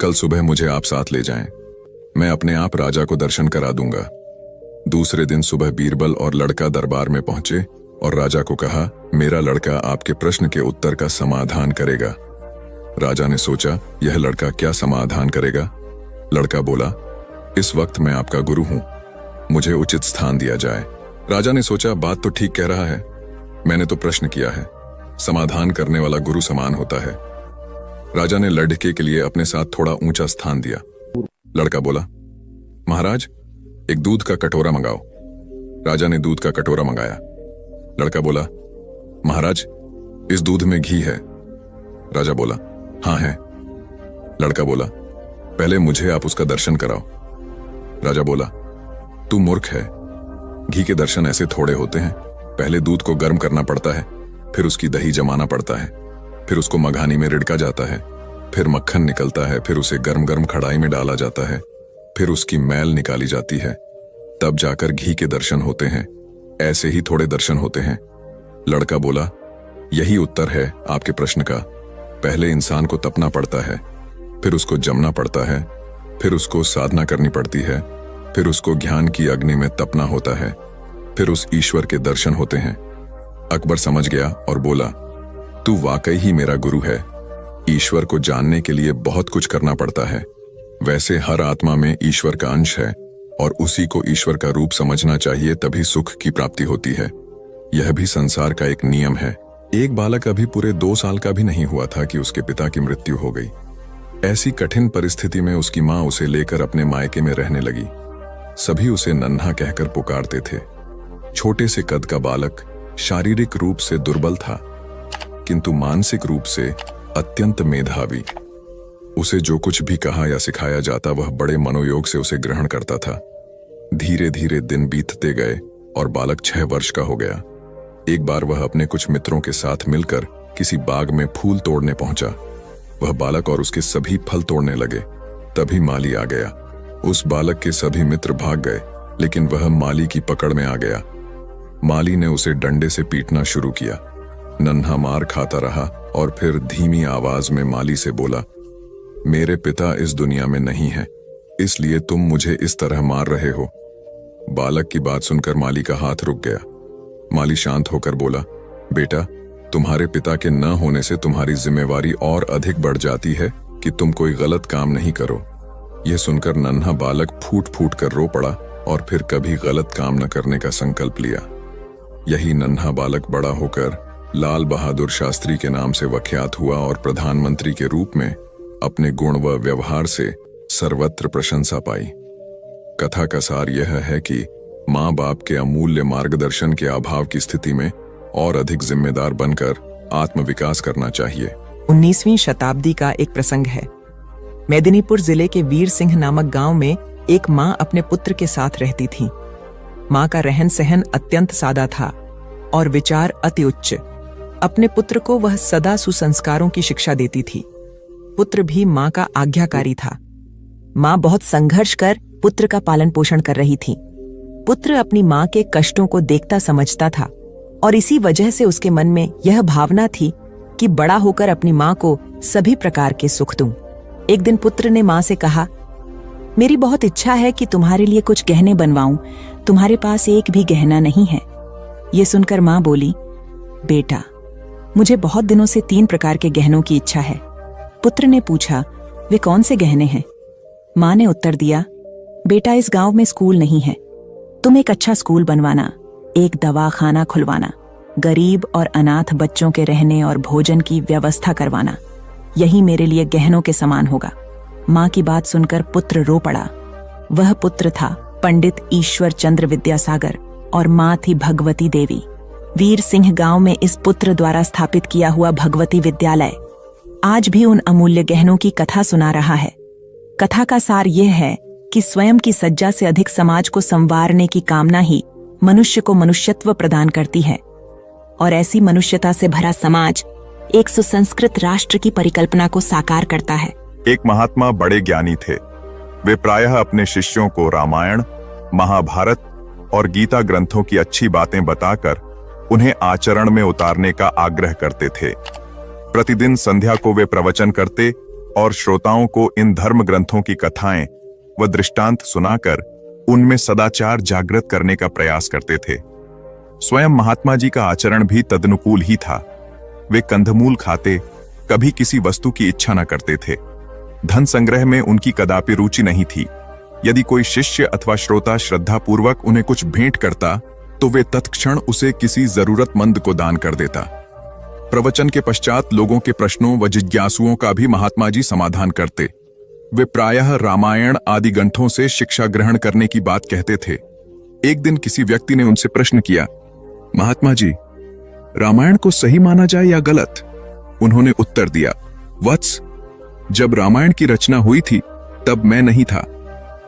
कल सुबह मुझे आप साथ ले जाएं, मैं अपने आप राजा को दर्शन करा दूंगा। दूसरे दिन सुबह बीरबल और लड़का दरबार में पहुंचे और राजा को कहा, मेरा लड़का आपके प्रश्न के उत्तर का समाधान करेगा। राजा ने सोचा, यह लड़का क्या समाधान करेगा? लड़का बोला, इस वक्त मैं आपका गुरु हूं, मुझे उचित स्थान दिया जाए। राजा ने सोचा, बात तो ठीक कह रहा है, मैंने तो प्रश्न किया है, समाधान करने वाला गुरु समान होता है। राजा ने लड़के के लिए अपने साथ थोड़ा ऊंचा स्थान दिया। लड़का बोला, महाराज एक दूध का कटोरा मंगाओ। राजा ने दूध का कटोरा मंगाया। लड़का बोला, महाराज इस दूध में घी है? राजा बोला, हाँ है। लड़का बोला, पहले मुझे आप उसका दर्शन कराओ। राजा बोला, तू मूर्ख है, घी के दर्शन ऐसे थोड़े होते हैं। पहले दूध को गर्म करना पड़ता है, फिर उसकी दही जमाना पड़ता है, फिर उसको मघानी में रिड़का जाता है, फिर मक्खन निकलता है, फिर उसे गर्म गर्म कढ़ाई में डाला जाता है, फिर उसकी मैल निकाली जाती है, तब जाकर घी के दर्शन होते हैं। ऐसे ही थोड़े दर्शन होते हैं। लड़का बोला, यही उत्तर है आपके प्रश्न का। पहले इंसान को तपना पड़ता है, फिर उसको जमना पड़ता है, फिर उसको साधना करनी पड़ती है, फिर उसको ज्ञान की अग्नि में तपना होता है, फिर उस ईश्वर के दर्शन होते हैं। अकबर समझ गया और बोला, तू वाकई ही मेरा गुरु है। ईश्वर को जानने के लिए बहुत कुछ करना पड़ता है। वैसे हर आत्मा में ईश्वर का अंश है और उसी को ईश्वर का रूप समझना चाहिए, तभी सुख की प्राप्ति होती है। यह भी संसार का एक नियम है। एक बालक अभी पूरे 2 साल का भी नहीं हुआ था कि उसके पिता की मृत्यु हो गई। ऐसी कठिन परिस्थिति में उसकी मां उसे लेकर अपने मायके में रहने लगी। सभी उसे नन्हा कहकर पुकारते थे। छोटे से कद का बालक शारीरिक रूप से दुर्बल था, किंतु मानसिक रूप से अत्यंत मेधावी। उसे जो कुछ भी कहा या सिखाया जाता वह बड़े मनोयोग से उसे ग्रहण करता था। धीरे धीरे दिन बीतते गए और बालक 6 वर्ष का हो गया। एक बार वह अपने कुछ मित्रों के साथ मिलकर किसी बाग में फूल तोड़ने पहुंचा। वह बालक और उसके सभी फल तोड़ने लगे। तभी माली आ गया। उस बालक के सभी मित्र भाग गए, लेकिन वह माली की पकड़ में आ गया। माली ने उसे डंडे से पीटना शुरू किया। नन्हा मार खाता रहा और फिर धीमी आवाज में माली से बोला, मेरे पिता इस दुनिया में नहीं है, इसलिए तुम मुझे इस तरह मार रहे हो। बालक की बात सुनकर माली का हाथ रुक गया। माली शांत होकर बोला, बेटा, तुम्हारे पिता के न होने से तुम्हारी जिम्मेवारी और अधिक बढ़ जाती है कि तुम कोई गलत काम नहीं करो। यह सुनकर नन्हा बालक फूट फूट कर रो पड़ा और फिर कभी गलत काम न करने का संकल्प लिया। यही नन्हा बालक बड़ा होकर लाल बहादुर शास्त्री के नाम से विख्यात हुआ और प्रधानमंत्री के रूप में अपने गुण व व्यवहार से सर्वत्र प्रशंसा पाई। कथा का सार यह है कि माँ बाप के अमूल्य मार्गदर्शन के अभाव की स्थिति में और अधिक जिम्मेदार बनकर आत्मविकास करना चाहिए। 19वीं शताब्दी का एक प्रसंग है। मेदिनीपुर जिले के वीर सिंह नामक गांव में एक माँ अपने पुत्र के साथ रहती थी। माँ का रहन सहन अत्यंत सादा था और विचार अति उच्च। अपने पुत्र को वह सदा सुसंस्कारों की शिक्षा देती थी। पुत्र भी माँ का आज्ञाकारी था। माँ बहुत संघर्ष कर पुत्र का पालन पोषण कर रही थी। पुत्र अपनी माँ के कष्टों को देखता समझता था और इसी वजह से उसके मन में यह भावना थी कि बड़ा होकर अपनी माँ को सभी प्रकार के सुख दूं। एक दिन पुत्र ने माँ से कहा, मेरी बहुत इच्छा है कि तुम्हारे लिए कुछ गहने बनवाऊं, तुम्हारे पास एक भी गहना नहीं है। ये सुनकर माँ बोली, बेटा, मुझे बहुत दिनों से 3 प्रकार के गहनों की इच्छा है। पुत्र ने पूछा, वे कौन से गहने हैं? माँ ने उत्तर दिया, बेटा, इस गांव में स्कूल नहीं है, तुम एक अच्छा स्कूल बनवाना, एक दवाखाना खुलवाना, गरीब और अनाथ बच्चों के रहने और भोजन की व्यवस्था करवाना, यही मेरे लिए गहनों के समान होगा। माँ की बात सुनकर पुत्र रो पड़ा। वह पुत्र था पंडित ईश्वर चंद्र विद्यासागर और माँ थी भगवती देवी। वीर सिंह गांव में इस पुत्र द्वारा स्थापित किया हुआ भगवती विद्यालय आज भी उन अमूल्य गहनों की कथा सुना रहा है। कथा का सार यह है कि स्वयं की सज्जा से अधिक समाज को संवारने की कामना ही मनुष्य को मनुष्यत्व प्रदान करती है और ऐसी मनुष्यता से भरा समाज एक सुसंस्कृत राष्ट्र की परिकल्पना को साकार करता है। एक महात्मा बड़े ज्ञानी थे। वे प्रायः अपने शिष्यों को रामायण, महाभारत और गीता ग्रंथों की अच्छी बातें बताकर उन्हें आचरण में उतारने का आग्रह करते थे। प्रतिदिन संध्या को वे प्रवचन करते और श्रोताओं को इन धर्म ग्रंथों की कथाएं व दृष्टांत सुनाकर उनमें सदाचार जागृत करने का प्रयास करते थे। स्वयं महात्मा जी का आचरण भी तदनुकूल ही था। वे कंदमूल खाते, कभी किसी वस्तु की इच्छा न करते थे। धन संग्रह में उनकी कदापि रुचि नहीं थी। यदि कोई शिष्य अथवा श्रोता श्रद्धापूर्वक उन्हें कुछ भेंट करता तो वे तत्क्षण उसे किसी जरूरतमंद को दान कर देता। प्रवचन के पश्चात लोगों के प्रश्नों व जिज्ञासुओं का भी महात्मा जी समाधान करते। वे प्रायः रामायण आदि ग्रंथों से शिक्षा ग्रहण करने की बात कहते थे। एक दिन किसी व्यक्ति ने उनसे प्रश्न किया, महात्मा जी, रामायण को सही माना जाए या गलत? उन्होंने उत्तर दिया, वत्स, जब रामायण की रचना हुई थी तब मैं नहीं था।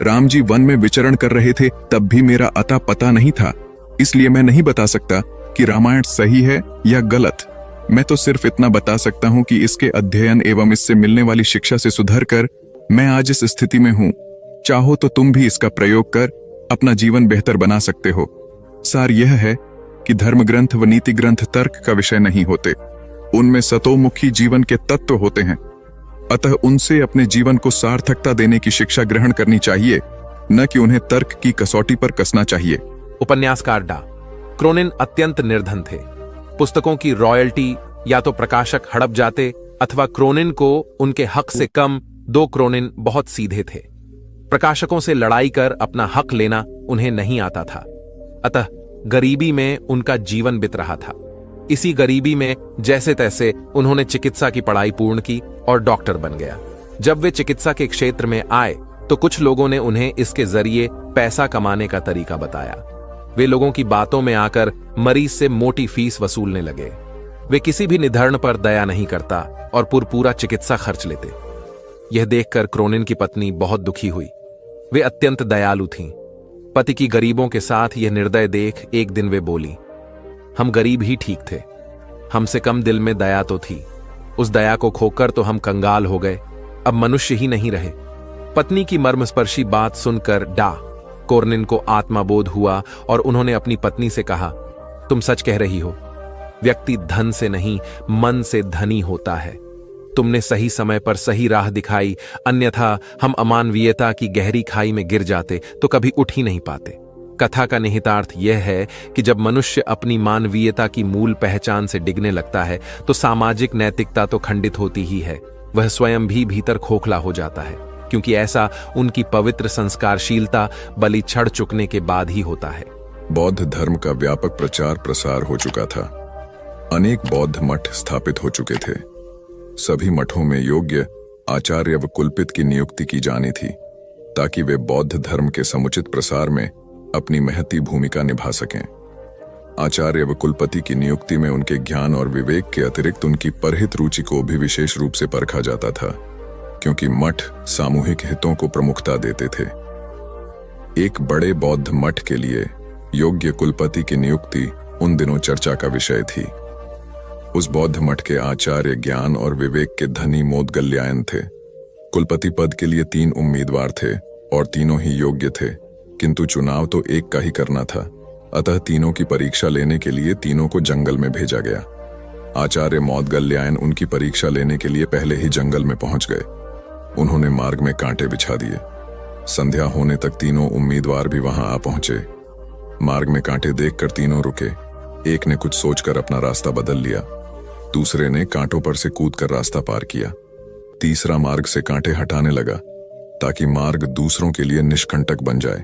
राम जी वन में विचरण कर रहे थे, तब भी मेरा अता पता नहीं था, इसलिए मैं नहीं बता सकता कि रामायण सही है या गलत। मैं तो सिर्फ इतना बता सकता हूं कि इसके अध्ययन एवं इससे मिलने वाली शिक्षा से सुधर कर मैं आज इस स्थिति में हूं। चाहो तो तुम भी इसका प्रयोग कर अपना जीवन बेहतर बना सकते हो। सार यह है कि धर्म ग्रंथ व नीति ग्रंथ तर्क का विषय नहीं होते, उनमें सतोमुखी जीवन के तत्व होते हैं। अतः उनसे अपने जीवन को सार्थकता देने की शिक्षा ग्रहण करनी चाहिए, न कि उन्हें तर्क की कसौटी पर कसना चाहिए। उपन्यासकार डा क्रोनिन अत्यंत निर्धन थे। पुस्तकों की रॉयल्टी या तो प्रकाशक हड़प जाते अथवा क्रोनिन को उनके हक से कम 2 क्रोनिन बहुत सीधे थे। प्रकाशकों से लड़ाई कर अपना हक लेना उन्हें नहीं आता था। अतः गरीबी में उनका जीवन बीत रहा था। इसी गरीबी में जैसे तैसे उन्होंने चिकित्सा की पढ़ाई पूर्ण की और डॉक्टर बन गया। जब वे चिकित्सा के क्षेत्र में आए तो कुछ लोगों ने उन्हें इसके जरिए पैसा कमाने का तरीका बताया। वे लोगों की बातों में आकर मरीज से मोटी फीस वसूलने लगे। वे किसी भी निधन पर दया नहीं करता और पूरा चिकित्सा खर्च लेते। यह देखकर क्रोनिन की पत्नी बहुत दुखी हुई। वे अत्यंत दयालु थीं। पति की गरीबों के साथ यह निर्दय देख एक दिन वे बोली, हम गरीब ही ठीक थे, हमसे कम दिल में दया तो थी। उस दया को खोकर तो हम कंगाल हो गए, अब मनुष्य ही नहीं रहे। पत्नी की मर्मस्पर्शी बात सुनकर क्रोनिन को आत्मबोध हुआ और उन्होंने अपनी पत्नी से कहा, तुम सच कह रही हो। व्यक्ति धन से नहीं मन से धनी होता है। तुमने सही समय पर सही राह दिखाई, अन्यथा हम अमानवीयता की गहरी खाई में गिर जाते तो कभी उठ ही नहीं पाते। कथा का निहितार्थ यह है कि जब मनुष्य अपनी मानवीयता की मूल पहचान से डिगने लगता है तो सामाजिक नैतिकता तो खंडित होती ही है, वह स्वयं भी भीतर खोखला हो जाता है, क्योंकि ऐसा उनकी पवित्र संस्कारशीलता बलि चढ़ चुकने के बाद ही होता है। बौद्ध धर्म का व्यापक प्रचार प्रसार हो चुका था। अनेक बौद्ध मठ स्थापित हो चुके थे। सभी मठों में योग्य आचार्य व कुलपित की नियुक्ति की जानी थी ताकि वे बौद्ध धर्म के समुचित प्रसार में अपनी महती भूमिका निभा सकें। आचार्य व कुलपति की नियुक्ति में उनके ज्ञान और विवेक के अतिरिक्त उनकी परहित रुचि को भी विशेष रूप से परखा जाता था, क्योंकि मठ सामूहिक हितों को प्रमुखता देते थे। एक बड़े बौद्ध मठ के लिए योग्य कुलपति की नियुक्ति उन दिनों चर्चा का विषय थी। उस बौद्ध मठ के आचार्य ज्ञान और विवेक के धनी मोदगल्यायन थे। कुलपति पद के लिए 3 उम्मीदवार थे और तीनों ही योग्य थे, किंतु चुनाव तो एक का ही करना था। अतः तीनों की परीक्षा लेने के लिए तीनों को जंगल में भेजा गया। आचार्य मोदगल्यायन उनकी परीक्षा लेने के लिए पहले ही जंगल में पहुंच गए। उन्होंने मार्ग में कांटे बिछा दिए। संध्या होने तक तीनों उम्मीदवार भी वहां आ पहुंचे। मार्ग में कांटे देखकर तीनों रुके। एक ने कुछ सोचकर अपना रास्ता बदल लिया, दूसरे ने कांटों पर से कूदकर रास्ता पार किया, तीसरा मार्ग से कांटे हटाने लगा ताकि मार्ग दूसरों के लिए निष्कंटक बन जाए।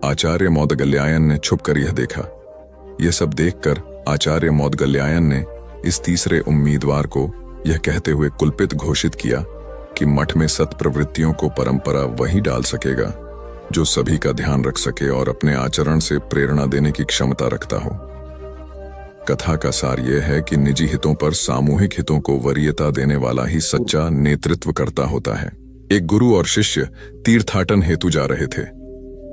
आचार्य मोदगल्यायन ने छुपकर यह देखा। यह सब देखकर आचार्य मोदगल्यायन ने इस तीसरे उम्मीदवार को यह कहते हुए कुलपित घोषित किया कि मठ में सत्प्रवृत्तियों को परंपरा वही डाल सकेगा जो सभी का ध्यान रख सके और अपने आचरण से प्रेरणा देने की क्षमता रखता हो। कथा का सार यह है कि निजी हितों पर सामूहिक हितों को वरीयता देने वाला ही सच्चा नेतृत्व करता होता है। एक गुरु और शिष्य तीर्थाटन हेतु जा रहे थे।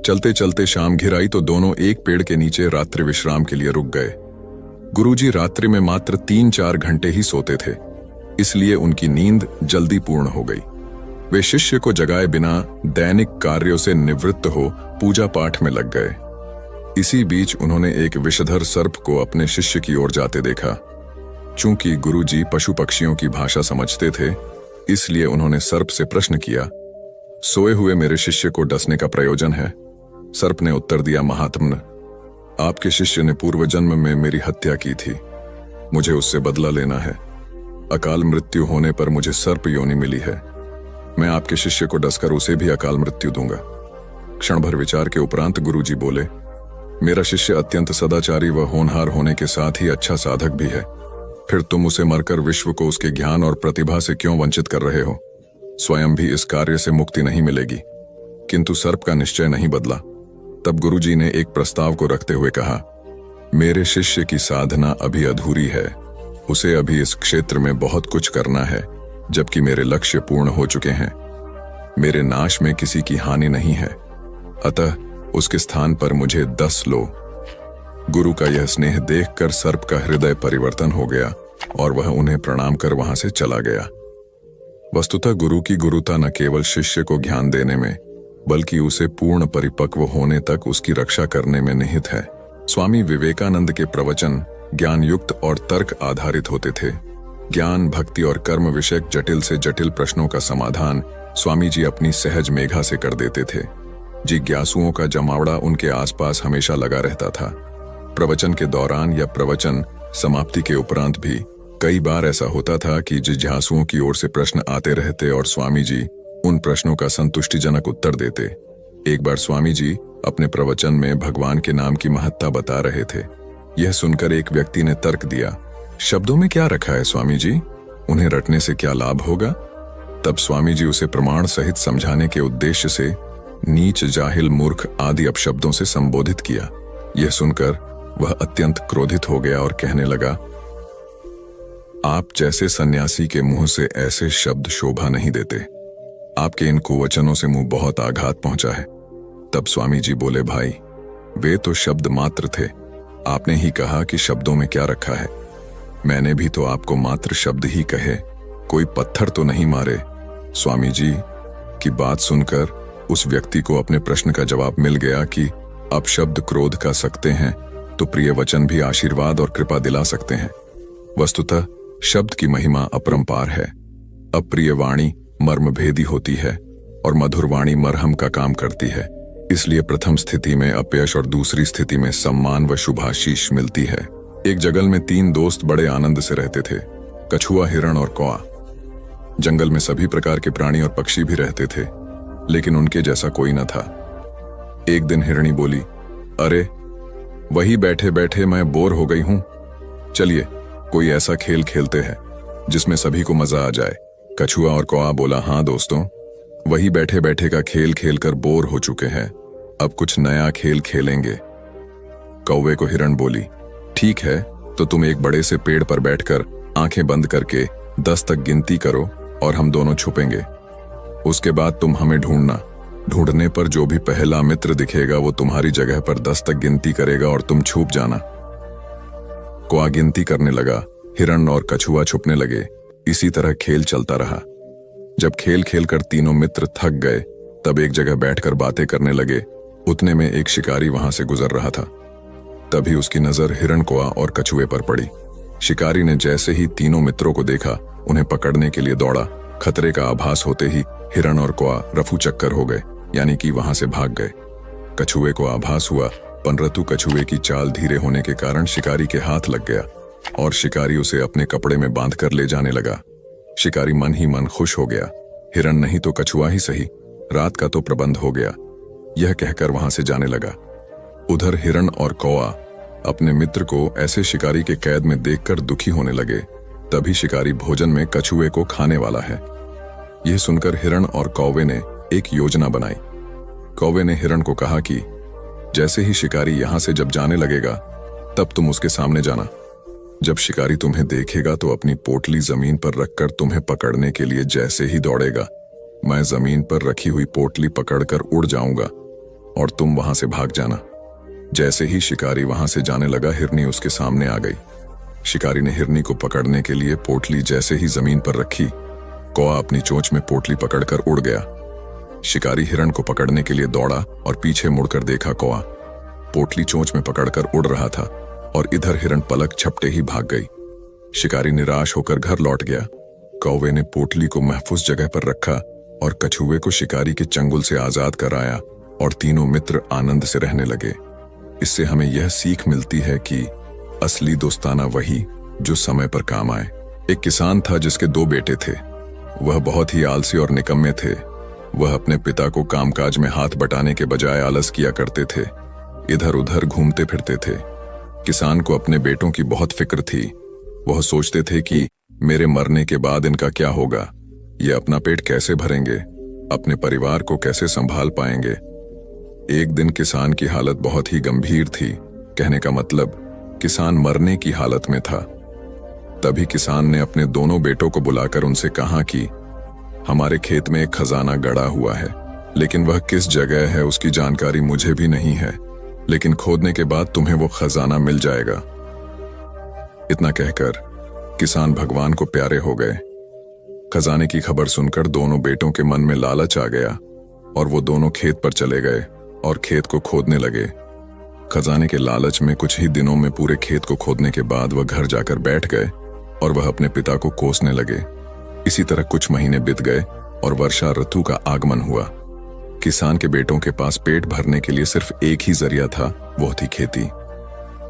चलते चलते शाम घिर आई तो दोनों एक पेड़ के नीचे रात्रि विश्राम के लिए रुक गए। गुरुजी रात्रि में मात्र 3-4 घंटे ही सोते थे, इसलिए उनकी नींद जल्दी पूर्ण हो गई। वे शिष्य को जगाए बिना दैनिक कार्यों से निवृत्त हो पूजा पाठ में लग गए। इसी बीच उन्होंने एक विषधर सर्प को अपने शिष्य की ओर जाते देखा। चूंकि गुरुजी पशु पक्षियों की भाषा समझते थे, इसलिए उन्होंने सर्प से प्रश्न किया, सोए हुए मेरे शिष्य को डसने का प्रयोजन है? सर्प ने उत्तर दिया, महात्मन, आपके शिष्य ने पूर्व जन्म में मेरी हत्या की थी। मुझे उससे बदला लेना है। अकाल मृत्यु होने पर मुझे सर्प योनि मिली है। मैं आपके शिष्य को डसकर उसे भी अकाल मृत्यु दूंगा। क्षण भर विचार के उपरांत गुरुजी बोले, मेरा शिष्य अत्यंत सदाचारी व होनहार होने के साथ ही अच्छा साधक भी है। फिर तुम उसे मरकर विश्व को उसके ज्ञान और प्रतिभा से क्यों वंचित कर रहे हो? स्वयं भी इस कार्य से मुक्ति नहीं मिलेगी। किंतु सर्प का निश्चय नहीं बदला। तब गुरुजी ने एक प्रस्ताव को रखते हुए कहा, मेरे शिष्य की साधना अभी अधूरी है। उसे अभी इस क्षेत्र में बहुत कुछ करना है, जबकि मेरे लक्ष्य पूर्ण हो चुके हैं। मेरे नाश में किसी की हानि नहीं है, अतः उसके स्थान पर मुझे 10 लो। गुरु का यह स्नेह देखकर सर्प का हृदय परिवर्तन हो गया और वह उन्हें प्रणाम कर वहां से चला गया। वस्तुतः गुरु की गुरुता न केवल शिष्य को ज्ञान देने में, बल्कि उसे पूर्ण परिपक्व होने तक उसकी रक्षा करने में निहित है। स्वामी विवेकानंद के प्रवचन ज्ञान युक्त और तर्क आधारित होते थे। ज्ञान, भक्ति और कर्म विषयक जटिल से जटिल प्रश्नों का समाधान स्वामी जी अपनी सहज मेघा से कर देते थे। जिज्ञासुओं का जमावड़ा उनके आसपास हमेशा लगा रहता था। प्रवचन के दौरान या प्रवचन समाप्ति के उपरांत भी कई बार ऐसा होता था कि जिज्ञासुओं की ओर से प्रश्न आते रहते और स्वामी जी उन प्रश्नों का संतुष्टिजनक उत्तर देते। एक बार स्वामी जी अपने प्रवचन में भगवान के नाम की महत्ता बता रहे थे। यह सुनकर एक व्यक्ति ने तर्क दिया, शब्दों में क्या रखा है स्वामी जी? उन्हें रटने से क्या लाभ होगा? तब स्वामी जी उसे प्रमाण सहित समझाने के उद्देश्य से नीच, जाहिल, मूर्ख आदि अपशब्दों से संबोधित किया। यह सुनकर वह अत्यंत क्रोधित हो गया और कहने लगा, आप जैसे सन्यासी के मुंह से ऐसे शब्द शोभा नहीं देते। आपके इन कुवचनों से मुंह बहुत आघात पहुंचा है। तब स्वामी जी बोले, भाई वे तो शब्द मात्र थे। आपने ही कहा कि शब्दों में क्या रखा है। मैंने भी तो आपको मात्र शब्द ही कहे, कोई पत्थर तो नहीं मारे। स्वामी जी की बात सुनकर उस व्यक्ति को अपने प्रश्न का जवाब मिल गया कि अब शब्द क्रोध का सकते हैं तो प्रिय वचन भी आशीर्वाद और कृपा दिला सकते हैं। वस्तुतः शब्द की महिमा अपरंपार है। अप्रिय वाणी मर्म भेदी होती है और मधुर वाणी मरहम का काम करती है। इसलिए प्रथम स्थिति में अपयश और दूसरी स्थिति में सम्मान व शुभाशीष मिलती है। एक जंगल में 3 दोस्त बड़े आनंद से रहते थे, कछुआ, हिरण और कौआ। जंगल में सभी प्रकार के प्राणी और पक्षी भी रहते थे, लेकिन उनके जैसा कोई न था। एक दिन हिरणी बोली, अरे वही बैठे बैठे मैं बोर हो गई हूं, चलिए कोई ऐसा खेल खेलते हैं जिसमें सभी को मजा आ जाए। कछुआ और कौआ बोला, हाँ दोस्तों, वही बैठे बैठे का खेल खेलकर बोर हो चुके हैं, अब कुछ नया खेल खेलेंगे। कौवे को हिरण बोली, ठीक है, तो तुम एक बड़े से पेड़ पर बैठकर आंखें बंद करके 10 तक गिनती करो और हम दोनों छुपेंगे। उसके बाद तुम हमें ढूंढना। ढूंढने पर जो भी पहला मित्र दिखेगा वो तुम्हारी जगह पर 10 तक गिनती करेगा और तुम छुप जाना। कौआ गिनती करने लगा, हिरण और कछुआ छुपने लगे। इसी तरह खेल चलता रहा। जब खेल खेल कर तीनों मित्र थक गए, तब एक जगह बैठकर बातें करने लगे। उतने में एक शिकारी वहां से गुजर रहा था। तभी उसकी नजर हिरण, कौआ और कछुए पर पड़ी। शिकारी ने जैसे ही तीनों मित्रों को देखा, उन्हें पकड़ने के लिए दौड़ा। खतरे का आभास होते ही हिरण और कौआ रफू चक्कर हो गए, यानी कि वहां से भाग गए। कछुए को आभास हुआ, परंतु कछुए की चाल धीरे होने के कारण शिकारी के हाथ लग गया और शिकारी उसे अपने कपड़े में बांध कर ले जाने लगा। शिकारी मन ही मन खुश हो गया। हिरण नहीं तो कछुआ ही सही, रात का तो प्रबंध हो गया, यह कहकर वहां से जाने लगा। उधर हिरण और कौआ अपने मित्र को ऐसे शिकारी के कैद में देखकर दुखी होने लगे। तभी शिकारी भोजन में कछुए को खाने वाला है। यह सुनकर हिरण और कौवे ने एक योजना बनाई। कौवे ने हिरण को कहा कि जैसे ही शिकारी यहां से जब जाने लगेगा, तब तुम उसके सामने जाना। जब शिकारी तुम्हें देखेगा तो अपनी पोटली जमीन पर रखकर तुम्हें पकड़ने के लिए जैसे ही दौड़ेगा, मैं जमीन पर रखी हुई पोटली पकड़कर उड़ जाऊंगा और तुम वहां से भाग जाना। जैसे ही शिकारी वहां से जाने लगा, हिरनी उसके सामने आ गई। शिकारी ने हिरनी को पकड़ने के लिए पोटली जैसे ही जमीन पर रखी, कौआ अपनी चोंच में पोटली पकड़कर उड़ गया। शिकारी हिरण को पकड़ने के लिए दौड़ा और पीछे मुड़कर देखा, कौआ पोटली चोंच में पकड़कर उड़ रहा था और इधर हिरण पलक झपटे ही भाग गई। शिकारी निराश होकर घर लौट गया। कौवे ने पोटली को महफूज जगह पर रखा और कछुए को शिकारी के चंगुल से आजाद कराया और तीनों मित्र आनंद से रहने लगे। इससे हमें यह सीख मिलती है कि असली दोस्ताना वही जो समय पर काम आए। एक किसान था जिसके 2 बेटे थे। वह बहुत ही आलसी और निकम्मे थे। वह अपने पिता को कामकाज में हाथ बटाने के बजाय आलस किया करते थे, इधर उधर घूमते फिरते थे। किसान को अपने बेटों की बहुत फिक्र थी। वह सोचते थे कि मेरे मरने के बाद इनका क्या होगा, ये अपना पेट कैसे भरेंगे, अपने परिवार को कैसे संभाल पाएंगे। एक दिन किसान की हालत बहुत ही गंभीर थी, कहने का मतलब किसान मरने की हालत में था। तभी किसान ने अपने दोनों बेटों को बुलाकर उनसे कहा कि हमारे खेत में एक खजाना गड़ा हुआ है, लेकिन वह किस जगह है उसकी जानकारी मुझे भी नहीं है, लेकिन खोदने के बाद तुम्हें वो खजाना मिल जाएगा। इतना कहकर किसान भगवान को प्यारे हो गए। खजाने की खबर सुनकर दोनों बेटों के मन में लालच आ गया और वो दोनों खेत पर चले गए और खेत को खोदने लगे। खजाने के लालच में कुछ ही दिनों में पूरे खेत को खोदने के बाद वह घर जाकर बैठ गए और वह अपने पिता को कोसने लगे। इसी तरह कुछ महीने बीत गए और वर्षा ऋतु का आगमन हुआ। किसान के बेटों के पास पेट भरने के लिए सिर्फ एक ही जरिया था, वो थी खेती।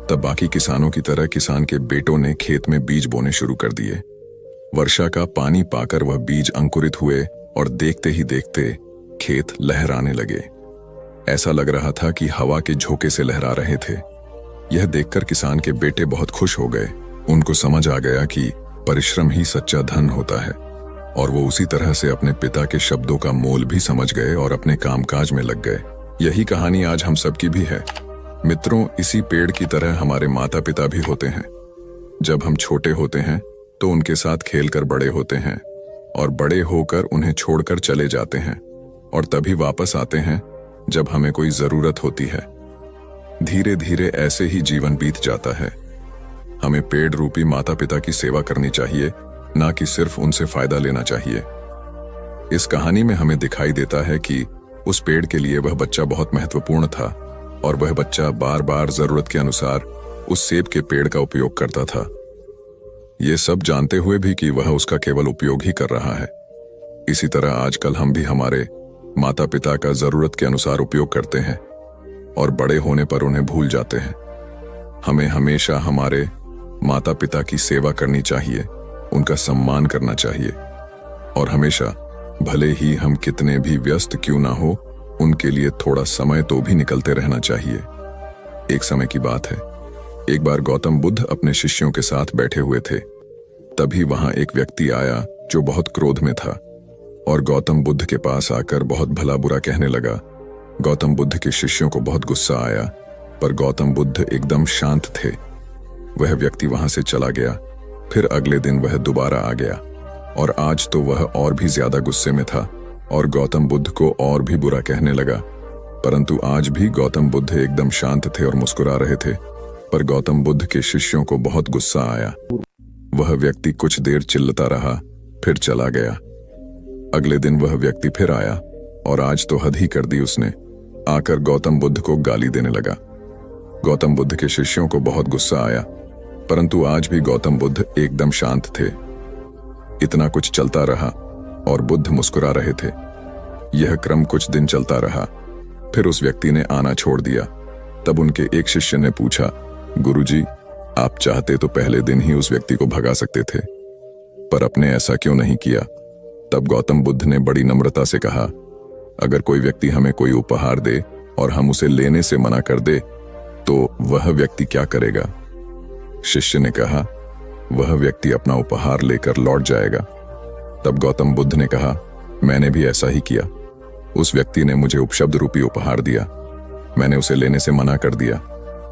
तब बाकी किसानों की तरह किसान के बेटों ने खेत में बीज बोने शुरू कर दिए। वर्षा का पानी पाकर वह बीज अंकुरित हुए और देखते ही देखते खेत लहराने लगे। ऐसा लग रहा था कि हवा के झोंके से लहरा रहे थे। यह देखकर किसान के बेटे बहुत खुश हो गए। उनको समझ आ गया कि परिश्रम ही सच्चा धन होता है। और वो उसी तरह से अपने पिता के शब्दों का मोल भी समझ गए और अपने कामकाज में लग गए। यही कहानी आज हम सबकी भी है। मित्रों, इसी पेड़ की तरह हमारे माता पिता भी होते हैं। जब हम छोटे होते हैं तो उनके साथ खेलकर बड़े होते हैं और बड़े होकर उन्हें छोड़कर चले जाते हैं और तभी वापस आते हैं जब हमें कोई जरूरत होती है। धीरे धीरे ऐसे ही जीवन बीत जाता है। हमें पेड़ रूपी माता पिता की सेवा करनी चाहिए, ना कि सिर्फ उनसे फायदा लेना चाहिए। इस कहानी में हमें दिखाई देता है कि उस पेड़ के लिए वह बच्चा बहुत महत्वपूर्ण था और वह बच्चा बार बार जरूरत के अनुसार उस सेब के पेड़ का उपयोग करता था, ये सब जानते हुए भी कि वह उसका केवल उपयोग ही कर रहा है। इसी तरह आजकल हम भी हमारे माता पिता का जरूरत के अनुसार उपयोग करते हैं और बड़े होने पर उन्हें भूल जाते हैं। हमें हमेशा हमारे माता पिता की सेवा करनी चाहिए, उनका सम्मान करना चाहिए और हमेशा, भले ही हम कितने भी व्यस्त क्यों ना हो, उनके लिए थोड़ा समय तो भी निकलते रहना चाहिए। एक समय की बात है, एक बार गौतम बुद्ध अपने शिष्यों के साथ बैठे हुए थे। तभी वहां एक व्यक्ति आया जो बहुत क्रोध में था और गौतम बुद्ध के पास आकर बहुत भला बुरा कहने लगा। गौतम बुद्ध के शिष्यों को बहुत गुस्सा आया, पर गौतम बुद्ध एकदम शांत थे। वह व्यक्ति वहां से चला गया। फिर अगले दिन वह दोबारा आ गया और आज तो वह और भी ज्यादा गुस्से में था और गौतम बुद्ध को और भी बुरा कहने लगा। परंतु आज भी गौतम बुद्ध एकदम शांत थे और मुस्कुरा रहे थे, पर गौतम बुद्ध के शिष्यों को बहुत गुस्सा आया। वह व्यक्ति कुछ देर चिल्लाता रहा, फिर चला गया। अगले दिन वह व्यक्ति फिर आया और आज तो हद ही कर दी उसने। आकर गौतम बुद्ध को गाली देने लगा। गौतम बुद्ध के शिष्यों को बहुत गुस्सा आया, परंतु आज भी गौतम बुद्ध एकदम शांत थे। इतना कुछ चलता रहा और बुद्ध मुस्कुरा रहे थे। यह क्रम कुछ दिन चलता रहा। फिर उस व्यक्ति ने आना छोड़ दिया। तब उनके एक शिष्य ने पूछा, गुरुजी, आप चाहते तो पहले दिन ही उस व्यक्ति को भगा सकते थे, पर आपने ऐसा क्यों नहीं किया? तब गौतम बुद्ध ने बड़ी नम्रता से कहा, अगर कोई व्यक्ति हमें कोई उपहार दे और हम उसे लेने से मना कर दे तो वह व्यक्ति क्या करेगा? शिष्य ने कहा, वह व्यक्ति अपना उपहार लेकर लौट जाएगा। तब गौतम बुद्ध ने कहा, मैंने भी ऐसा ही किया। उस व्यक्ति ने मुझे उपशब्द रूपी उपहार दिया, मैंने उसे लेने से मना कर दिया,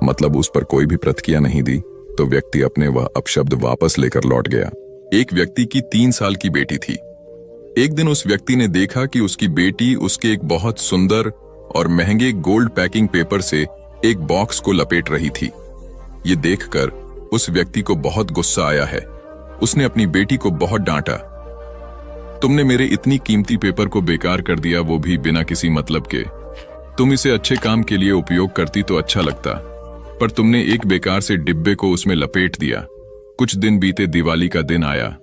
मतलब उस पर कोई भी प्रतिक्रिया नहीं दी, तो व्यक्ति अपने वह अपशब्द वापस लेकर लौट गया। एक व्यक्ति की 3 साल की बेटी थी। एक दिन उस व्यक्ति ने देखा कि उसकी बेटी उसके एक बहुत सुंदर और महंगे गोल्ड पैकिंग पेपर से एक बॉक्स को लपेट रही थी। ये देखकर उस व्यक्ति को बहुत गुस्सा आया है। उसने अपनी बेटी को बहुत डांटा, तुमने मेरे इतनी कीमती पेपर को बेकार कर दिया, वो भी बिना किसी मतलब के। तुम इसे अच्छे काम के लिए उपयोग करती तो अच्छा लगता, पर तुमने एक बेकार से डिब्बे को उसमें लपेट दिया। कुछ दिन बीते, दिवाली का दिन आया।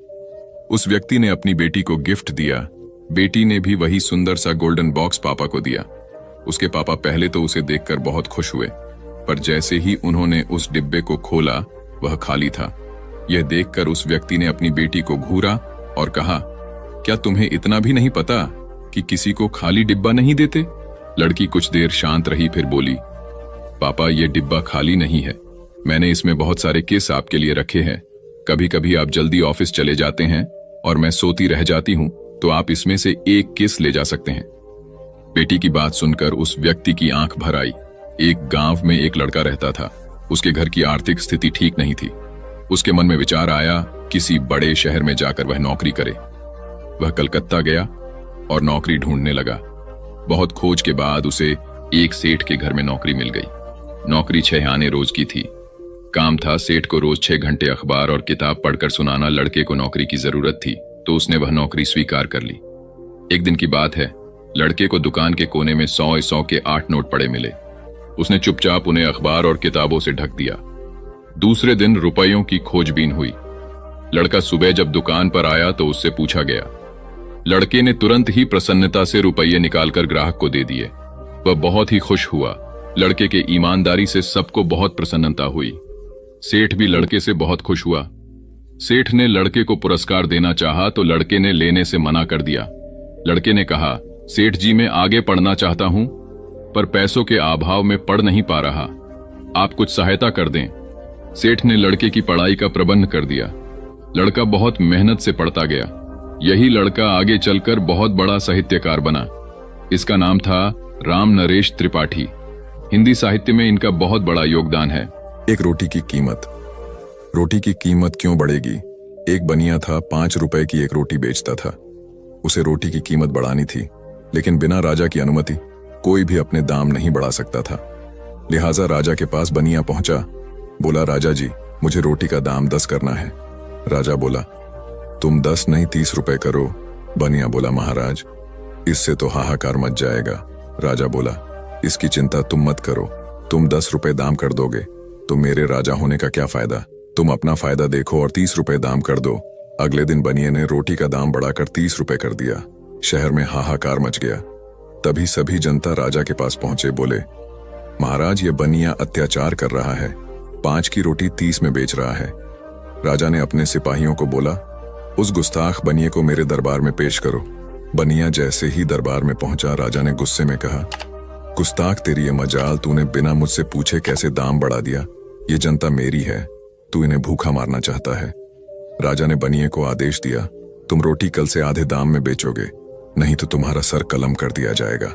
उस व्यक्ति ने अपनी बेटी को गिफ्ट दिया। बेटी ने भी वही सुंदर सा गोल्डन बॉक्स पापा को दिया। उसके पापा पहले तो उसे देखकर बहुत खुश हुए, पर जैसे ही उन्होंने उस डिब्बे को खोला वह खाली था। यह देखकर उस व्यक्ति ने अपनी बेटी को घूरा और कहा, क्या तुम्हें इतना भी नहीं पता कि किसी को खाली डिब्बा नहीं देते? लड़की कुछ देर शांत रही, फिर बोली, पापा, यह डिब्बा खाली नहीं है, मैंने इसमें बहुत सारे किस आपके लिए रखे हैं। कभी कभी आप जल्दी ऑफिस चले जाते हैं और मैं सोती रह जाती हूं, तो आप इसमें से एक किस ले जा सकते हैं। बेटी की बात सुनकर उस व्यक्ति की आंख भर आई। एक गांव में एक लड़का रहता था। उसके घर की आर्थिक स्थिति ठीक नहीं थी। उसके मन में विचार आया, किसी बड़े शहर में जाकर वह नौकरी करे। वह कलकत्ता गया और नौकरी ढूंढने लगा। बहुत खोज के बाद उसे एक सेठ के घर में नौकरी मिल गई। नौकरी 6 आने रोज की थी। काम था सेठ को रोज 6 घंटे अखबार और किताब पढ़कर सुनाना। लड़के को नौकरी की जरूरत थी तो उसने वह नौकरी स्वीकार कर ली। एक दिन की बात है, लड़के को दुकान के कोने में 100 के 8 नोट पड़े मिले। उसने चुपचाप उन्हें अखबार और किताबों से ढक दिया। दूसरे दिन रुपयों की खोजबीन हुई। लड़का सुबह जब दुकान पर आया तो उससे पूछा गया। लड़के ने तुरंत ही प्रसन्नता से रुपये निकालकर ग्राहक को दे दिए। वह बहुत ही खुश हुआ। लड़के के ईमानदारी से सबको बहुत प्रसन्नता हुई। सेठ भी लड़के से बहुत खुश हुआ। सेठ ने लड़के को पुरस्कार देना चाहा तो लड़के ने लेने से मना कर दिया। लड़के ने कहा, सेठ जी, मैं आगे पढ़ना चाहता हूं, पर पैसों के अभाव में पढ़ नहीं पा रहा, आप कुछ सहायता कर दें। सेठ ने लड़के की पढ़ाई का प्रबंध कर दिया। लड़का बहुत मेहनत से पढ़ता गया। यही लड़का आगे चलकर बहुत बड़ा साहित्यकार बना। इसका नाम था राम नरेश त्रिपाठी। हिंदी साहित्य में इनका बहुत बड़ा योगदान है। एक रोटी की कीमत। रोटी की कीमत क्यों बढ़ेगी? एक बनिया था, 5 रुपए की एक रोटी बेचता था। उसे रोटी की कीमत बढ़ानी थी, लेकिन बिना राजा की अनुमति कोई भी अपने दाम नहीं बढ़ा सकता था। लिहाजा राजा के पास बनिया पहुंचा। बोला, राजा जी, मुझे रोटी का दाम 10 करना है। राजा बोला, तुम 10 नहीं 30 रुपए करो। बनिया बोला, महाराज, इससे तो हाहाकार मच जाएगा। राजा बोला, इसकी चिंता तुम मत करो, तुम 10 रुपए दाम कर दोगे तो मेरे राजा होने का क्या फायदा? तुम अपना फायदा देखो और 30 रुपए दाम कर दो। अगले दिन बनिए ने रोटी का दाम बढ़ाकर 30 रुपए कर दिया। शहर में हाहाकार मच गया। तभी सभी जनता राजा के पास पहुंचे। बोले, महाराज, ये बनिया अत्याचार कर रहा है, 5 की रोटी 30 में बेच रहा है। राजा ने अपने सिपाहियों को बोला, उस गुस्ताख बनिए को मेरे दरबार में पेश करो। बनिया जैसे ही दरबार में पहुंचा, राजा ने गुस्से में कहा, गुस्ताख, तेरी ये मजाल, तूने बिना मुझसे पूछे कैसे दाम बढ़ा दिया? ये जनता मेरी है, तू इन्हें भूखा मारना चाहता है। राजा ने बनिए को आदेश दिया, तुम रोटी कल से आधे दाम में बेचोगे, नहीं तो तुम्हारा सर कलम कर दिया जाएगा।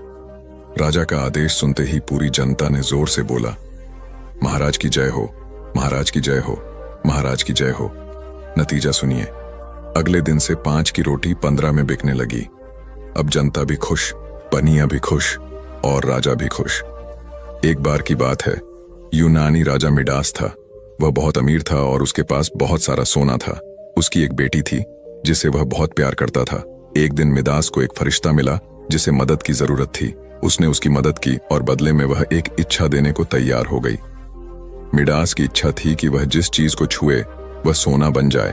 राजा का आदेश सुनते ही पूरी जनता ने जोर से बोला, महाराज की जय हो, महाराज की जय हो, महाराज की जय हो। नतीजा सुनिए, अगले दिन से 5 की रोटी 15 में बिकने लगी। अब जनता भी खुश, बनिया भी खुश और राजा भी खुश। एक बार की बात है, यूनानी राजा मिडास था। वह बहुत अमीर था और उसके पास बहुत सारा सोना था। उसकी एक बेटी थी जिसे वह बहुत प्यार करता था। एक दिन मिडास को एक फरिश्ता मिला जिसे मदद की जरूरत थी। उसने उसकी मदद की और बदले में वह एक इच्छा देने को तैयार हो गई। मिडास की इच्छा थी कि वह जिस चीज को छुए वह सोना बन जाए।